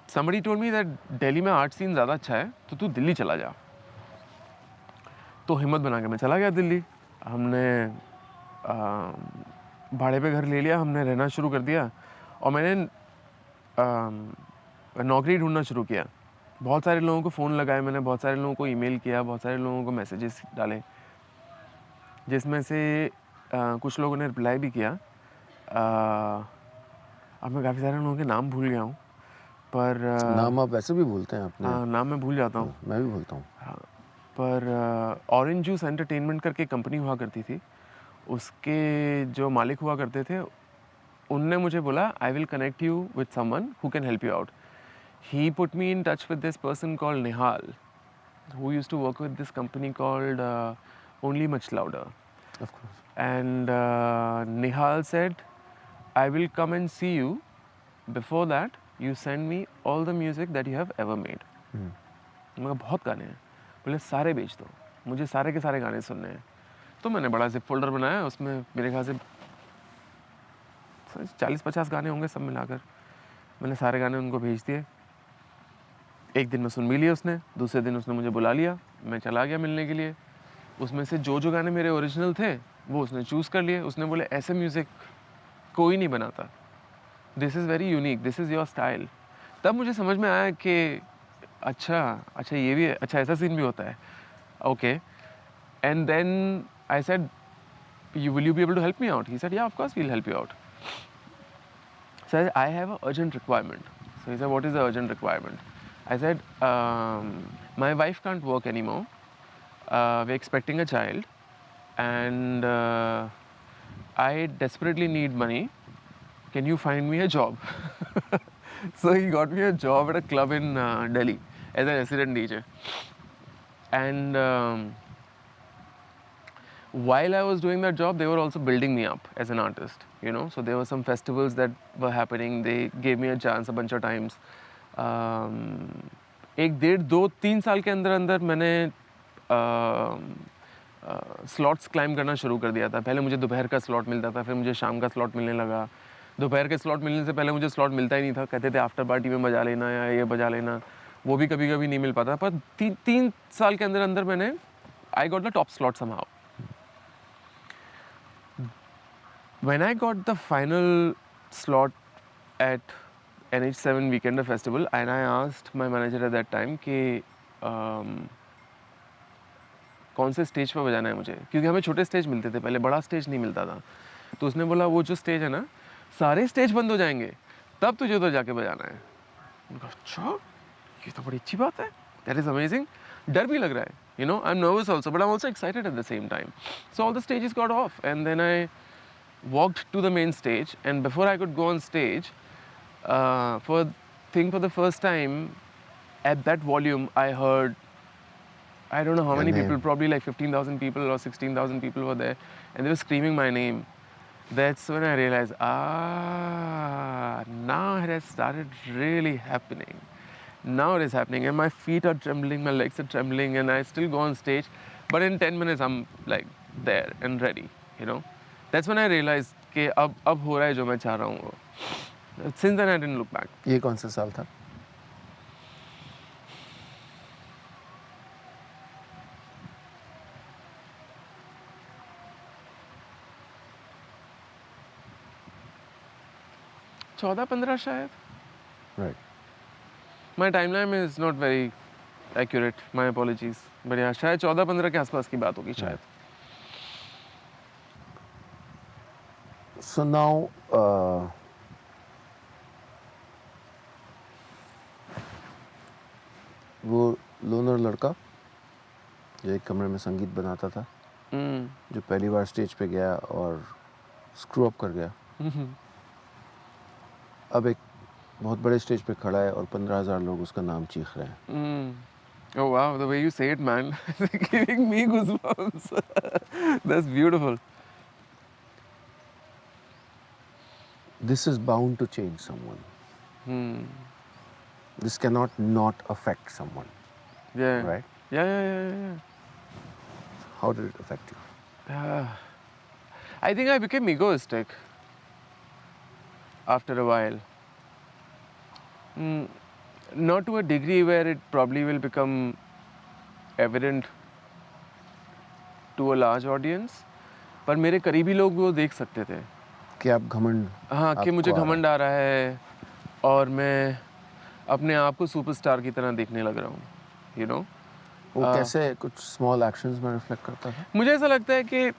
Somebody told me that Delhi में आर्ट सीन ज़्यादा अच्छा है, तो तू दिल्ली चला जा. तो हिम्मत बना के मैं चला गया दिल्ली. हमने भाड़े पे घर ले लिया, हमने रहना शुरू कर दिया और मैंने नौकरी ढूंढना शुरू किया. बहुत सारे लोगों को फ़ोन लगाए मैंने, बहुत सारे लोगों को ईमेल किया, बहुत सारे लोगों को मैसेजेस डाले, जिसमें से कुछ लोगों ने रिप्लाई भी किया. अब मैं काफ़ी सारे लोगों के नाम भूल गया हूँ, पर नाम आप वैसे भी भूलते हैं अपने? हाँ, नाम मैं भूल जाता हूँ. मैं भी भूलता हूँ. हाँ, पर ऑरेंज जूस एंटरटेनमेंट करके कंपनी हुआ करती थी, उसके जो मालिक हुआ करते थे, उनने मुझे बोला I will connect you with someone who can help you out. He put me in touch with this person called Nihal, who used to work with this company called Only Much Louder. Of course. And Nihal said, I will come and see you. Before that, you send me all the music that you have ever made. मैंने कहा बहुत गाने हैं. बोले सारे बेच दो, मुझे सारे के सारे गाने सुनने हैं. तो मैंने बड़ा जिप फोल्डर बनाया, उसमें मेरे ख्याल से 40-50 गाने होंगे सब मिलाकर. मैंने सारे गाने उनको भेज दिए. एक दिन में सुन भी लिए उसने, दूसरे दिन उसने मुझे बुला लिया, मैं चला गया मिलने के लिए. उसमें से जो गाने मेरे ओरिजिनल थे वो उसने चूज़ कर लिए. उसने बोले ऐसे म्यूज़िक कोई नहीं बनाता, this is very unique, this is your style. तब मुझे समझ में आया कि अच्छा ये भी है, अच्छा ऐसा सीन भी होता है. Okay. And then I said will you be able to help me out? He said yeah of course we will help you out. So I have a urgent requirement. So he said what is the urgent requirement? I said my wife can't work anymore. We're expecting a child and I desperately need money. Can you find me a job? So he got me a job at a club in Delhi as a resident DJ. And while I was doing that job, they were also building me up as an artist, you know. So there were some festivals that were happening. They gave me a chance a bunch of times. एक डेढ़ दो तीन साल के अंदर अंदर मैंने slots climb करना शुरू कर दिया था. पहले मुझे दोपहर का स्लॉट मिलता था, फिर मुझे शाम का स्लॉट मिलने लगा. दोपहर के स्लॉट मिलने से पहले मुझे स्लॉट मिलता ही नहीं था. कहते थे आफ्टर पार्टी में बजा लेना या ये बजा लेना, वो भी कभी कभी नहीं मिल पाता. पर तीन साल के अंदर अंदर मैंने I got the top slot somehow. When I got the final slot at NH7 Weekender Festival, and I asked my manager at that time कि कौन से स्टेज पर बजाना है मुझे, क्योंकि हमें छोटे स्टेज मिलते थे पहले, बड़ा स्टेज नहीं मिलता था. तो उसने बोला वो जो स्टेज है ना, सारे स्टेज बंद हो जाएंगे, तब तुझे उधर जाके बजाना है. मैंने कहा अच्छा, ये तो बड़ी अच्छी बात है. That is amazing. डर भी लग रहा है, you know, I'm nervous also, but I'm also excited at the same time. So all the stages got off, and then I walked to the main stage, and before I could go on stage, for the first time at that volume, I heard, I don't know how many people, probably like 15,000 people or 16,000 people were there, and they were screaming my name. That's when I realized, now it has started really happening. Now it is happening, and my feet are trembling, my legs are trembling, and I still go on stage, but in 10 minutes I'm like there and ready, you know. That's when I realized कि अब हो रहा है जो मैं चाह रहा हूँ वो. Since then I didn't look back. ये कौन सा साल था? चौदह 15 शायद. Right. My timeline is not very accurate. My apologies. But yeah, शायद 14-15 के आसपास की बात होगी शायद. So now, वो लोनर लड़का जो एक कमरे में संगीत बनाता था, जो पहली बार स्टेज पे गया और स्क्रू अप कर गया, अब एक बहुत बड़े स्टेज पे खड़ा है और 15,000 लोग उसका नाम चीख रहे हैं. Oh wow, the way you say it, man, it's giving me goosebumps. That's beautiful. This is bound to change someone. This cannot not affect someone. Yeah. Right? Yeah. How did it affect you? I think I became egoistic after a while. Not to a degree where it probably will become evident to a large audience, पर मेरे करीबी लोग वो देख सकते थे कि आप घमंड, हाँ, कि मुझे घमंड आ रहा है और मैं अपने आप को सुपरस्टार की तरह देखने लग रहा हूँ, you know. वो कैसे कुछ स्मॉल एक्शंस में रिफ्लेक्ट करता था? मुझे ऐसा लगता है कि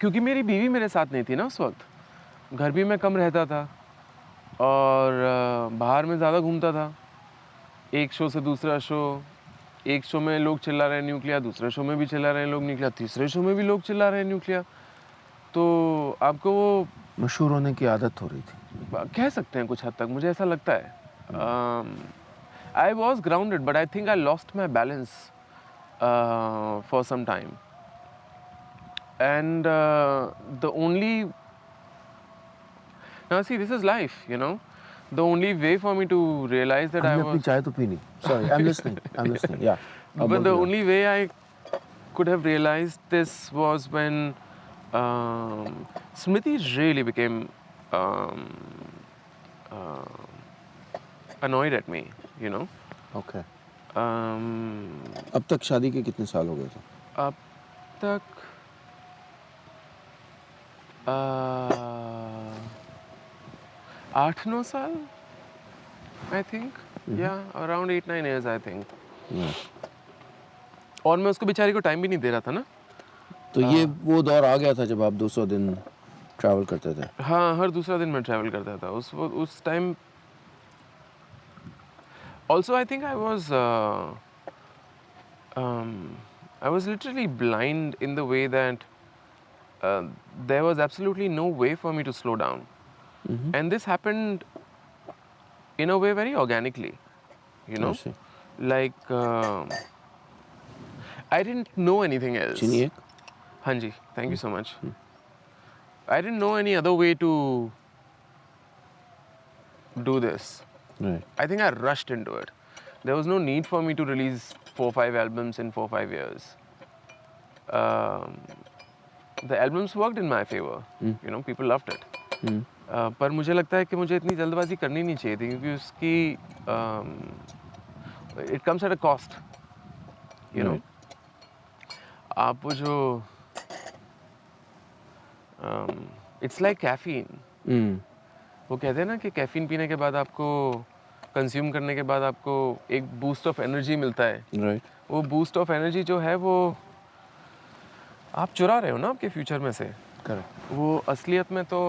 क्योंकि मेरी बीवी मेरे साथ नहीं थी ना उस वक्त, घर भी मैं कम रहता था और बाहर में ज़्यादा घूमता था. एक शो से दूसरा शो, एक शो में लोग चिल्ला रहे हैं न्यूक्लिया, दूसरे शो में भी चिल्ला रहे हैं लोग न्यूक्लिया, तीसरे शो में भी लोग चिल्ला रहे हैं न्यूक्लिया. तो आपको वो मशहूर होने की आदत हो रही थी, कह सकते हैं कुछ हद तक, मुझे ऐसा लगता है. I was grounded, but I think I lost my balance for some time. And the only, now see, this is life, you know. The only way for me to realize that I हमने अपनी was, चाय तो P नहीं. Sorry, I'm listening. Yeah. but the only way I could have realized this was when Smriti really became annoyed at me, you know. Okay. अब तक शादी के कितने साल हो गए थे? अब तक 8-9 साल, I think. Yeah, around 8-9 years, I think. और मैं उसको बेचारी को टाइम भी नहीं दे रहा था ना. तो ये वो दौर आ गया था जब आप 200 दिन ट्रैवल करते थे? हाँ, हर दूसरा दिन मैं ट्रैवल करता था उस time. Also, I think I was literally blind in the way that there was absolutely no way for me to slow down. And this happened in a way very organically, you know. I see. Like I didn't know anything else. चीनी एक? Hanji, thank you so much. I didn't know any other way to do this. Right. I think I rushed into it. There was no need for me to release 4-5 albums in 4-5 years. The albums worked in my favor. You know, people loved it. पर मुझे लगता है कि मुझे इतनी जल्दबाजी करनी नहीं चाहिए थी क्योंकि उसकी it comes at a cost. You know. आप वो जो it's like caffeine. वो कहते हैं ना कि कैफीन पीने के बाद आपको कंज्यूम करने के बाद आपको एक बूस्ट ऑफ एनर्जी मिलता है. Right. वो बूस्ट ऑफ एनर्जी जो है वो आप चुरा रहे हो ना आपके फ्यूचर में से. Correct. वो असलियत में तो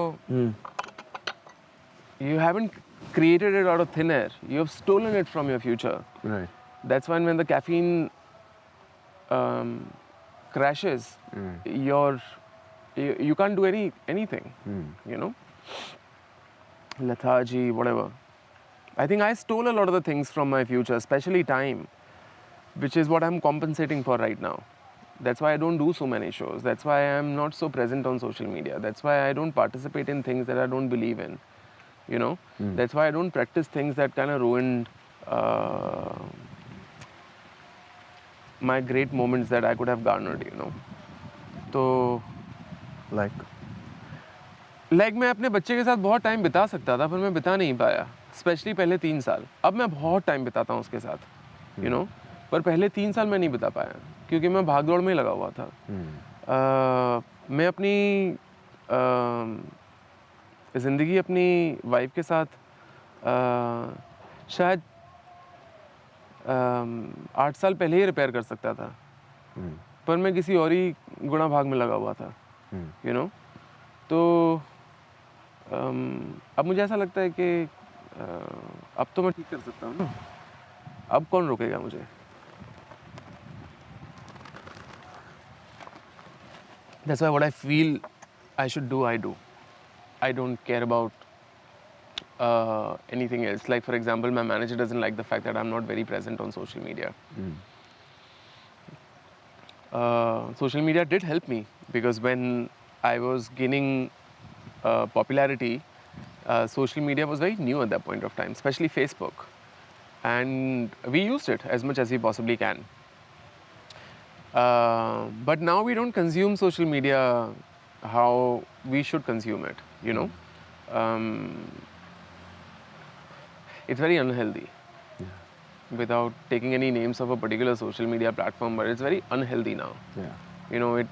you haven't created it out of thin air. You have stolen it from your future. Right. That's when the caffeine crashes, you can't do anything. You know, lethargy, whatever. I think I stole a lot of the things from my future, especially time, which is what I'm compensating for right now. That's why I don't do so many shows. That's why I'm not so present on social media. That's why I don't participate in things that I don't believe in. You know, that's why I don't practice things that kind of ruined my great moments that I could have garnered. You know, तो like मैं अपने बच्चे के साथ बहुत time बिता सकता था पर मैं बिता नहीं पाया. स्पेशली पहले 3 साल. अब मैं बहुत टाइम बिताता हूँ उसके साथ. You know, पर पहले 3 साल मैं नहीं बिता पाया क्योंकि मैं भाग दौड़ में लगा हुआ था. मैं अपनी ज़िंदगी अपनी वाइफ के साथ शायद 8 साल पहले ही रिपेयर कर सकता था. पर मैं किसी और ही गुणा भाग में लगा हुआ था. You know, तो अब मुझे ऐसा लगता है कि अब तो मैं ठीक कर सकता हूँ ना. अब कौन रोकेगा मुझे. That's why what I feel I should do, I do. I don't care about anything else. Like for example, my manager doesn't like the fact that I'm not very present on social media. Social media did help me because when I was gaining popularity, social media was very new at that point of time, especially Facebook. And we used it as much as we possibly can. But now we don't consume social media how we should consume it, you know. It's very unhealthy. Without taking any names of a particular social media platform, but it's very unhealthy now. Yeah. You know, it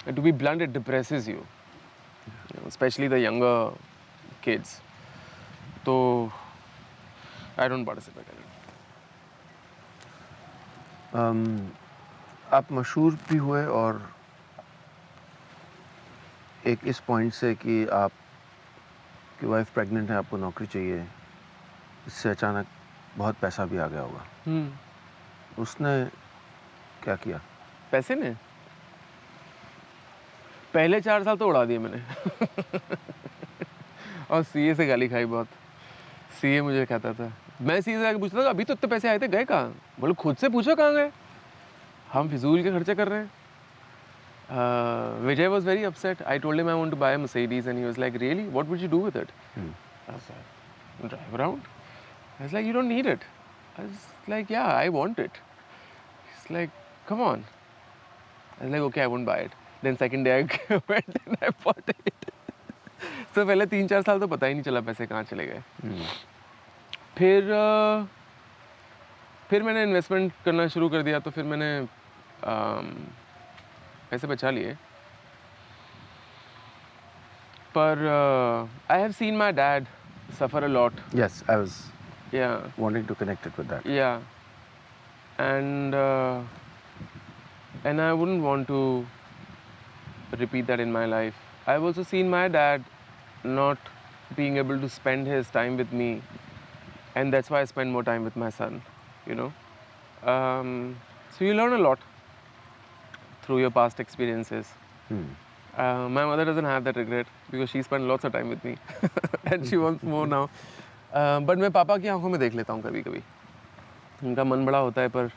to be blunt, it depresses you, you know, especially the younger kids. So I don't participate in it. आप मशहूर भी हुए और एक इस point से कि आप की वाइफ प्रेग्नेंट है, आपको नौकरी चाहिए, इससे अचानक बहुत पैसा भी आ गया होगा. उसने क्या किया? पैसे ने पहले 4 साल तो उड़ा दिए मैंने. और सीए से गाली खाई बहुत. सीए मुझे कहता था, मैं सीए से आके पूछता था अभी तो इतने पैसे आए थे, गए कहाँ? बोले खुद से पूछो कहाँ गए, हम फिजूल के खर्चे कर रहे हैं. Vijay was very upset. I told him I want to buy a Mercedes and he was like, really? What would you do with it? I was like, drive around. I was like, you don't need it. I was like, yeah, I want it. He's like, come on. I was like, okay, I won't buy it. Then second day I went and I bought it. So पहले 3-4 साल तो पता ही नहीं चला पैसे कहाँ चले गए. फिर मैंने इन्वेस्टमेंट करना शुरू कर दिया तो फिर मैंने पैसे बचा लिए. पर I have seen my dad suffer a lot. Yes, I was Yeah. wanting to connect it with that. Yeah. And I wouldn't want to repeat that in my life. I've also seen my dad not being able to spend his time with me, and that's why I spend more time with my son, you know. So you learn a lot through your past experiences. My mother doesn't have that regret because she spent lots of time with me and she wants more now. But मैं पापा की आंखों में देख लेता हूँ कभी कभी, उनका मन बड़ा होता है पर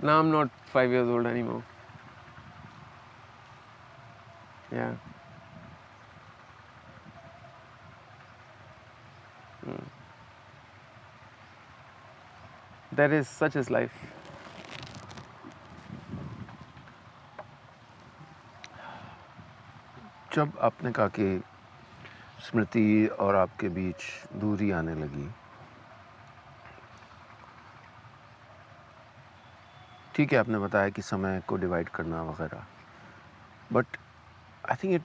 now I'm not 5 years old anymore. Yeah. That is such is life. जब आपने कहा कि स्मृति और आपके बीच दूरी आने लगी, ठीक है आपने बताया कि समय को डिवाइड करना वगैरह, but I think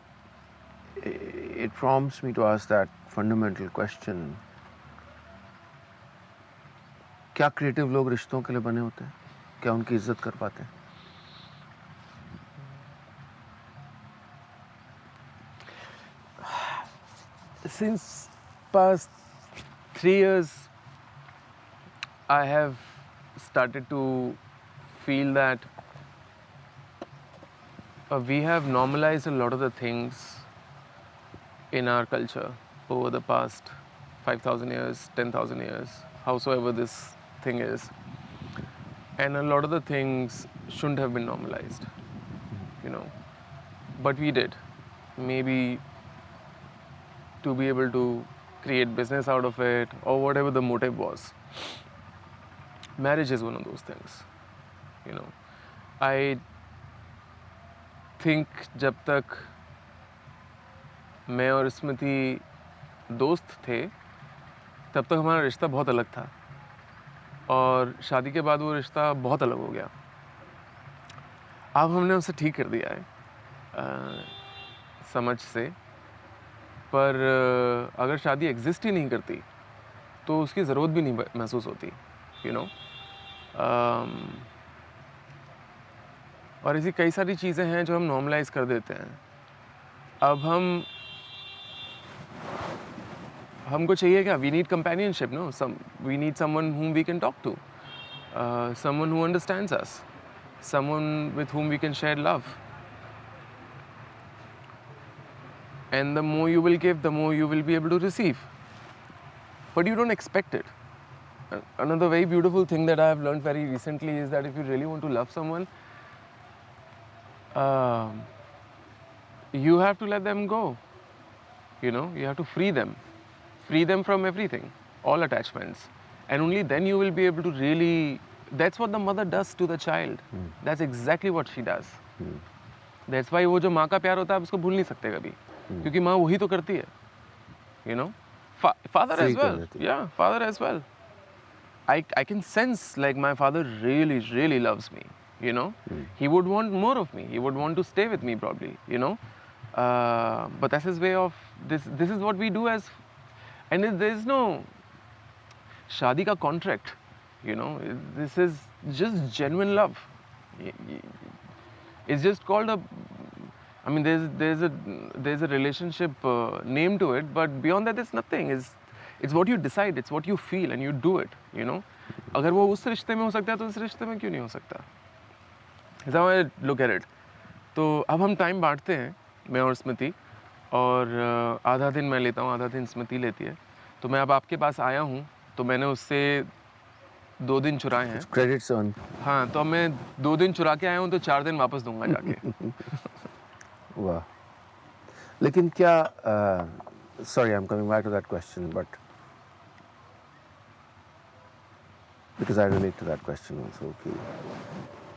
it prompts me to ask that fundamental question, क्या क्रिएटिव लोग रिश्तों के लिए बने होते हैं? क्या उनकी इज्जत कर पाते हैं? Since past 3 years, I have started to feel that we have normalized a lot of the things in our culture over the past 5,000 years, 10,000 years, howsoever this thing is. And a lot of the things shouldn't have been normalized, you know. But we did. Maybe to be able to create business out of it or whatever the motive was. Marriage is one of those things, you know. I think जब तक मैं और स्मृति दोस्त थे तब तक हमारा रिश्ता बहुत अलग था और शादी के बाद वो रिश्ता बहुत अलग हो गया. अब हमने उसे ठीक कर दिया है समझ से, पर अगर शादी एग्जिस्ट ही नहीं करती तो उसकी ज़रूरत भी नहीं महसूस होती, यू नो. और ऐसी कई सारी चीज़ें हैं जो हम नॉर्मलाइज कर देते हैं. अब हमको चाहिए क्या? We need companionship, no. We need someone whom we can talk to, someone who understands us, someone with whom we can share love. And the more you will give, the more you will be able to receive. But you don't expect it. Another very beautiful thing that I have learned very recently is that if you really want to love someone, you have to let them go. You know, you have to free them from everything, all attachments. And only then you will be able to really, that's what the mother does to the child. That's exactly what she does. That's why वो जो माँ का प्यार होता है आप उसको भूल नहीं सकते कभी, क्योंकि माँ वही तो करती है, you know. Father as well. Yeah, father as well. I can sense like my father really loves me, you know. He would want more of me. He would want to stay with me probably, you know. But that's his way of, this is what we do as, and there is no शादी का contract, you know. This is just genuine love. It's just called a, I mean there's a relationship name to it, but beyond that there's nothing. It's what you decide, it's what you feel and you do it, you know. अगर वो उस रिश्ते में हो सकता है तो इस रिश्ते में क्यों नहीं हो सकता? That's how I look at it. तो अब हम टाइम बांटते हैं, मैं और स्मृति, और आधा दिन मैं लेता हूँ, आधा दिन स्मृति लेती है. तो मैं अब आपके पास आया हूँ तो मैंने उससे 2 दिन चुराए हैं. Credits on. हाँ, तो मैं 2 दिन चुरा के आया हूँ तो 4 दिन वापस दूंगा जाके. वाह. लेकिन क्या, sorry I'm coming back to that question, but because I relate to that question also, कि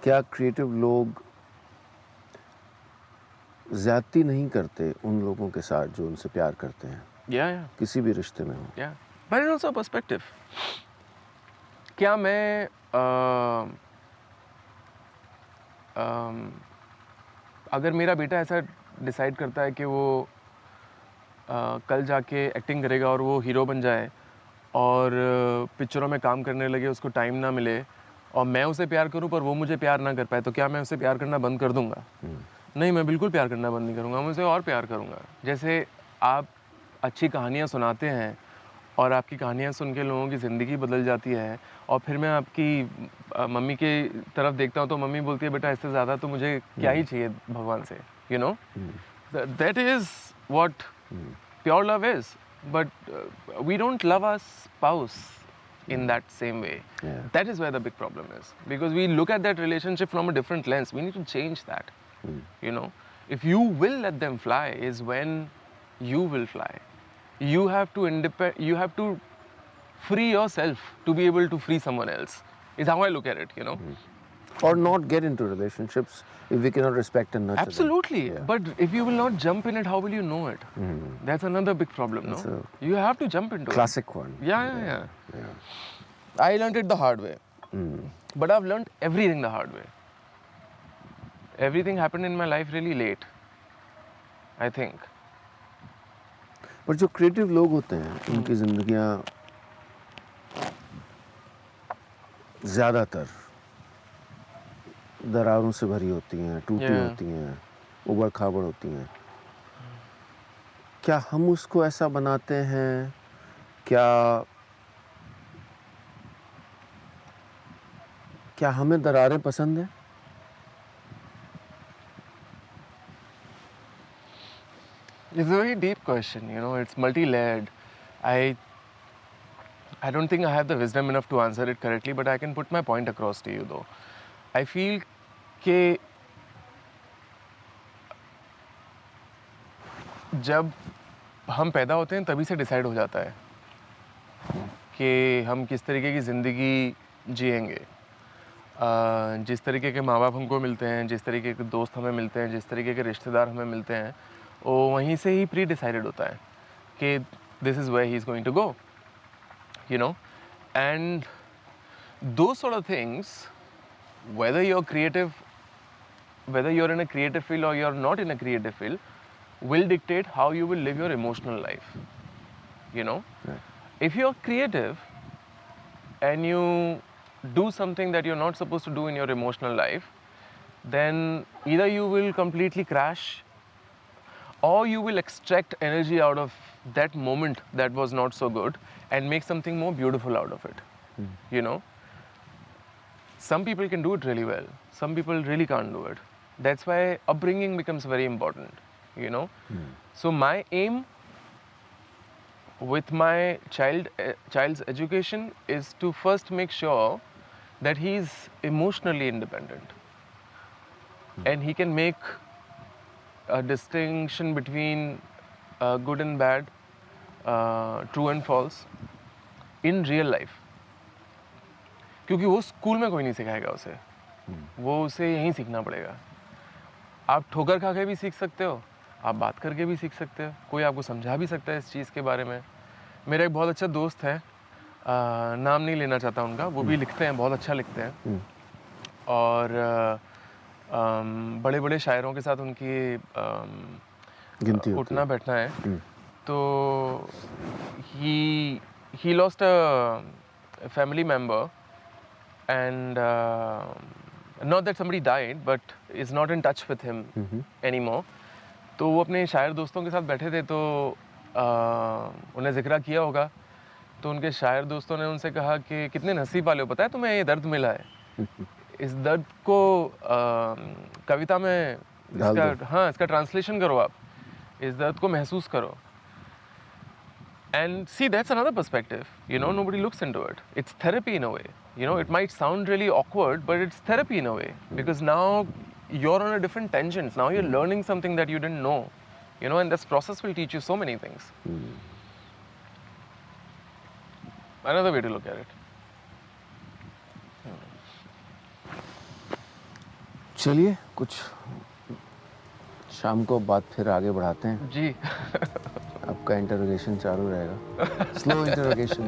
क्या क्रिएटिव लोग ज़्यादती नहीं करते उन लोगों के साथ जो उनसे प्यार करते हैं? Yeah. किसी भी रिश्ते में हो. Yeah. But it's also a perspective. क्या मैं अगर मेरा बेटा ऐसा डिसाइड करता है कि वो कल जाके एक्टिंग करेगा और वो हीरो बन जाए और पिक्चरों में काम करने लगे, उसको टाइम ना मिले और मैं उसे प्यार करूं पर वो मुझे प्यार ना कर पाए, तो क्या मैं उसे प्यार करना बंद कर दूंगा? नहीं, मैं बिल्कुल प्यार करना बंद नहीं करूंगा, मैं उसे और प्यार करूंगा. जैसे आप अच्छी कहानियाँ सुनाते हैं और आपकी कहानियाँ सुन के लोगों की ज़िंदगी बदल जाती है, और फिर मैं आपकी मम्मी के तरफ देखता हूँ तो मम्मी बोलती है बेटा इससे ज़्यादा तो मुझे क्या ही चाहिए भगवान से, you know, that is what pure love is. But we don't love our spouse in that same way. Yeah. That is where the big problem is, because we look at that relationship from a different lens. We need to change that. You know, if you will let them fly is when you will fly. You have to you have to free yourself to be able to free someone else, is how I look at it, you know. Or not get into relationships if we cannot respect and nurture them. Absolutely. Yeah. But if you will not jump in it, how will you know it? That's another big problem, That's no? a You have to jump into classic one. it. Yeah. I learned it the hard way. But I've learned everything the hard way. Everything happened in my life really late, I think. पर जो creative लोग होते हैं उनकी जिंदगियां ज़्यादातर दरारों से भरी होती हैं, टूटी होती हैं, उबड़ खाबड़ होती हैं. क्या हम उसको ऐसा बनाते हैं? क्या हमें दरारें पसंद हैं? It's a very deep question, you know, it's multi-layered. I don't think I have the wisdom enough to answer it correctly, but I can put my point across to you though. I feel कि जब हम पैदा होते हैं तभी से decide हो जाता है कि हम किस तरीके की ज़िंदगी जिएंगे. जिस तरीके के माँ बाप हमको मिलते हैं, जिस तरीके के दोस्त हमें मिलते हैं, जिस तरीके के रिश्तेदार हमें मिलते हैं, वो वहीं से ही प्री डिसाइडेड होता है कि this is where he is going to go, you know. And those sort of things, whether you're creative, whether you're in a creative field or you're not in a creative field, will dictate how you will live your emotional life, you know. If you're creative and you do something that you're not supposed to do in your emotional life, then either you will completely crash or you will extract energy out of that moment that was not so good and make something more beautiful out of it, you know. Some people can do it really well, some people really can't do it. That's why upbringing becomes very important, you know. So my aim with my child's education is to first make sure that he is emotionally independent and he can make a distinction between good and bad, true and false in real life. क्योंकि वो school में कोई नहीं सिखाएगा उसे, वो उसे यहीं सीखना पड़ेगा. आप ठोकर खा के भी सीख सकते हो, आप बात करके भी सीख सकते हो, कोई आपको समझा भी सकता है इस चीज़ के बारे में. मेरा एक बहुत अच्छा दोस्त है, नाम नहीं लेना चाहता उनका, वो भी लिखते हैं, बहुत अच्छा लिखते हैं, और बड़े बड़े शायरों के साथ उनकी उठना बैठना है. तो he lost a family member, and not that somebody died, but is not in touch with him anymore. तो वो अपने शायर दोस्तों के साथ बैठे थे, तो उन्हें जिक्र किया होगा, तो उनके शायर दोस्तों ने उनसे कहा कि कितने नसीब वाले हो, पता है तुम्हें ये दर्द मिला है, इस दर्द को कविता में इसका ट्रांसलेशन करो, आप इस दर्द को महसूस करो. And see, that's another perspective, you know, nobody looks into it. It's therapy in a way, you know. It might sound really awkward, but it's therapy in a way, because now you're on a different tangent. Now you're learning something that you didn't know, you know, and this process will teach you so many things. Another way to look at it. चलिए कुछ शाम को बात फिर आगे बढ़ाते हैं जी. आपका इंटरोगेशन चालू रहेगा, स्लो इंटरोगेशन.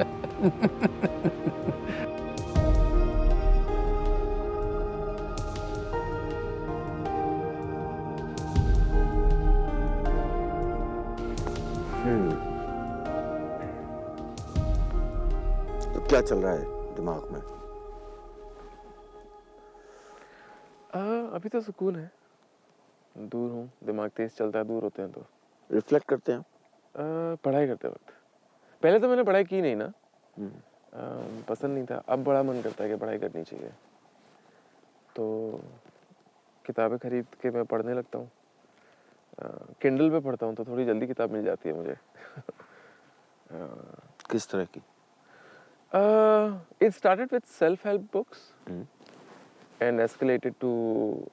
तो क्या चल रहा है दिमाग में? अभी तो सुकून है, दूर हूँ, दिमाग तेज चलता है दूर होते हैं तो. रिफ्लेक्ट करते हैं पढ़ाई करते वक्त. पहले तो मैंने पढ़ाई की नहीं ना, पसंद नहीं था. अब बड़ा मन करता है कि पढ़ाई करनी चाहिए, तो किताबें खरीद के मैं पढ़ने लगता हूँ. किंडल पे पढ़ता हूँ तो थोड़ी जल्दी किताब मिल जाती है मुझे. किस तरह की? It started with self-help books and escalated to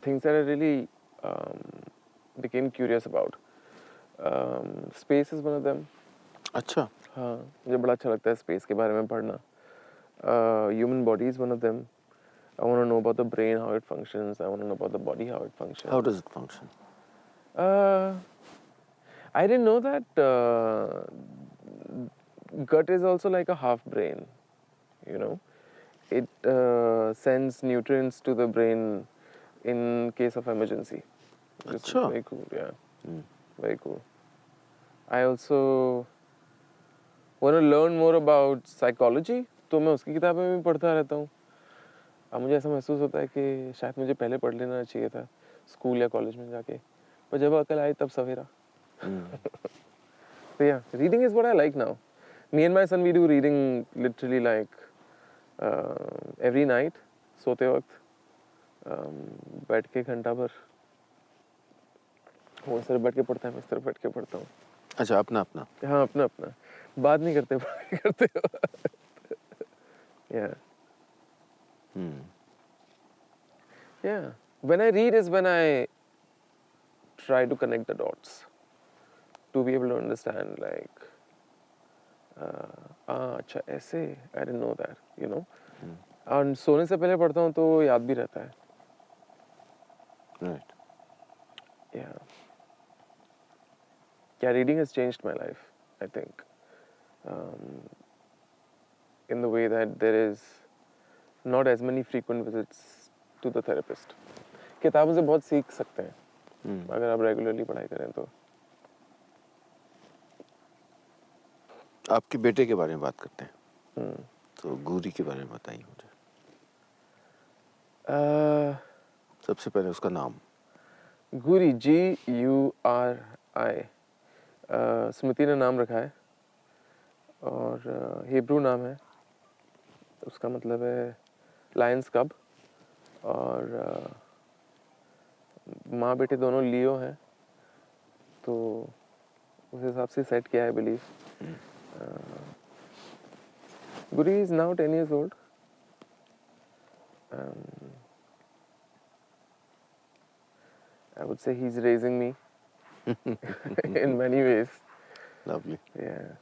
things that I really became curious about. Space is one of them. अच्छा. हाँ, मुझे बड़ा अच्छा लगता है स्पेस के बारे में पढ़ना. Human body is one of them. I want to know about the brain, how it functions. I want to know about the body, how it functions. How does it function? I didn't know that gut is also like a half brain, you know. It sends nutrients to the brain in case of emergency. This is Achha. very cool, yeah. Very cool. I also want to learn more about psychology, तो मैं उसकी किताबें भी पढ़ता रहता हूँ. अब मुझे ऐसा महसूस होता है कि शायद मुझे पहले पढ़ लेना चाहिए था स्कूल या कॉलेज में जाके, पर जब अकल आई तब सवेरा. So yeah, reading is what I like now. Me and my son, we do reading literally like every night, सोते वक्त बैठ के घंटा भर. वो इस तरफ बैठ के पढ़ता है, मैं इस तरफ बैठ के पढ़ता हूँ. अच्छा, अपना अपना. हाँ, अपना अपना. बात नहीं करते, पढ़ाई करते हो. Yeah. Yeah. When I read is when I try to connect the dots to be able to understand like अच्छा ऐसे, I didn't know that, you know. और सोने से पहले पढ़ता हूँ तो याद भी रहता है. Right. Yeah. Yeah, reading has changed my life, I think. In the way that there is not as many frequent visits to the therapist. किताबों से बहुत सीख सकते हैं अगर आप रेगुलरली पढ़ाई करें तो. आपके बेटे के बारे में बात करते हैं. तो गूरी के बारे में बताइए मुझे. सबसे पहले उसका नाम. गुरी, GURI. स्मृति ने नाम रखा है और हिब्रू नाम है. उसका मतलब है लायंस कब. और माँ बेटे दोनों लियो हैं, तो उस हिसाब से सेट किया है believe. Guri is now 10 years old. I would say he's raising me in many ways. Lovely. Yeah.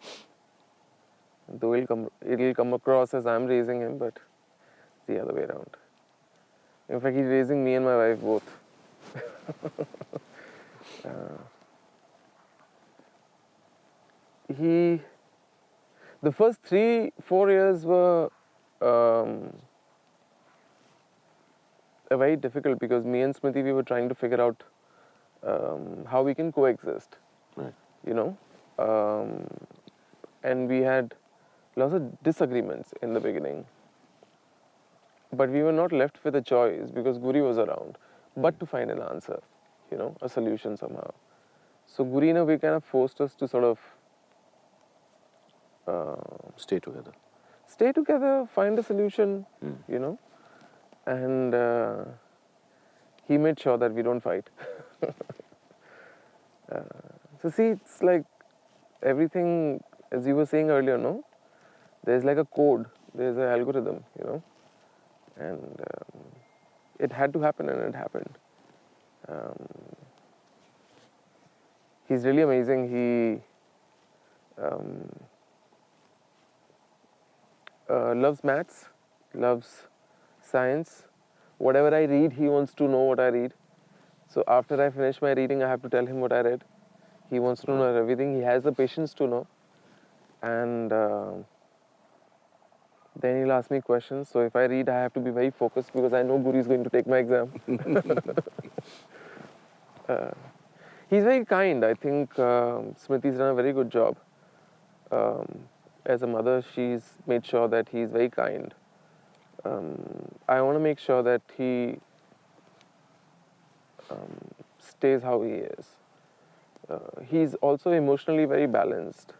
Though it'll come across as I'm raising him, but it's the other way around. In fact, he's raising me and my wife both. The first 3-4 years were very difficult because me and Smriti, we were trying to figure out how we can coexist. Right. You know, and we had lots of disagreements in the beginning. But we were not left with a choice because Guri was around, but to find an answer, you know, a solution somehow. So Guri in a way kind of forced us to sort of Stay together. Stay together, find a solution, you know, and he made sure that we don't fight. So see, it's like everything, as you were saying earlier, no? There's like a code, there's an algorithm, you know, and it had to happen and it happened. He's really amazing. He loves maths, loves science. Whatever I read, he wants to know what I read. So after I finish my reading, I have to tell him what I read. He wants to know everything. He has the patience to know. And then he'll ask me questions. So if I read, I have to be very focused because I know Guri is going to take my exam. He's very kind. I think Smriti's done a very good job. As a mother, she's made sure that he's very kind. I want to make sure that he stays how he is. he's also emotionally very balanced.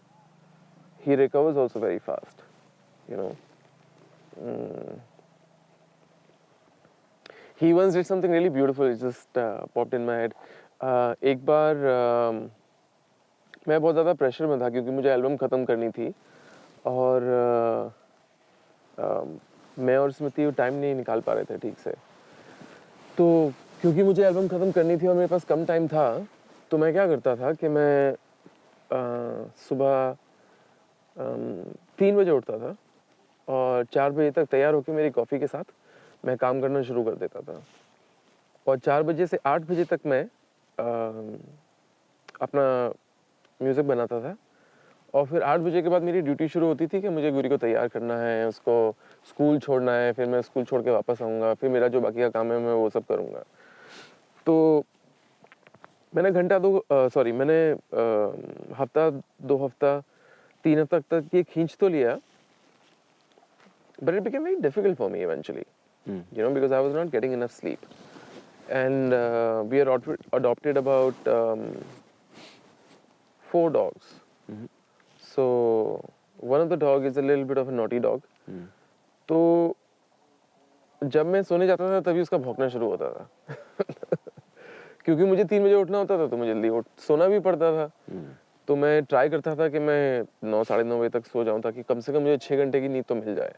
He recovers also very fast, you know. He once did something really beautiful. It just popped in my head. एक बार मैं बहुत ज़्यादा pressure में था क्योंकि मुझे album ख़त्म करनी थी और मैं और स्मृति टाइम नहीं निकाल पा रहे थे ठीक से। तो क्योंकि मुझे एल्बम ख़त्म करनी थी और मेरे पास कम टाइम था, तो मैं क्या करता था कि मैं सुबह 3 बजे उठता था और 4 बजे तक तैयार होकर मेरी कॉफ़ी के साथ मैं काम करना शुरू कर देता था और 4 बजे से 8 बजे तक मैं अपना म्यूज़िक बनाता था और फिर 8 बजे के बाद मेरी ड्यूटी शुरू होती थी कि मुझे गुरी को तैयार करना है, उसको स्कूल छोड़ना है, फिर मैं स्कूल छोड़ के वापस आऊँगा, फिर मेरा जो बाकी का काम है मैं वो सब करूँगा। तो मैंने मैंने हफ्ता 2 हफ्ता 3 हफ्ता तक ये खींच तो लिया, but it became very difficult for me eventually, you know, because I was not getting enough sleep. And we had adopted about 4 dogs. So one of the dog is a little bit of a naughty dog. तो जब मैं सोने जाता था तभी उसका भौंकना शुरू होता था क्योंकि मुझे 3 बजे उठना होता था तो मुझे जल्दी सोना भी पड़ता था। तो मैं ट्राई करता था कि मैं 9 साढ़े 9 बजे तक सो जाऊं ताकि कम से कम मुझे 6 घंटे की नींद तो मिल जाए।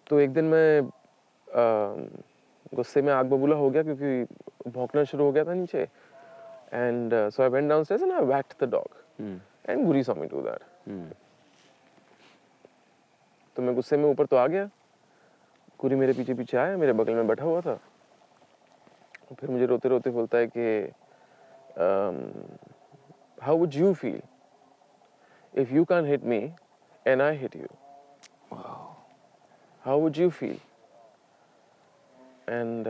तो एक दिन मैं गुस्से में आग बबूला हो गया क्योंकि भौंकना शुरू हो गया था नीचे। And so I went downstairs and I whacked the dog and Guri saw me do that. तो मैं गुस्से में ऊपर तो आ गया, गुरी मेरे पीछे पीछे आया, मेरे बगल में बैठा हुआ था और फिर मुझे रोते रोते बोलता है कि how would you feel if you can hit me and I hit you, how would you feel? And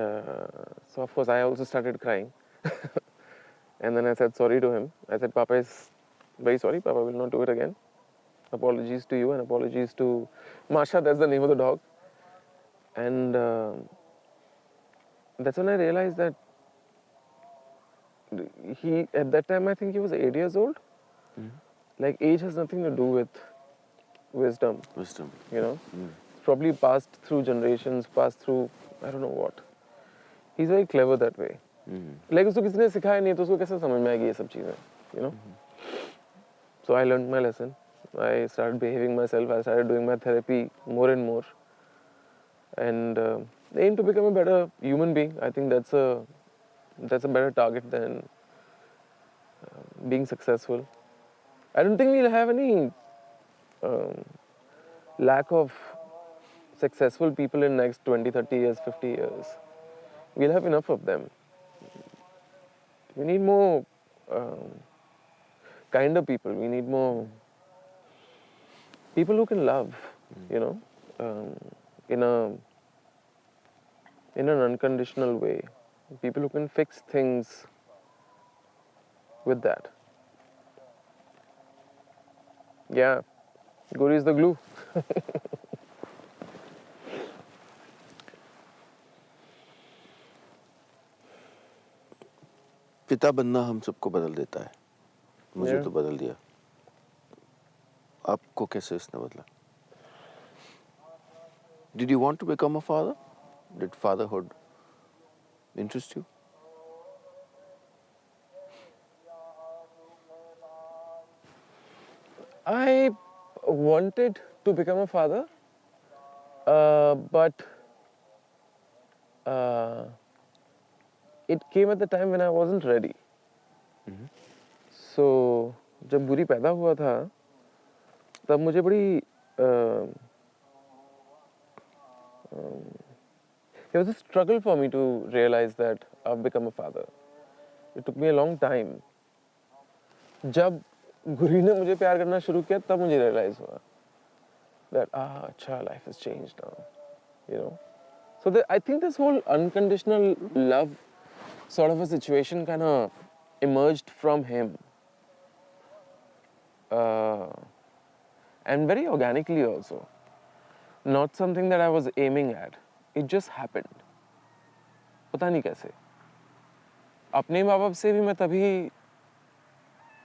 so of course I also started crying and then I said sorry to him. I said, Papa is very sorry, Papa will not do it again. Apologies to you and apologies to Masha, that's the name of the dog. And that's when I realized that he, at that time I think he was 8 years old. Like age has nothing to do with wisdom, you know. Probably passed through generations, passed through I don't know what. He's very clever that way. Like उसको किसी ने सिखाया नहीं तो उसको कैसे समझ में आएगी ये सब चीजें, you know. So I learned my lesson. I started behaving myself. I started doing my therapy more and more, and aim to become a better human being. I think that's a better target than being successful. I don't think we'll have any lack of successful people in next 20, 30 years, 50 years. We'll have enough of them. We need more kinder people. We need more people who can love, you know, in an unconditional way. People who can fix things with that. Yeah, Guri is the glue. पिता बनना हम सबको बदल देता है, मुझे तो बदल दिया। आपको कैसे इसने बदला? Did you want to become a father? Did fatherhood interest you? I wanted to become a father, but it came at the time when I wasn't ready. So जब गुरी पैदा हुआ था तब मुझे बड़ी it was a struggle for me to realize that I've become a father. It took me a long time. जब गुरी ने मुझे प्यार करना शुरू किया तब मुझे realize हुआ that अच्छा life has changed now, you know. So I think this whole unconditional love sort of a situation kind of emerged from him, and very organically also. Not something that I was aiming at. It just happened. पता नहीं कैसे. अपने माँ बाप से भी मैं तभी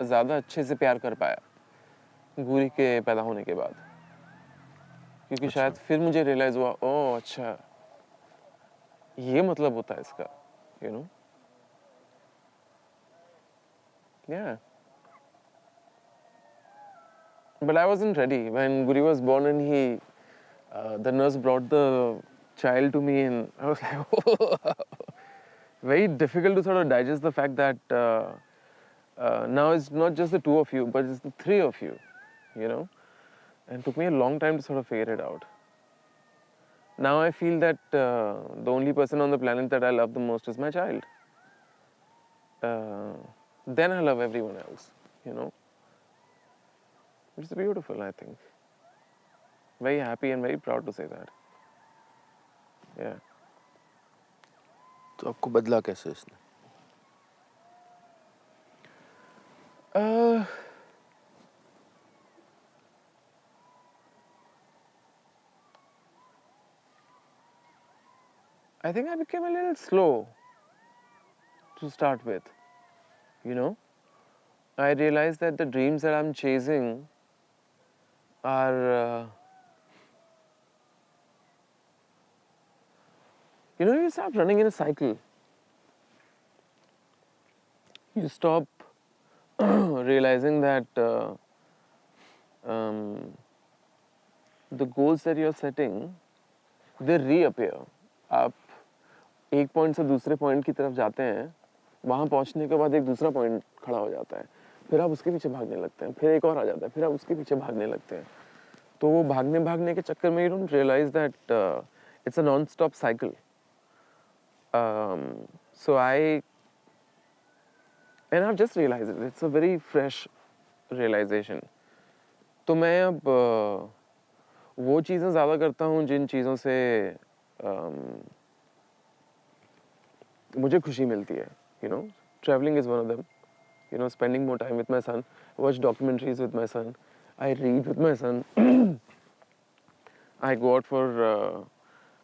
ज़्यादा अच्छे से प्यार कर पाया गुरी के पैदा होने के बाद, क्योंकि शायद फिर मुझे रियलाइज़ हुआ, ओह अच्छा ये मतलब होता है इसका, you know. Yeah. But I wasn't ready when Guri was born and the nurse brought the child to me and I was like, very difficult to sort of digest the fact that now it's not just the two of you, but it's the three of you, you know. And it took me a long time to sort of figure it out. Now I feel that the only person on the planet that I love the most is my child. Then I love everyone else, you know. It's beautiful, I think. Very happy and very proud to say that. Yeah. तो आपको बदला कैसे इसने? I think I became a little slow to start with, you know. I realized that the dreams that I'm chasing are, you know, you start running in a cycle. You stop realizing that the goals that you're setting, they reappear. आप एक point से दूसरे point की तरफ जाते हैं, वहाँ पहुँचने के बाद एक दूसरा पॉइंट खड़ा हो जाता है, फिर आप उसके पीछे भागने लगते हैं, फिर एक और आ जाता है, फिर आप उसके पीछे भागने लगते हैं. तो वो भागने के चक्कर में you don't realize that it's a non-stop cycle. So and I've just realized it. It's a very fresh realization. तो मैं अब वो चीज़ें ज़्यादा करता हूँ जिन चीज़ों से मुझे खुशी मिलती है. You know, traveling is one of them. You know, spending more time with my son. I watch documentaries with my son. I read with my son. I go out for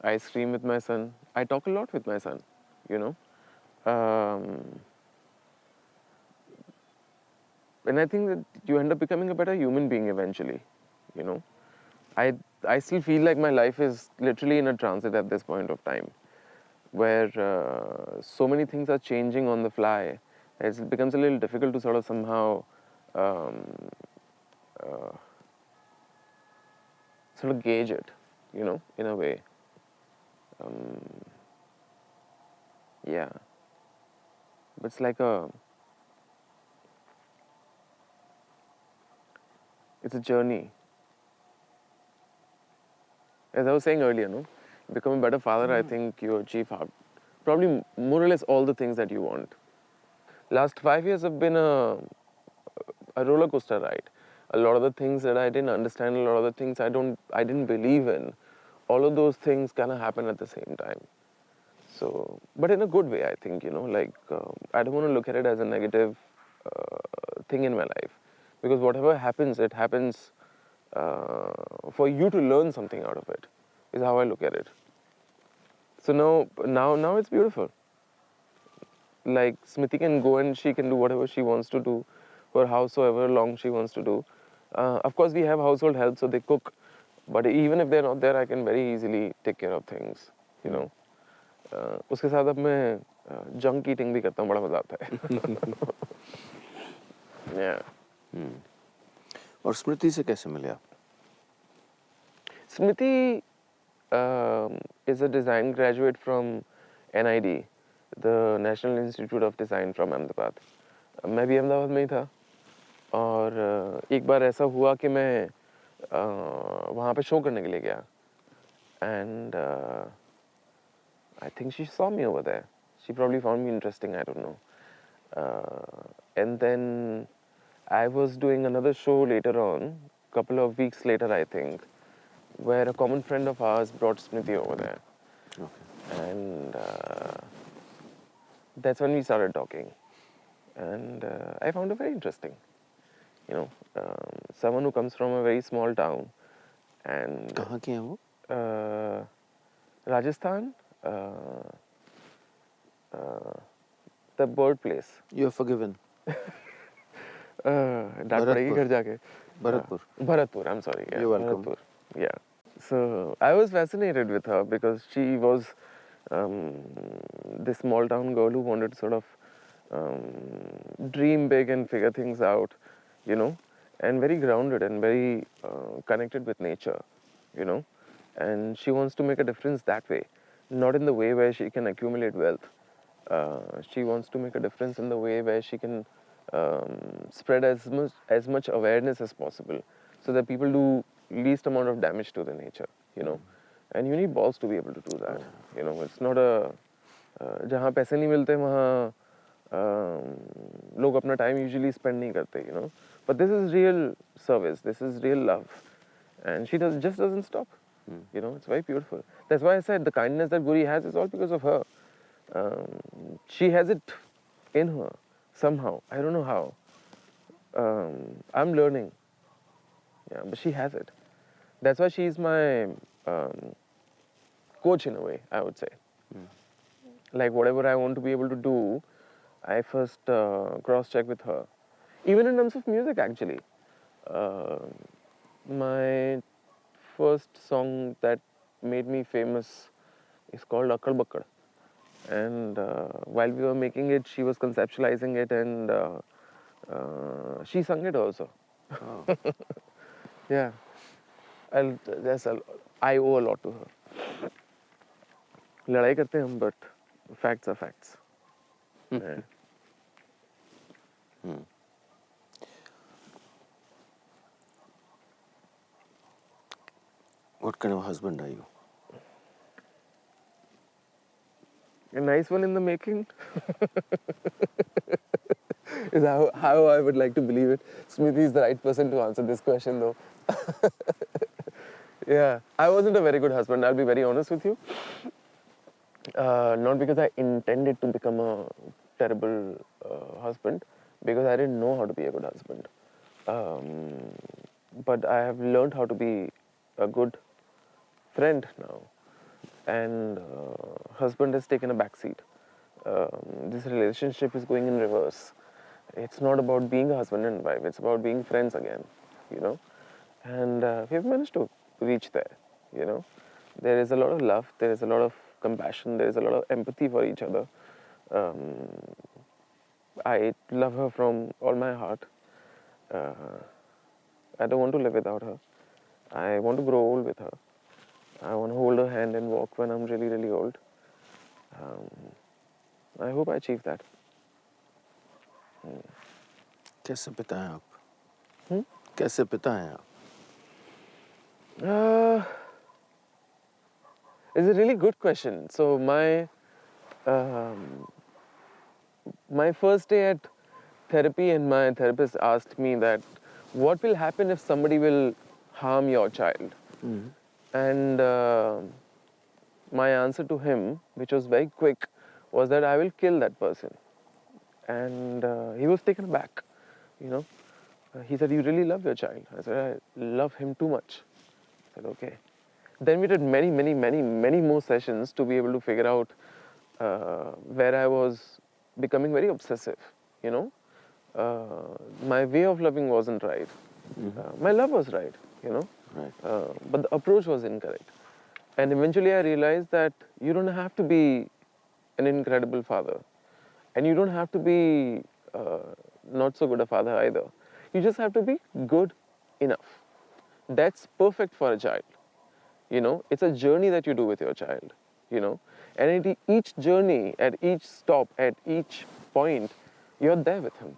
ice cream with my son. I talk a lot with my son, you know. And I think that you end up becoming a better human being eventually, you know. I still feel like my life is literally in a transit at this point of time, where so many things are changing on the fly. It becomes a little difficult to sort of somehow sort of gauge it, you know, in a way. Yeah. But it's like it's a journey. As I was saying earlier, no? You become a better father, I think you achieve probably more or less all the things that you want. Last 5 years have been a roller coaster ride. A lot of the things that I didn't understand, a lot of the things I didn't believe in, all of those things kind of happen at the same time. So, but in a good way, I think, you know, like I don't want to look at it as a negative thing in my life, because whatever happens, it happens for you to learn something out of it, is how I look at it. So now it's beautiful. Like Smriti can go and she can do whatever she wants to do for however long she wants to do. Of course, we have household help, so they cook. But even if they're not there, I can very easily take care of things, you know. उसके साथ अब मैं junk eating भी करता हूँ, बड़ा मजा आता है. Yeah. और स्मृति से कैसे मिले आप? Smriti is a design graduate from NID, the National Institute of Design from Ahmedabad. मैं भी अहमदाबाद में ही था और एक बार ऐसा हुआ कि मैं वहाँ पे शो करने के लिए गया and I think she saw me over there. She probably found me interesting, I don't know. And then I was doing another show later on, couple of weeks later I think, where a common friend of ours brought Smriti over there. Okay. And that's when we started talking. And I found her very interesting. You know, someone who comes from a very small town. And कहाँ के हैं वो? Rajasthan, the bird place. You are forgiven. डांट पड़ेगी घर जाके. Bharatpur, I'm sorry. Yeah, You're welcome. Bharatpur. Yeah. So I was fascinated with her because she was this small town girl who wanted to sort of dream big and figure things out, you know, and very grounded and very connected with nature, you know, and she wants to make a difference that way, not in the way where she can accumulate wealth. She wants to make a difference in the way where she can spread as much awareness as possible, so that people do least amount of damage to the nature, you know. And you need balls to be able to do that. You know, it's not a जहाँ पैसे नहीं मिलते वहाँ लोग अपना time usually spend नहीं करते, you know. But this is real service. This is real love, and she just doesn't stop. You know, it's very beautiful. That's why I said the kindness that Guri has is all because of her. She has it in her somehow. I don't know how. I'm learning. Yeah, but she has it. That's why she's my coach in a way, I would say. Like whatever I want to be able to do, I first cross-check with her. Even in terms of music, actually. My first song that made me famous is called Akkad Bakkad. And while we were making it, she was conceptualizing it, and she sung it also. Oh. Yeah. I owe a lot to her. लड़ाई करते हैं हम, but facts are facts. Yeah. What kind of husband are you? A nice one in the making. Is how I would like to believe it. Smriti is the right person to answer this question, though. Yeah, I wasn't a very good husband, I'll be very honest with you. Not because I intended to become a terrible husband, because I didn't know how to be a good husband. But I have learned how to be a good friend now. And husband has taken a back seat. This relationship is going in reverse. It's not about being a husband and wife, it's about being friends again, you know. And we have managed to reach there, you know. There is a lot of love, there is a lot of compassion, there is a lot of empathy for each other. I love her from all my heart. I don't want to live without her. I want to grow old with her. I want to hold her hand and walk when I'm really, really old. I hope I achieve that. कैसे पिता हैं आप? कैसे पिता हैं आप? It's a really good question. So my first day at therapy, and my therapist asked me that what will happen if somebody will harm your child? And my answer to him, which was very quick, was that I will kill that person. And he was taken aback, you know. He said, "You really love your child?" I said, "I love him too much." I said, "Okay." Then we did many more sessions to be able to figure out where I was becoming very obsessive, you know. My way of loving wasn't right. My love was right, you know. Right. But the approach was incorrect. And eventually I realized that you don't have to be an incredible father. And you don't have to be not so good a father either. You just have to be good enough. That's perfect for a child. You know, it's a journey that you do with your child, you know. And at each journey, at each stop, at each point, you're there with him.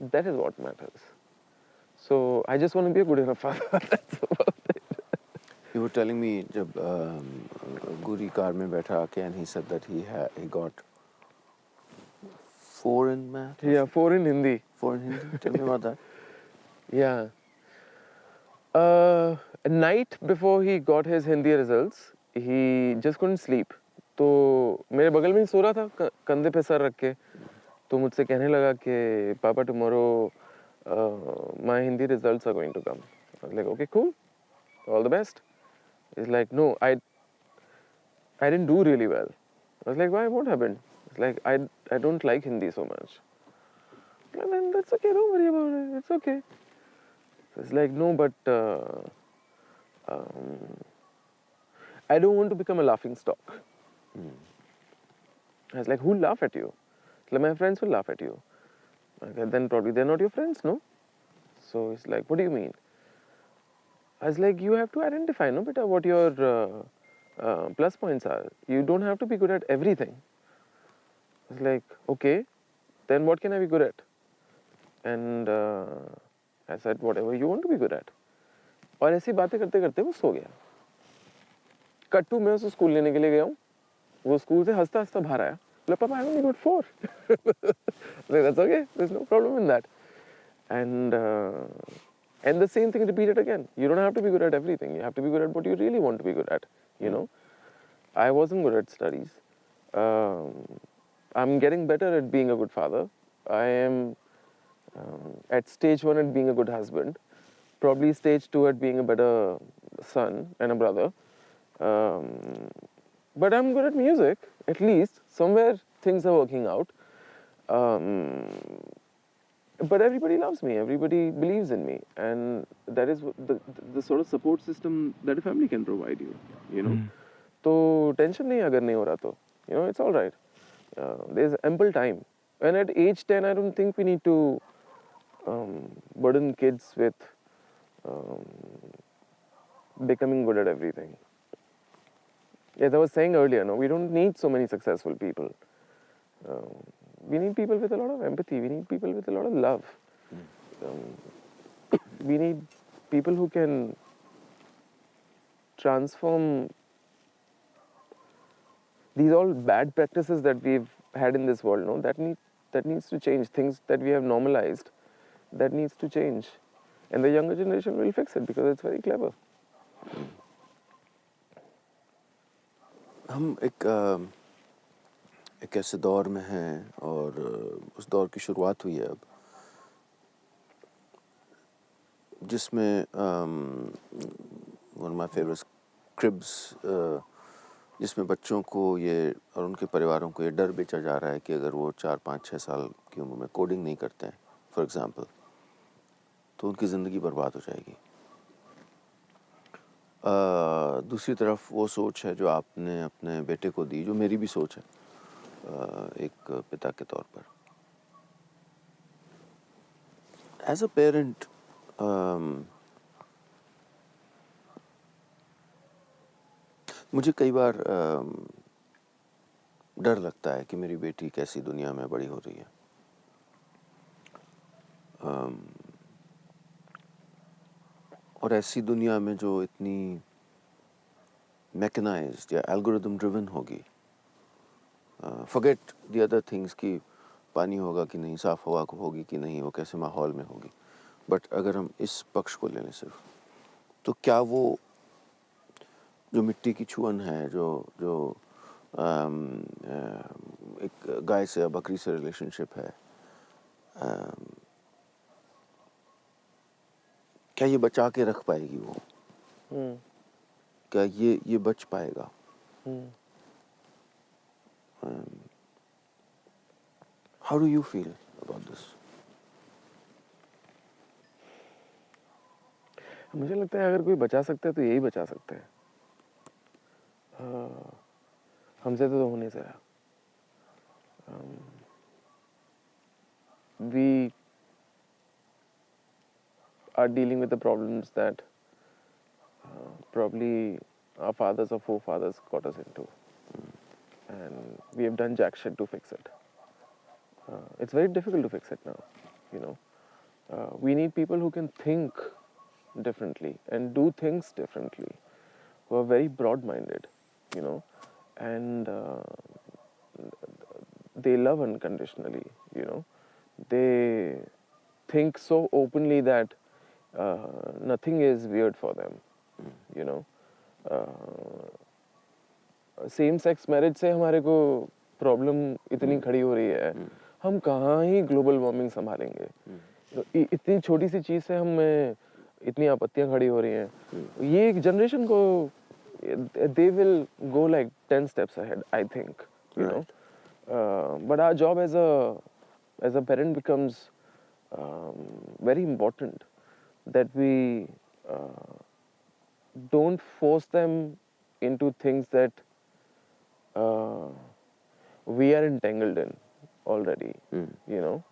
That is what matters. So I just want to be a good enough father. That's about it. You were telling me जब Guri car में बैठा आके, and he said that he got 4 in math. Yeah, 4 in Hindi. 4 in Hindi. Tell me about that. Yeah. A night before he got his Hindi results, he just couldn't sleep. तो मेरे बगल में ही सो रहा था कंधे पे सर रख के, तो मुझसे कहने लगा कि पापा tomorrow my Hindi results are going to come. I was like, okay, cool, all the best. He's like, no, I didn't do really well. I was like, why? What happened? It's like, I don't like Hindi so much. And then that's okay, don't worry about it, it's okay. So it's like, no, but I don't want to become a laughing stock. I was like, who'll laugh at you? Like, my friends will laugh at you. Okay, then probably they're not your friends, no? So it's like, what do you mean? I was like, you have to identify, no, beta, what your plus points are. You don't have to be good at everything. It's like, okay, then what can I be good at? And I said, whatever you want to be good at. और ऐसी बातें करते करते वो सो गया. कट्टू मैं उसे स्कूल लेने के लिए गया हूँ. वो स्कूल से हंसता हंसता बाहर आया. Like, Papa, I only got 4. Like, that's okay. There's no problem in that. And the same thing repeated again. You don't have to be good at everything. You have to be good at what you really want to be good at. You know, I wasn't good at studies. I'm getting better at being a good father. I am at stage 1 at being a good husband. Probably stage 2 at being a better son and a brother. But I'm good at music, at least. Somewhere things are working out. But everybody loves me, everybody believes in me. And that is the sort of support system that a family can provide you, you know. So tension nahi agar nahi ho raha to, you know, it's all right. There's ample time. And at age 10, I don't think we need to burden kids with becoming good at everything. As I was saying earlier, no, we don't need so many successful people. We need people with a lot of empathy. We need people with a lot of love. We need people who can transform these all bad practices that we've had in this world. No, that needs to change. Things that we have normalized, that needs to change. And the younger generation will fix it because it's very clever. हम एक ऐसे दौर में हैं और उस दौर की शुरुआत हुई है अब जिसमें one of my favourite cribs जिसमें बच्चों को ये और उनके परिवारों को ये डर बेचा जा रहा है कि अगर वो 4, 5, 6 साल की उम्र में कोडिंग नहीं करते हैं फॉर एग्जांपल तो उनकी ज़िंदगी बर्बाद हो जाएगी. दूसरी तरफ वो सोच है जो आपने अपने बेटे को दी, जो मेरी भी सोच है एक पिता के तौर पर. एज अ पेरेंट मुझे कई बार डर लगता है कि मेरी बेटी कैसी दुनिया में बड़ी हो रही है. और ऐसी दुनिया में जो इतनी मैकेनाइज्ड या एल्गोरिथम ड्रिवन होगी. फॉरगेट द अदर थिंग्स कि पानी होगा कि नहीं, साफ़ हवा होगी कि नहीं, वो कैसे माहौल में होगी. बट अगर हम इस पक्ष को ले लें सिर्फ, तो क्या वो जो मिट्टी की छुअन है, जो एक गाय से या बकरी से रिलेशनशिप है, क्या ये बचा के रख पाएगी वो? क्या ये बच पाएगा? How do you feel about this? मुझे लगता है अगर कोई बचा सकता है तो यही बचा सकते हैं. हमसे तो हो नहीं सका. We are dealing with the problems that probably our fathers or forefathers got us into. And we have done jack shit to fix it. It's very difficult to fix it now, you know. We need people who can think differently and do things differently, who are very broad-minded, you know, and they love unconditionally, you know. They think so openly that nothing is weird for them, you know. Same sex marriage से हमारे को problem इतनी खड़ी हो रही है, हम कहाँ ही ग्लोबल वार्मिंग संभालेंगे. तो इतनी छोटी सी चीज़ से हमें इतनी आपत्तियाँ खड़ी हो रही हैं. ये एक जनरेशन को they will go like 10 steps ahead, I think, you know. But our job as a parent becomes very important that we don't force them into things that we are entangled in already. You know,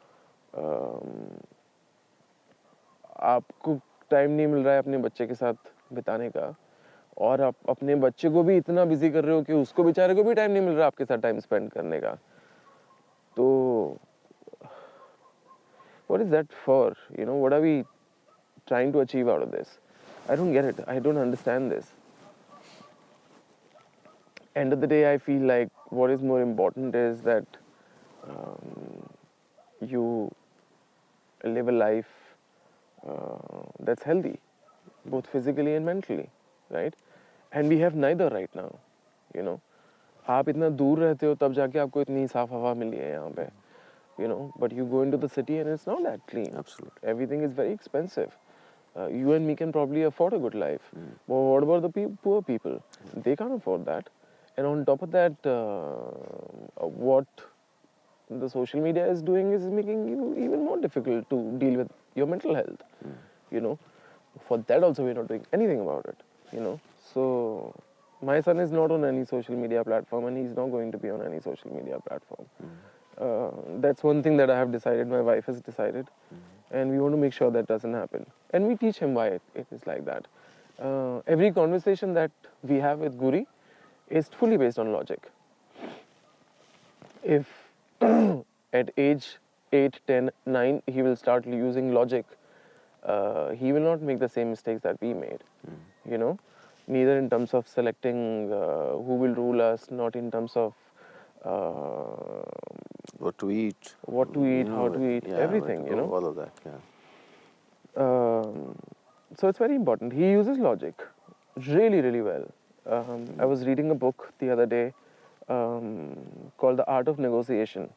आपको time नहीं मिल रहा है अपने बच्चे के साथ बिताने का, और आप अपने बच्चे को भी इतना बिजी कर रहे हो कि उसको बेचारे को भी टाइम नहीं मिल रहा आपके साथ टाइम स्पेंड करने का. तो what is that for? You know, what are we trying to achieve out of this? I don't get it. I don't understand this. End of the day, I feel like what is more important is that you live a life that's healthy, both physically and mentally, right? And we have neither right now, you know. आप इतना दूर रहते हो तब जाके आपको इतनी साफ हवा मिली है यहाँ पे, you know. But you go into the city and it's not that clean. Absolutely. Everything is very expensive. You and me can probably afford a good life. But what about the poor people? They can't afford that. And on top of that, what the social media is doing is making you even more difficult to deal with your mental health. You know, for that also we're not doing anything about it. You know, so my son is not on any social media platform, and he's not going to be on any social media platform. That's one thing that I have decided. My wife has decided, and we want to make sure that doesn't happen. And we teach him why it is like that. Every conversation that we have with Guri is fully based on logic. If at age 8, 10, 9 he will start using logic, he will not make the same mistakes that we made. You know, neither in terms of selecting who will rule us, not in terms of What to eat, how to eat, yeah, everything, you know. all of that, yeah. So it's very important. He uses logic really, really well. I was reading a book the other day called The Art of Negotiation.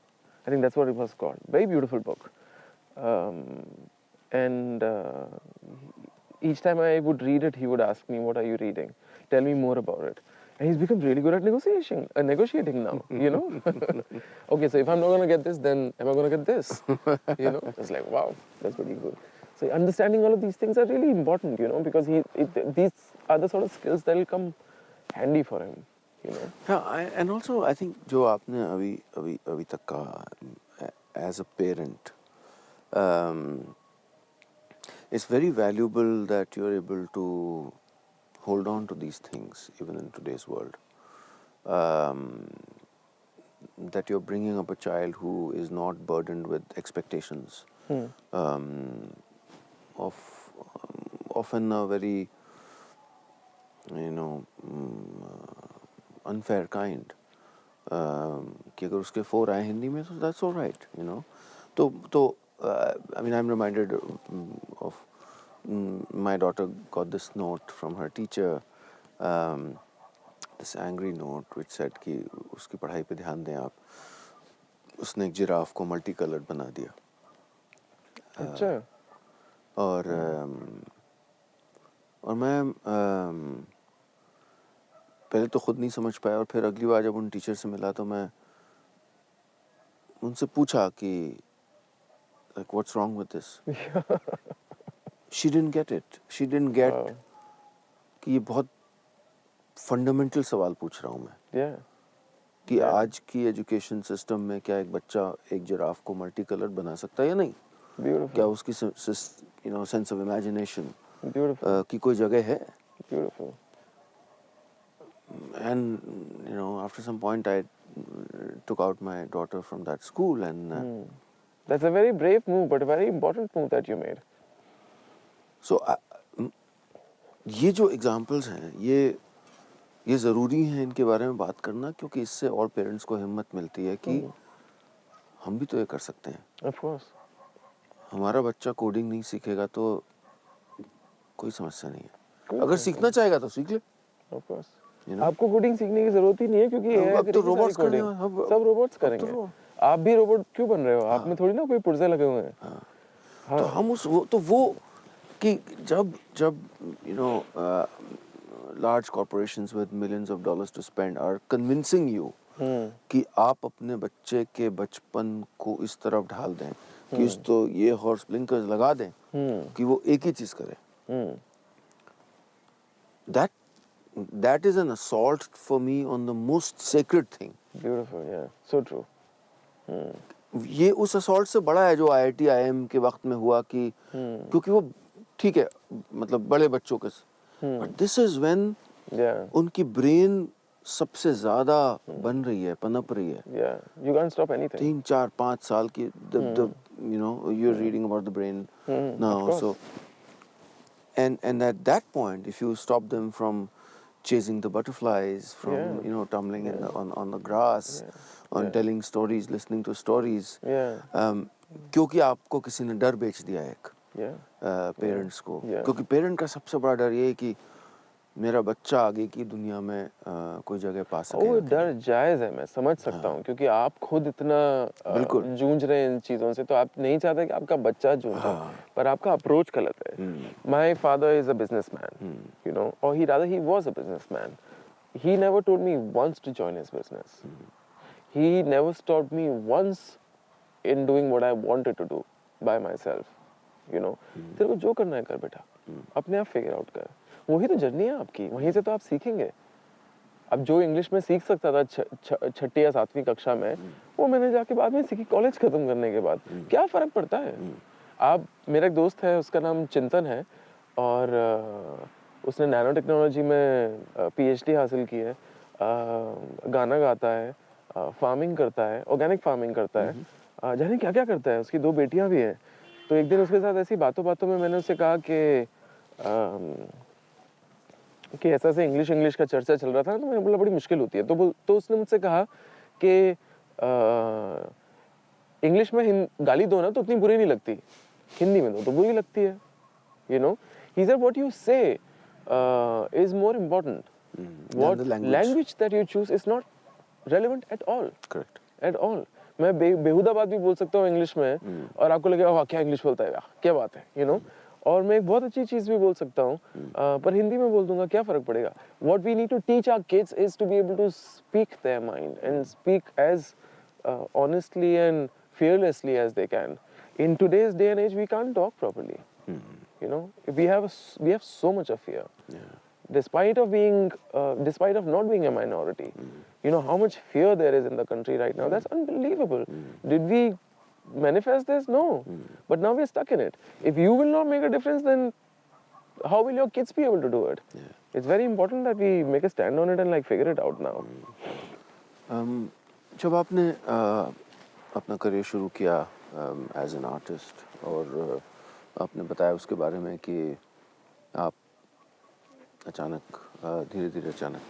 I think that's what it was called. Very beautiful book. And each time I would read it, he would ask me, "What are you reading? Tell me more about it." And he's become really good at negotiating now, you know. Okay, so if I'm not going to get this, then am I going to get this? You know, it's like, wow, that's pretty good. So understanding all of these things are really important, you know, because these are the sort of skills that will come handy for him, you know. Yeah, and also I think जो आपने अभी तक कहा, as a parent, it's very valuable that you're able to hold on to these things even in today's world. That you're bringing up a child who is not burdened with expectations of often a very, you know, unfair kind. कि अगर उसके 4 आए हिंदी में, so that's all right, you know. तो I mean, I'm reminded of my daughter got this note from her teacher, this angry note which said कि उसकी पढ़ाई पे ध्यान दें आप. उसने एक जिराफ को मल्टी कलर्ड बना दिया. अच्छा. और मैं पहले तो खुद नहीं समझ पाया, और फिर अगली बार जब उन टीचर से मिला तो मैं उनसे पूछा कि like what's wrong with this? She didn't get it. She didn't get कि ये बहुत फंडामेंटल सवाल पूछ रहा हूँ मैं. कि आज की एजुकेशन सिस्टम में क्या एक बच्चा एक जिराफ को मल्टी कलर बना सकता है या नहीं? Beautiful. क्या उसकी you know sense of imagination की कोई जगह है? Beautiful. And you know, after some point I took out my daughter from that school, and that's a very brave move, but a very important move that you made. So ये जो examples हैं, ये ज़रूरी हैं इनके बारे में बात करना, क्योंकि इससे और पेरेंट्स को हिम्मत मिलती है कि हम भी तो ये कर सकते हैं. Of course. हमारा बच्चा कोडिंग नहीं सीखेगा तो कोई समस्या नहीं है. अगर सीखना चाहेगा तो सीख ले. Of course. आपको कोडिंग सीखने की जरूरत ही नहीं है, क्योंकि अब तो रोबोट्स करेंगे, सब रोबोट्स करेंगे. आप भी रोबोट क्यों बन रहे हो? आप में थोड़ी ना कोई पुर्जे लगे हुए हैं. तो हम वो कि जब you know large corporations with millions of dollars to spend are convincing you कि आप अपने बच्चे के बचपन को इस तरफ ढाल दें, कि इस तो ये हॉर्स ब्लिंकर्स लगा दें कि वो एक ही चीज करे, that is an assault for me on the most sacred thing. Beautiful, yeah, so true. ये उस असॉल्ट से बड़ा है जो IIT IIM के वक्त में हुआ कि क्योंकि वो ठीक है मतलब बड़े बच्चों के, बट दिस इज व्हेन उनकी ब्रेन सबसे ज्यादा बन रही है, पनप रही है. You can't stop anything. 3, 4, 5 साल की you're reading about the brain now, so and at that point if you stop them from chasing the butterflies, from tumbling in on the grass, on telling stories, listening to stories, क्योंकि आपको किसी ने डर बेच दिया एक parents को, क्योंकि पेरेंट का सबसे बड़ा डर ये है कि मेरा बच्चा आगे की दुनिया में कोई जगह पा सके. वो डर जायज है, मैं समझ सकता हूँ, क्योंकि आप खुद इतना जूझ रहे हैं इन चीजों से, तो आप नहीं चाहते कि आपका बच्चा जूझे, पर आपका अप्रोच गलत है. My father is a businessman, or he was a businessman. He never told me once to join his business. He never stopped me once in doing what I wanted to do by myself. तेरे को जो करना है कर बेटा, अपने आप figure out कर. वही तो जर्नी है आपकी, वहीं से तो आप सीखेंगे. अब जो इंग्लिश में सीख सकता था छठी या 7वीं कक्षा में, वो मैंने जाके बाद में सीखी कॉलेज खत्म करने के बाद. क्या फर्क पड़ता है? आप, मेरा एक दोस्त है, उसका नाम चिंतन है, और उसने नैनो टेक्नोलॉजी में PhD हासिल की है, गाना गाता है, फार्मिंग करता है, ऑर्गेनिक फार्मिंग करता है, जाने क्या क्या करता है. उसकी 2 बेटियां भी हैं. तो एक दिन उसके साथ ऐसी बातों बातों में मैंने उससे कहा कि ऐसा से इंग्लिश का चर्चा चल रहा था, तो मैंने बोला बड़ी मुश्किल होती है. तो उसने मुझसे कहा कि इंग्लिश में गाली दो ना तो उतनी बुरी नहीं लगती, हिंदी में दो तो बुरी लगती है. He said what you say is more important. What language that you choose is not relevant at all. Correct. At all. मैं बेहुदा बात भी बोल सकता हूँ इंग्लिश में, और आपको लगेगा वाह क्या इंग्लिश बोलता है, क्या बात है, और मैं एक बहुत अच्छी चीज़ भी बोल सकता हूँ, पर हिंदी में बोल दूंगा, क्या फ़र्क पड़ेगा. What we need to teach our kids is to be able to speak their mind and speak as honestly and fearlessly as they can. In today's day and age, we can't talk properly. We have so much of fear. Despite of not being a minority, how much fear there is in the country right now. That's unbelievable. Did we manifest this? No. But now we're stuck in it. If you will not make a difference, then how will your kids be able to do it? It's very important that we make a stand on it and figure it out now. जब आपने अपना career शुरू किया as an artist, और आपने बताया उसके बारे में कि आप अचानक धीरे धीरे अचानक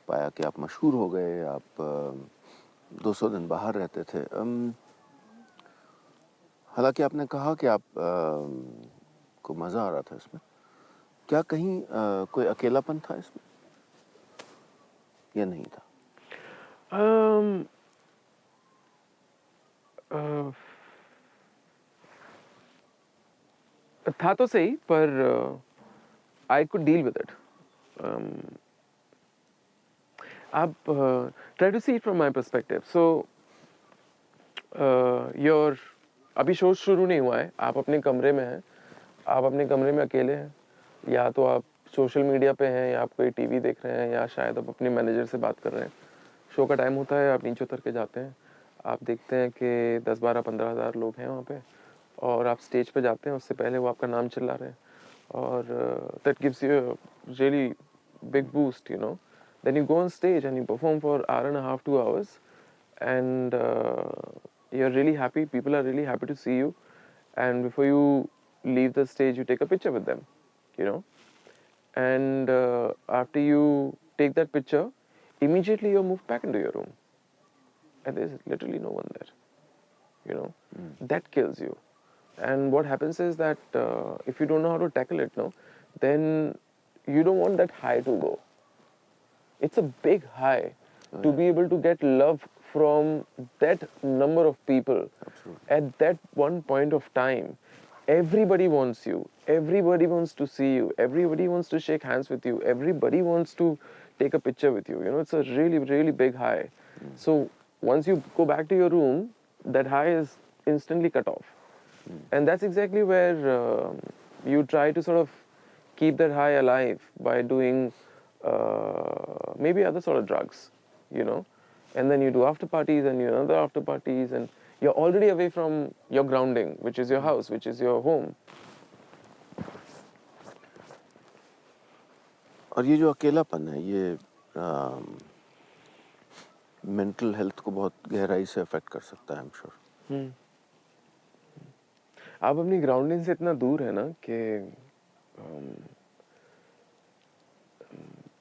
पाया कि आप मशहूर हो गए, आप 200 दिन बाहर रहते थे. हालांकि आपने कहा कि आप को मज़ा आ रहा था इसमें, क्या कहीं कोई अकेलापन था इसमें या नहीं था? था तो सही, पर I could deal with it. Try to see it from my perspective. So, अभी शो शुरू नहीं हुआ है, आप अपने कमरे में हैं, आप अपने कमरे में अकेले हैं, या तो आप सोशल मीडिया पे हैं, या आप कोई टीवी देख रहे हैं, या शायद आप अपने मैनेजर से बात कर रहे हैं. शो का टाइम होता है, आप नीचे उतर के जाते हैं, आप देखते हैं कि 10, 12, 15 हज़ार लोग हैं वहाँ पे, और आप स्टेज पे जाते हैं, उससे पहले वो आपका नाम चिल्ला रहे हैं, और that gives you a really big boost, Then you go on stage and you perform for an hour and a half, 2 hours, and you're really happy, people are really happy to see you, and before you leave the stage, you take a picture with them, and after you take that picture, immediately you're moved back into your room, and there's literally no one there, that kills you. And what happens is that if you don't know how to tackle it, then you don't want that high to go. It's a big high to be able to get love from that number of people. Absolutely. At that one point of time. Everybody wants you. Everybody wants to see you. Everybody wants to shake hands with you. Everybody wants to take a picture with you. It's a really, really big high. So once you go back to your room, that high is instantly cut off. And that's exactly where you try to sort of keep that high alive by doing maybe other sort of drugs, you know. And then you do after parties and you do other after parties, and you're already away from your grounding, which is your house, which is your home. और ये जो अकेलापन है ये mental health को बहुत गहराई से अफेक्ट कर सकता है, आई एम श्योर। आप अपनी ग्राउंडिंग से इतना दूर है ना कि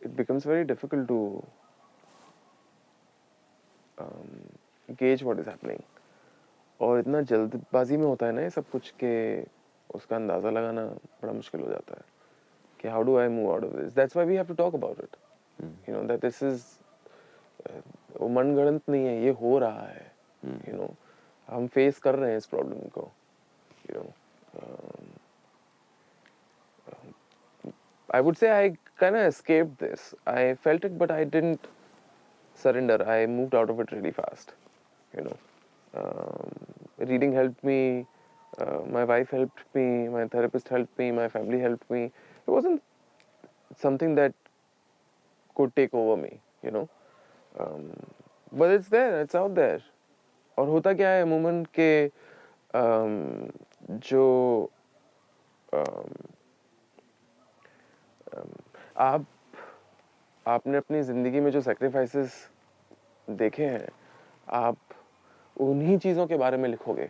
it becomes very difficult to gauge what is happening, और इतना जल्दबाजी में होता है ना ये सब कुछ के उसका अंदाज़ा लगाना बड़ा मुश्किल हो जाता है कि how do I move out of this. That's why we have to talk about it, you know, that this is वो मनगढ़ंत नहीं है, ये हो रहा है, यू नो, हम फेस कर रहे हैं इस प्रॉब्लम को, you know. I would say I kind of escaped this. I felt it, but I didn't surrender. I moved out of it really fast, you know. Reading helped me, my wife helped me, my therapist helped me, my family helped me. It wasn't something that could take over me, you know. But it's there, it's out there. और होता क्या है अमूमन के जो आपने अपनी ज़िंदगी में जो सैक्रिफाइसेस देखे हैं, आप उन्हीं चीज़ों के बारे में लिखोगे,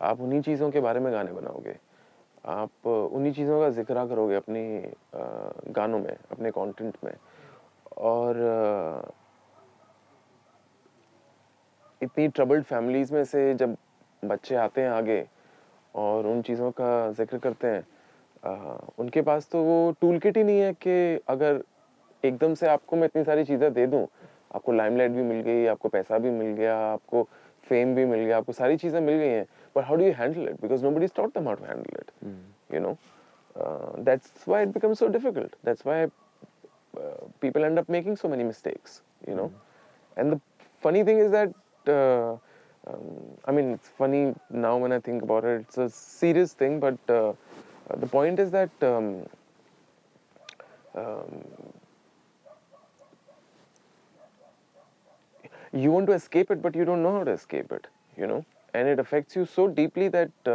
आप उन्हीं चीज़ों के बारे में गाने बनाओगे, आप उन्हीं चीज़ों का जिक्र करोगे अपनी गानों में, अपने कंटेंट में। और इतनी ट्रबल्ड फैमिलीज़ में से जब बच्चे आते हैं आगे और उन चीज़ों का जिक्र करते हैं, उनके पास तो वो टूल किट ही नहीं है कि अगर एकदम से आपको मैं इतनी सारी चीज़ें दे दूं, आपको लाइमलाइट भी मिल गई, आपको पैसा भी मिल गया, आपको फेम भी मिल गया, आपको सारी चीज़ें मिल गई हैं, but how do you handle it, because nobody is taught them how to handle it, you know. That's why it becomes so difficult, that's why people end up making so many mistakes, you know. And the funny thing is that I mean, it's funny now when I think about it. It's a serious thing, but the point is that you want to escape it, but you don't know how to escape it, you know. And it affects you so deeply that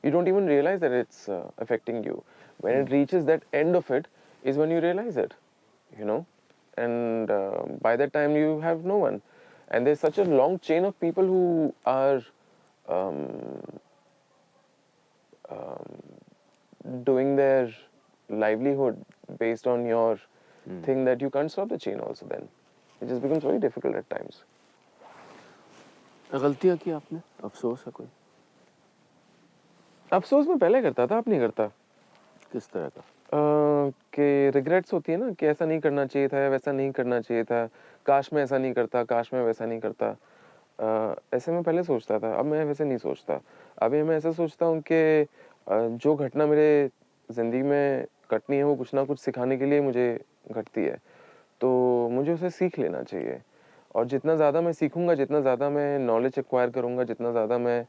you don't even realize that it's affecting you. When it reaches that end of it is when you realize it, you know. And by that time you have no one. And there's such a long chain of people who are doing their livelihood based on your thing that you can't stop the chain also then. It just becomes very difficult at times. गलतियाँ की आपने, अफसोस है कोई? अफसोस मैं पहले करता था, अब नहीं करता। किस तरह का? कि रिग्रेट्स होती है ना कि ऐसा नहीं करना चाहिए था, वैसा नहीं करना चाहिए था, काश मैं ऐसा नहीं करता, काश मैं वैसा नहीं करता। ऐसे मैं पहले सोचता था, अब मैं वैसे नहीं सोचता। अभी मैं ऐसा सोचता हूँ कि जो घटना मेरे ज़िंदगी में घटनी है वो कुछ ना कुछ सिखाने के लिए मुझे घटती है, तो मुझे उसे सीख लेना चाहिए। और जितना ज़्यादा मैं सीखूँगा, जितना ज़्यादा मैं नॉलेज एक्वायर करूँगा, जितना ज़्यादा मैं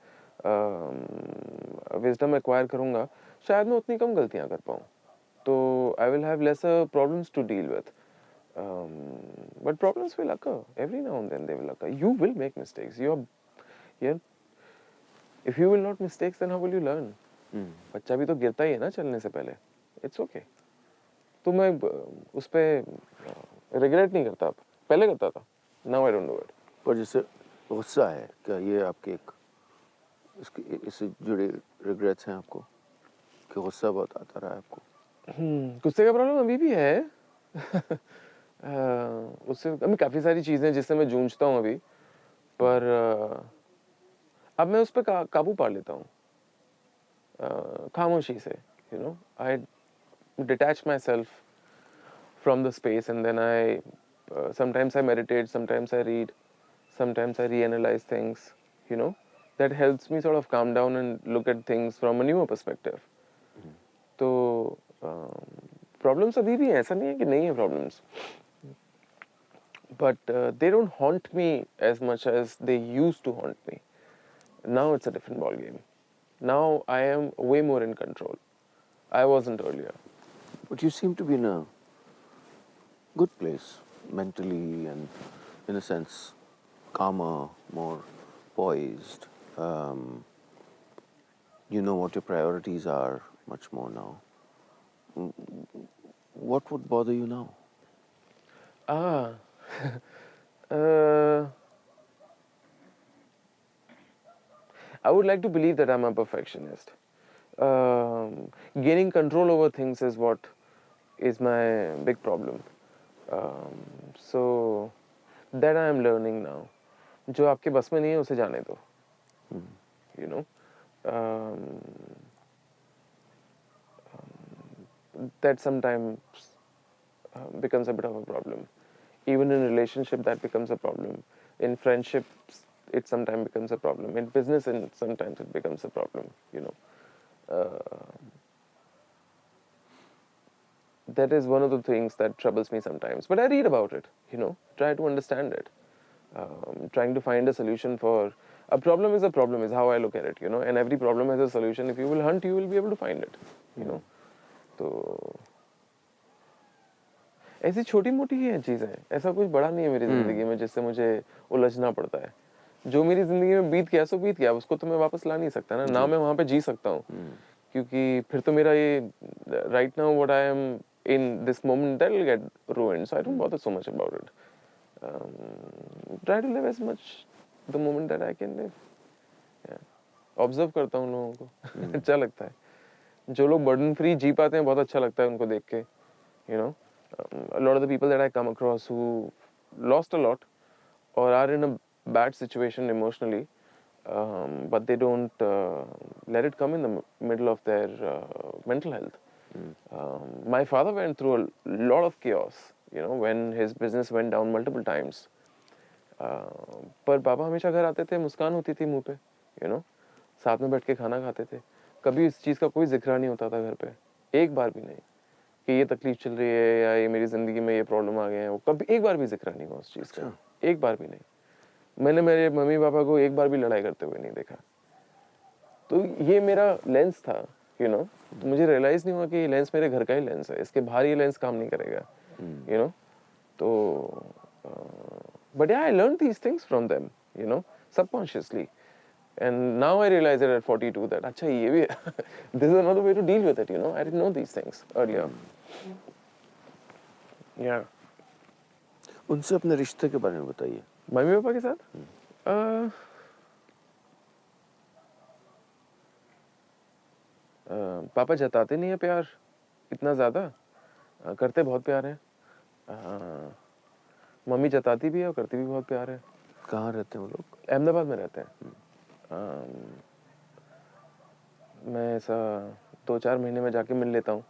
विजडम एक्वायर करूँगा, शायद मैं उतनी कम गलतियाँ कर पाऊँ। तो I will have lesser problems to deal with. But problems will occur. Every now and then they will occur. You will make mistakes. If you will not mistakes, then how will you learn? बच्चा भी तो गिरता ही है ना चलने से पहले. It's okay. तो मैं उस पर रिग्रेट नहीं करता, पहले करता था. Now I don't do it. पर जैसे गुस्सा है, क्या ये आपके एक इससे जुड़े रिग्रेट्स हैं आपको कि गुस्सा बहुत आता रहा है आपको? गुस्से का प्रॉब्लम अभी भी है। उससे अभी काफ़ी सारी चीज़ें हैं जिससे मैं जूझता हूँ अभी, पर अब मैं उस पर काबू पा लेता हूँ खामोशी से, you know. I detach myself from the space and then sometimes I meditate, sometimes I read, sometimes I reanalyze things, you know. That helps me sort of calm down and look at things from a newer perspective. तो problems अभी भी हैं, ऐसा नहीं है कि नहीं है problems, but they don't haunt me as much as they used to haunt me. Now it's a different ball game. Now I am way more in control. I wasn't earlier. But you seem to be in a good place mentally and, in a sense, calmer, more poised. You know what your priorities are much more now. What would bother you now? Ah, uh, I would like to believe that I'm a perfectionist. Gaining control over things is what is my big problem. So that I am learning now. जो आपके बस में नहीं है उसे जाने दो. You know, that sometimes becomes a bit of a problem. Even in relationship, that becomes a problem. In friendships, it sometimes becomes a problem. In business, and sometimes it becomes a problem. You know, that is one of the things that troubles me sometimes. But I read about it. You know, try to understand it. Trying to find a solution for a problem is how I look at it. You know, and every problem has a solution. If you will hunt, you will be able to find it. You know, तो ऐसी छोटी मोटी ही है चीज़ें, ऐसा कुछ बड़ा नहीं है मेरी ज़िंदगी में जिससे मुझे उलझना पड़ता है. जो मेरी ज़िंदगी में बीत गया सो बीत गया, उसको तो मैं वापस ला नहीं सकता ना मैं वहाँ पे जी सकता हूँ, क्योंकि फिर तो मेरा ये right now what I am in this moment that will get ruined, so I don't bother so much about it. Try to live as much the moment that I can live. Observe करता हूँ लोगों को. अच्छा लगता है जो लोग burden free जी पाते हैं, बहुत अच्छा लगता है उनको देख के. You know, a lot of the people that I come across who lost a lot or are in a bad situation emotionally, but they don't let it come in the middle of their mental health. My father went through a lot of chaos, you know, when his business went down multiple times. पर पापा हमेशा घर आते थे, मुस्कान होती थी मुंह पे, you know, साथ में बैठ के खाना खाते थे. कभी इस चीज़ का कोई जिक्र नहीं होता था घर पे, एक बार भी नहीं कि ये तकलीफ चल रही है या ये मेरी ज़िंदगी में ये प्रॉब्लम आ गए हैं. वो कभी एक बार भी जिक्र नहीं हुआ उस चीज़ का, एक बार भी नहीं. मैंने मेरे मम्मी पापा को एक बार भी लड़ाई करते हुए नहीं देखा. तो ये मेरा लेंस था, यू नो. तो मुझे रियलाइज़ नहीं हुआ कि ये लेंस मेरे घर का ही लेंस है, इसके बाहर ये लेंस काम नहीं करेगा, यू नो. तो but I learn these things from them, you know, subconsciously. And now I realize it at 42 that अच्छा ये भी this is another way to deal with it, you know. I didn't know these things earlier. Yeah. उनसे अपने रिश्ते के बारे में बताइए. मम्मी पापा के साथ पापा जताते नहीं है प्यार इतना ज़्यादा, करते बहुत प्यार है. मम्मी जताती भी है और करती भी बहुत प्यार है. कहाँ रहते हैं वो लोग? अहमदाबाद में रहते हैं. मैं ऐसा 2-4 महीने में जाके मिल लेता हूँ.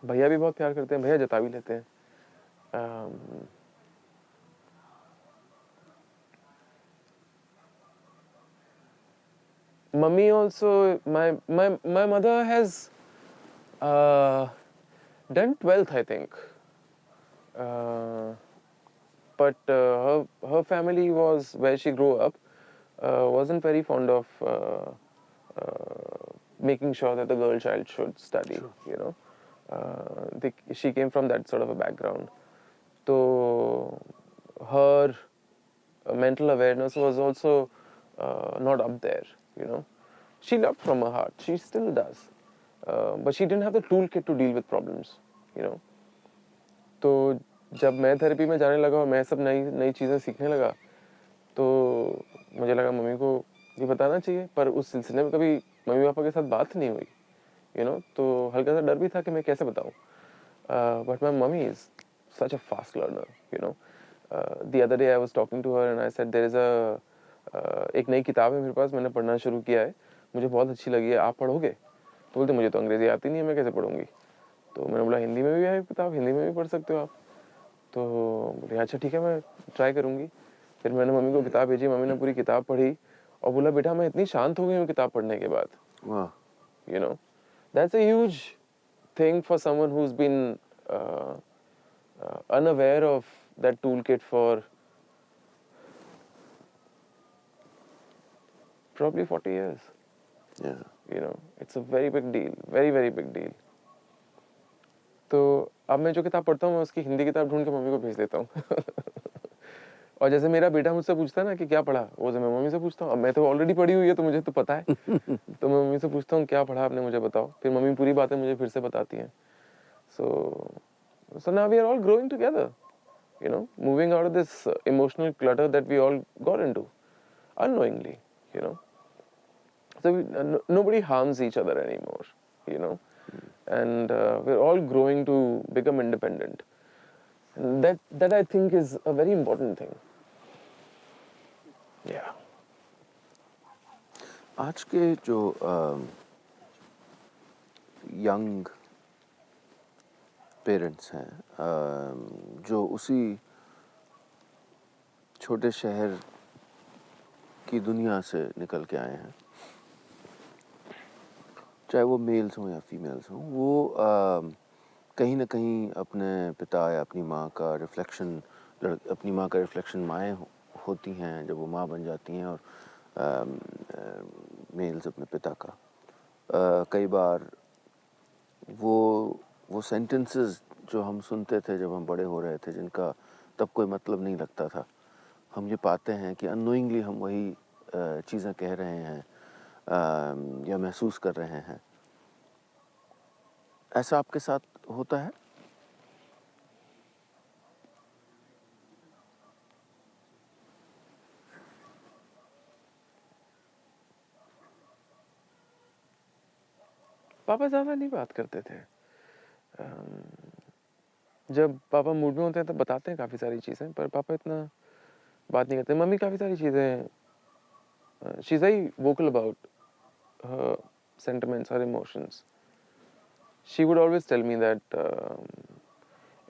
भैया भी बहुत प्यार करते हैं, भैया जता भी लेते हैं. Mummy also my mother has done 12th I think, but her family was where she grew up wasn't very fond of making sure that the girl child should study. Sure. You know, she came from that sort of a background. So her mental awareness was also not up there. You know, she loved from her heart. She still does, but she didn't have the toolkit to deal with problems. You know, तो जब मैं therapy में जाने लगा और मैं सब नई चीज़ें सीखने लगा, तो मुझे लगा मम्मी को ये बताना चाहिए, पर उस सिलसिले में कभी मम्मी पापा के साथ बात नहीं हुई, यू नो. तो हल्का सा डर भी था कि मैं कैसे बताऊँ. But my mummy is such a fast learner, you know. The other day I was talking to her and I said there is एक नई किताब है मेरे पास, मैंने पढ़ना शुरू किया है, मुझे बहुत अच्छी लगी है, आप पढ़ोगे? तो बोलते मुझे तो अंग्रेज़ी आती नहीं है, मैं कैसे पढ़ूँगी. तो मैंने बोला हिंदी में भी है किताब, हिंदी में भी पढ़ सकते हो आप. तो बोले अच्छा ठीक है, मैं ट्राई करूँगी. फिर मैंने मम्मी को किताब भेजी, मम्मी ने पूरी किताब पढ़ी और बोला बेटा मैं इतनी शांत हो गई हूँ किताब पढ़ने के बाद. वाह. You know, that's a huge thing for someone who has been unaware of that toolkit for probably 40 years. Yeah. You know, it's a very big deal, very very big deal. तो अब मैं जो किताब पढ़ता हूँ मैं उसकी हिंदी किताब ढूंढ के मम्मी को भेज देता हूँ और जैसे मेरा बेटा मुझसे पूछता है ना कि क्या पढ़ा, वो मैं मम्मी से पूछता हूँ। अब मैं तो ऑलरेडी पढ़ी हुई है तो मुझे तो पता है तो मैं मम्मी से पूछता हूँ क्या पढ़ा आपने, मुझे बताओ। फिर मम्मी पूरी बातें मुझे फिर से बताती हैं। So now we are all growing together, you know, moving out of this emotional clutter that we all got into unknowingly, you know. So nobody harms each other anymore, you know, and we're all growing to become independent. And that I think is a very important thing. Yeah. आज के जो young parents हैं जो उसी छोटे शहर की दुनिया से निकल के आए हैं, चाहे वो मेल्स हों या फीमेल्स हों, वो कहीं ना कहीं अपने पिता या अपनी माँ का रिफ्लेक्शन, अपनी माँ का रिफ्लेक्शन माएँ होती हैं जब वो माँ बन जाती हैं, और मेल्स अपने पिता का। कई बार वो सेंटेंसेस जो हम सुनते थे जब हम बड़े हो रहे थे, जिनका तब कोई मतलब नहीं लगता था, हम ये पाते हैं कि अननोइंगली हम वही चीज़ें कह रहे हैं या महसूस कर रहे हैं। ऐसा आपके साथ होता है? पापा ज़्यादा नहीं बात करते थे। जब पापा मूड में होते हैं तब बताते हैं काफ़ी सारी चीज़ें, पर पापा इतना बात नहीं करते। मम्मी काफ़ी सारी चीज़ें, she is very vocal about her sentiments, her emotions. She would always tell me that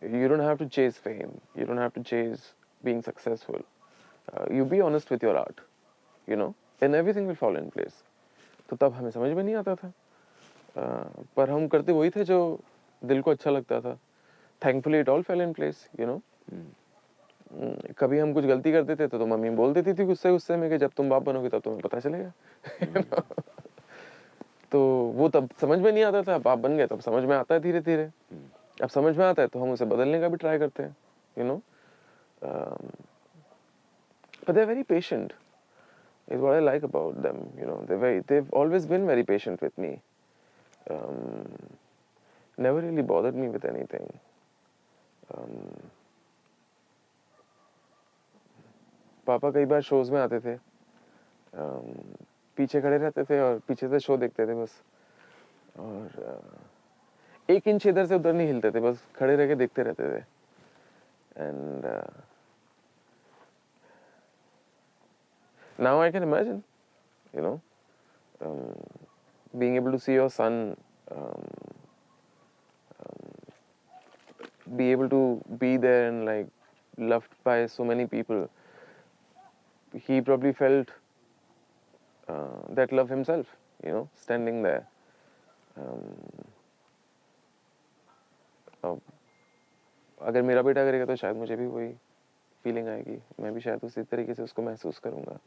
you don't have to chase fame, you don't have to chase being successful. You be honest with your art, you know, and everything will fall in place. तो तब हमें समझ में नहीं आता था, पर हम करते वही थे जो दिल को अच्छा लगता था। Thankfully it all fell in place, you know. कभी हम कुछ गलती कर देते तो मम्मी बोल देती थी गुस्से में कि जब तुम बाप बनोगे तब तुम्हें पता चलेगा तो वो तब समझ में नहीं आता था, बाप बन गए तब समझ में आता है धीरे धीरे। अब समझ में आता है तो हम उसे बदलने का भी ट्राई करते हैं, you know. But they're very patient is what I like about them, you know. They've always been very patient with me. Never really bothered me with anything. पापा कई बार शोज में आते थे, पीछे खड़े रहते थे और पीछे से शो देखते थे बस, और 1 इंच इधर से उधर नहीं हिलते थे, बस खड़े रह के देखते रहते थे। And now I can imagine, you know, being able to see your son be able to be there and like loved by so many people. He probably felt that love himself, you know, standing there. अगर मेरा बेटा करेगा तो शायद मुझे भी वही feeling आएगी, मैं भी शायद उसी तरीके से उसको महसूस करूँगा।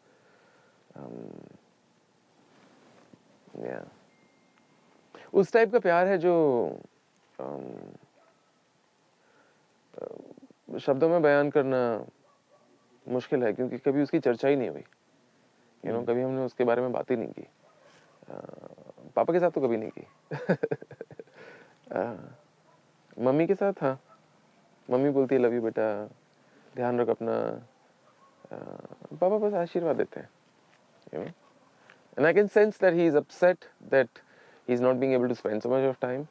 उस टाइप का प्यार है जो शब्दों में बयान करना मुश्किल है, क्योंकि कभी उसकी चर्चा ही नहीं हुई, you know, कभी हमने उसके बारे में बात ही नहीं की। पापा के साथ तो कभी नहीं की मम्मी के साथ हाँ, मम्मी बोलती है लव यू बेटा, ध्यान रख अपना। पापा बस आशीर्वाद देते हैं, you know. And I can sense that he is upset that he is not being able to spend so much of time,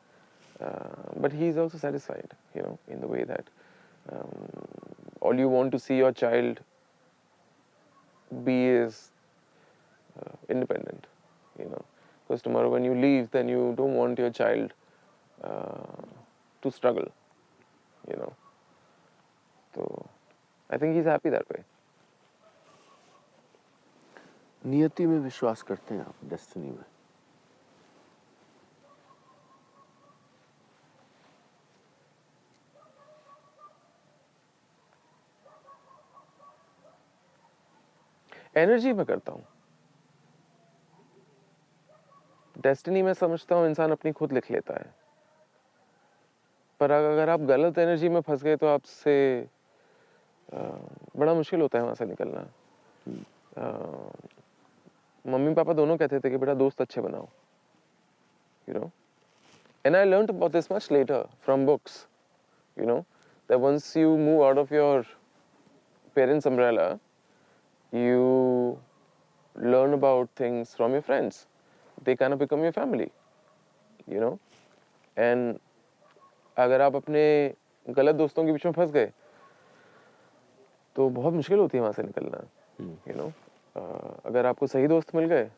but he is also satisfied, you know, in the way that all you want to see your child be is independent, you know, because tomorrow when you leave, then you don't want your child to struggle, you know. So I think he's happy that way. नियति में विश्वास करते हैं आप, destiny में? Energy में करता हूँ, डेस्टिनी मैं समझता हूँ इंसान अपनी खुद लिख लेता है, पर अगर आप गलत एनर्जी में फंस गए तो आपसे बड़ा मुश्किल होता है वहाँ से निकलना। मम्मी पापा दोनों कहते थे कि बेटा दोस्त अच्छे बनाओ, you know, and I learned about this much later from books, you know, that once you move out of your parents' umbrella, you learn about things from your friends. They kind of become your family, you know, and अगर आप अपने गलत दोस्तों के बीच में फंस गए तो बहुत मुश्किल होती है वहाँ से निकलना, you know. अगर आपको सही दोस्त मिल गए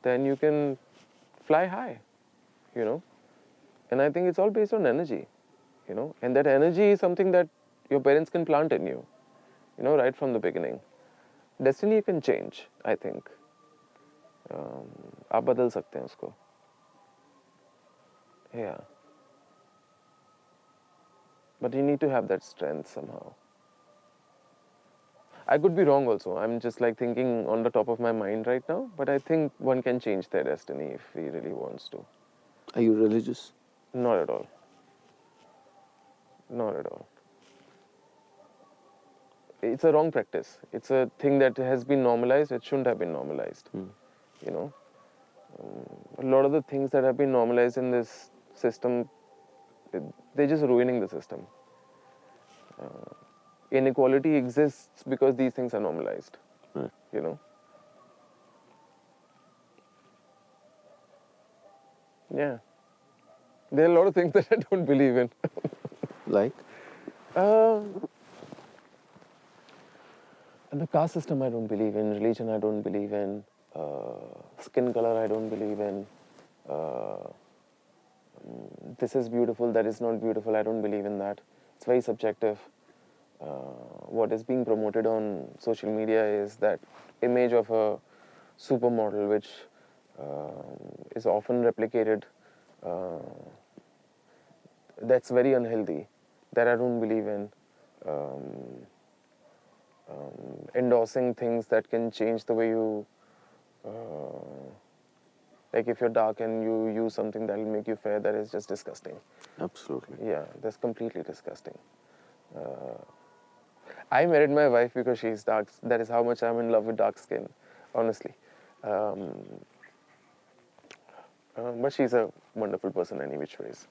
then you can fly high, you know, and I think it's all based on energy, you know, and that energy is something that your parents can plant in you, you know, right from the beginning. Destiny you can change, I think. आप बदल सकते हैं उसको, yeah, but you need to have that strength somehow. I could be wrong also. I'm just like thinking on the top of my mind right now, but I think one can change their destiny if he really wants to. Are you religious? Not at all. Not at all. It's a wrong practice. It's a thing that has been normalized. It shouldn't have been normalized. You know, a lot of the things that have been normalized in this system, they're just ruining the system. Inequality exists because these things are normalized. You know. Yeah. There are a lot of things that I don't believe in. Like? The caste system I don't believe in, religion I don't believe in, skin color I don't believe in, this is beautiful, that is not beautiful, I don't believe in that. It's very subjective. What is being promoted on social media is that image of a supermodel which is often replicated. That's very unhealthy. That I don't believe in. Endorsing things that can change the way you, like if you're dark and you use something that will make you fair, that is just disgusting. Absolutely. Yeah, that's completely disgusting. I married my wife because she's dark. That is how much I'm in love with dark skin, honestly. But she's a wonderful person any which ways.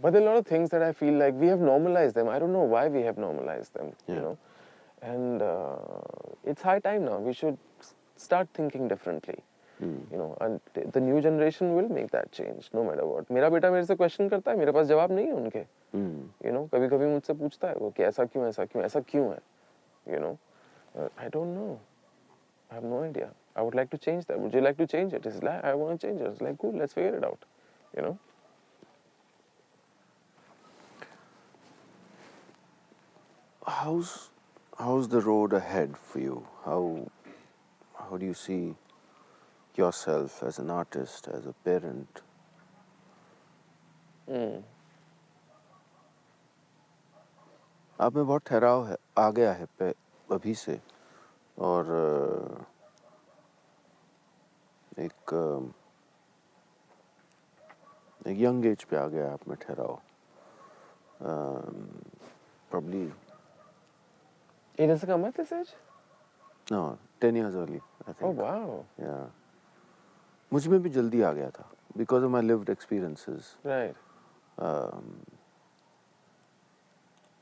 But there are a lot of things that I feel like we have normalized them. I don't know why we have normalized them, you know. And it's high time now. We should start thinking differently, you know. And the new generation will make that change, no matter what. मेरा बेटा मेरे से question करता है, मेरे पास जवाब नहीं है उनके. You know, कभी-कभी मुझसे पूछता है वो कि ऐसा क्यों है, you know. I don't know. I have no idea. I would like to change that. Would you like to change it? He's like, I want to change it. It's like, cool, let's figure it out, you know. How's the road ahead for you? How do you see yourself as an artist, as a parent? आप में बहुत ठहराव है, आ गया है अभी से, और एक यंग एज पे आ गया आप में ठहराव. Probably. It doesn't come at this age? No, 10 years early, I think. Oh, wow. Yeah. मुझ में भी जल्दी आ गया था, because of my lived experiences. Right.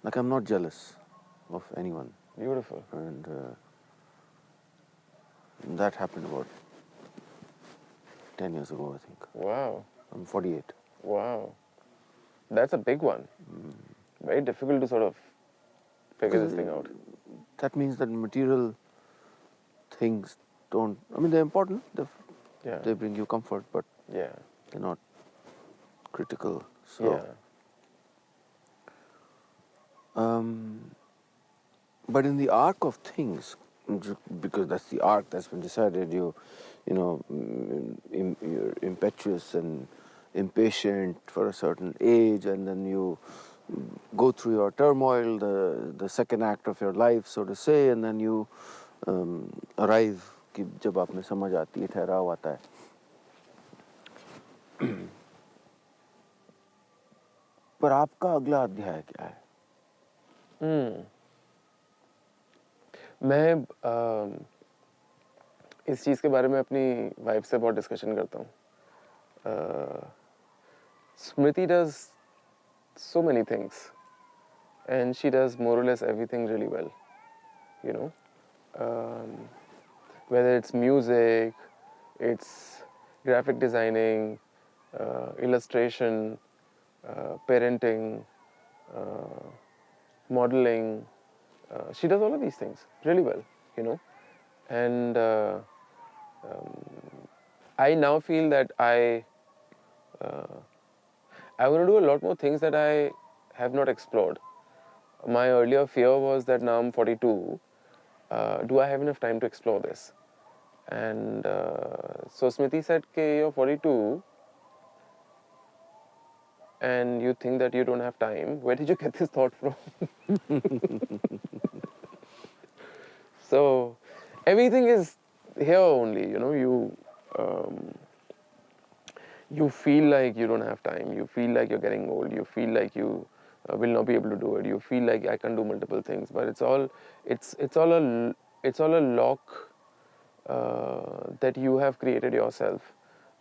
Like I'm not jealous of anyone. Beautiful. And that happened about 10 years ago, I think. Wow. I'm 48. Wow. That's a big one. Very difficult to sort of figure this thing out. That means that material things don't, I mean, they're important. They bring you comfort, but they're not critical. So, but in the arc of things, because that's the arc that's been decided, you're impetuous and impatient for a certain age, and then you go through your turmoil, the second act of your life, so to say, and then you arrive कि जब आप में समझ आती है, ठहराव आता है. पर आपका अगला अध्याय क्या है? मैं इस चीज़ के बारे में अपनी वाइफ से बहुत डिस्कशन करता हूँ. Smriti does so many things and she does more or less everything really well, you know. Whether it's music, it's graphic designing, illustration, parenting, modeling. She does all of these things really well, you know. And I now feel that I want to do a lot more things that I have not explored. My earlier fear was that now I'm 42. Do I have enough time to explore this? And so Smriti said, "Okay, you're 42 and you think that you don't have time. Where did you get this thought from?" So everything is here only, you know. You feel like you don't have time. You feel like you're getting old. You feel like you will not be able to do it. You feel like I can do multiple things, but it's all a lock that you have created yourself.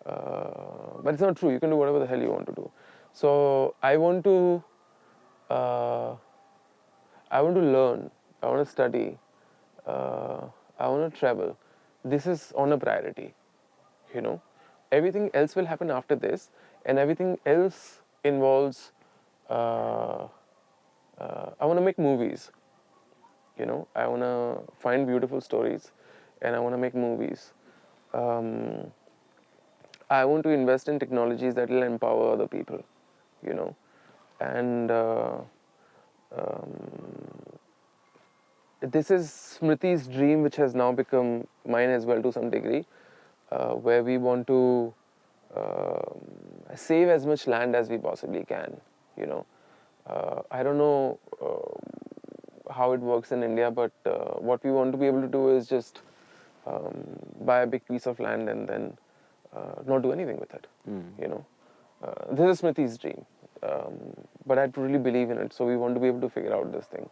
But it's not true. You can do whatever the hell you want to do. So I want to learn. I want to study. I want to travel. This is on a priority, you know. Everything else will happen after this, and everything else involves I want to make movies, you know. I want to find beautiful stories and I want to make movies. I want to invest in technologies that will empower other people, you know. And this is Smriti's dream, which has now become mine as well to some degree, where we want to save as much land as we possibly can, you know. I don't know how it works in India, but what we want to be able to do is just buy a big piece of land and then not do anything with it, you know. This is Smriti's dream, but I truly believe in it, so we want to be able to figure out this thing.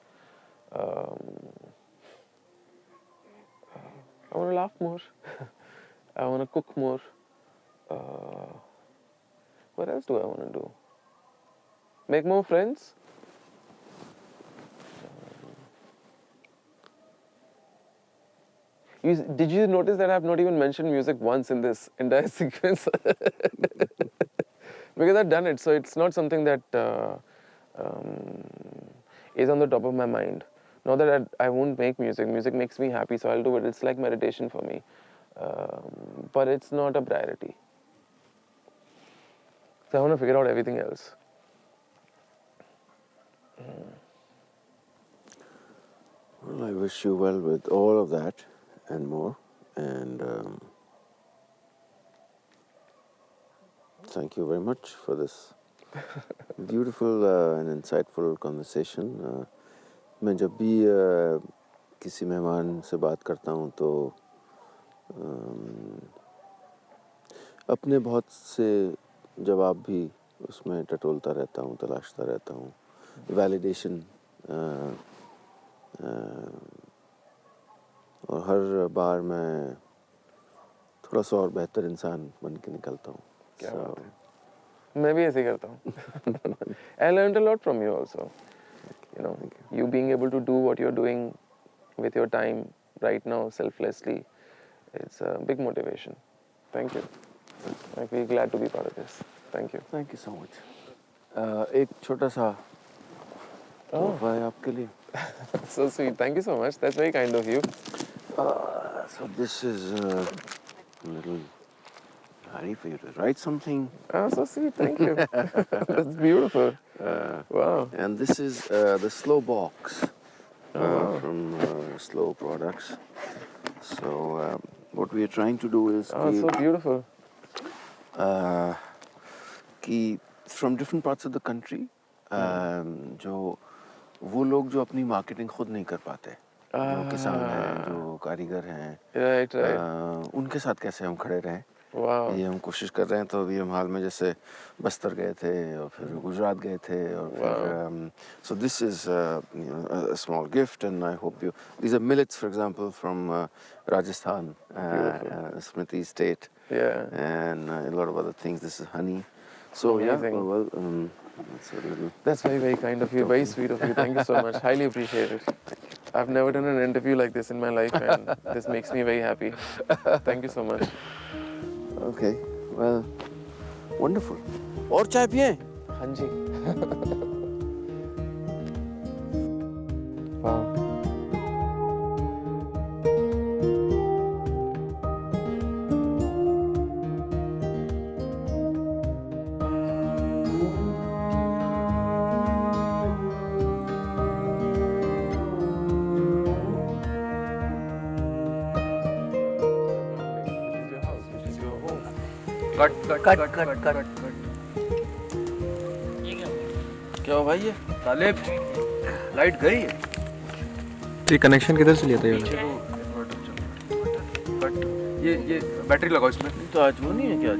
I want to laugh more. I want to cook more. What else do I want to do? Make more friends. Did you notice that I have not even mentioned music once in this entire sequence? Because I've done it, so it's not something that is on the top of my mind. Not that I won't make music. Music makes me happy, so I'll do it. It's like meditation for me. But it's not a priority. So I want to figure out everything else. Well, I wish you well with all of that and more. And thank you very much for this beautiful and insightful conversation. मैं जब भी किसी मेहमान से बात करता हूँ तो अपने बहुत से जवाब भी उसमें टटोलता रहता हूँ, तलाशता रहता हूँ. वैलिडेशन और हर बार मैं थोड़ा सा और बेहतर इंसान बन के निकलता हूँ. क्या बात है. मैं भी ऐसे ही करता हूँ. I learned a lot from you also. You know, you being able to do what you're doing with your time right now selflessly, it's a big motivation. Thank you. I'm really glad to be part of this. Thank you. Thank you so much. एक छोटा सा तोहफा है आपके लिए. So sweet. Thank you so much. That's very kind of you. So this is a little diary for you to write something. Oh, so sweet. Thank you. That's beautiful. Wow. And this is the Slow Box from Slow Products. So what we are trying to do is so beautiful. कि from different parts of the country जो वो लोग जो अपनी marketing खुद नहीं कर पाते, जो किसान हैं, जो कारीगर हैं, Right. उनके साथ कैसे हम खड़े रहें Wow. ये हम कोशिश कर रहे हैं। तो अभी हम हाल में जैसे बस्तर गए थे और फिर गुजरात गए थे और फिर so this is a small gift and I hope you, these are millets for example from Rajasthan, Smriti state, and a lot of other things. This is honey. So Amazing. yeah, well, that's a little. That's very, very kind of you. Very sweet of you. Thank you so much. Highly appreciate it. I've never done an interview like this in my life, and this makes me very happy. Thank you so much. Okay, well, wonderful. और चाय पिए? हाँ जी. Wow. Cut. क्या हो भाई ये? तालिब, light गई है। ये कनेक्शन किधर से लिया था ये? ये बैटरी लगाओ इसमें। तो आज वो नहीं है क्या?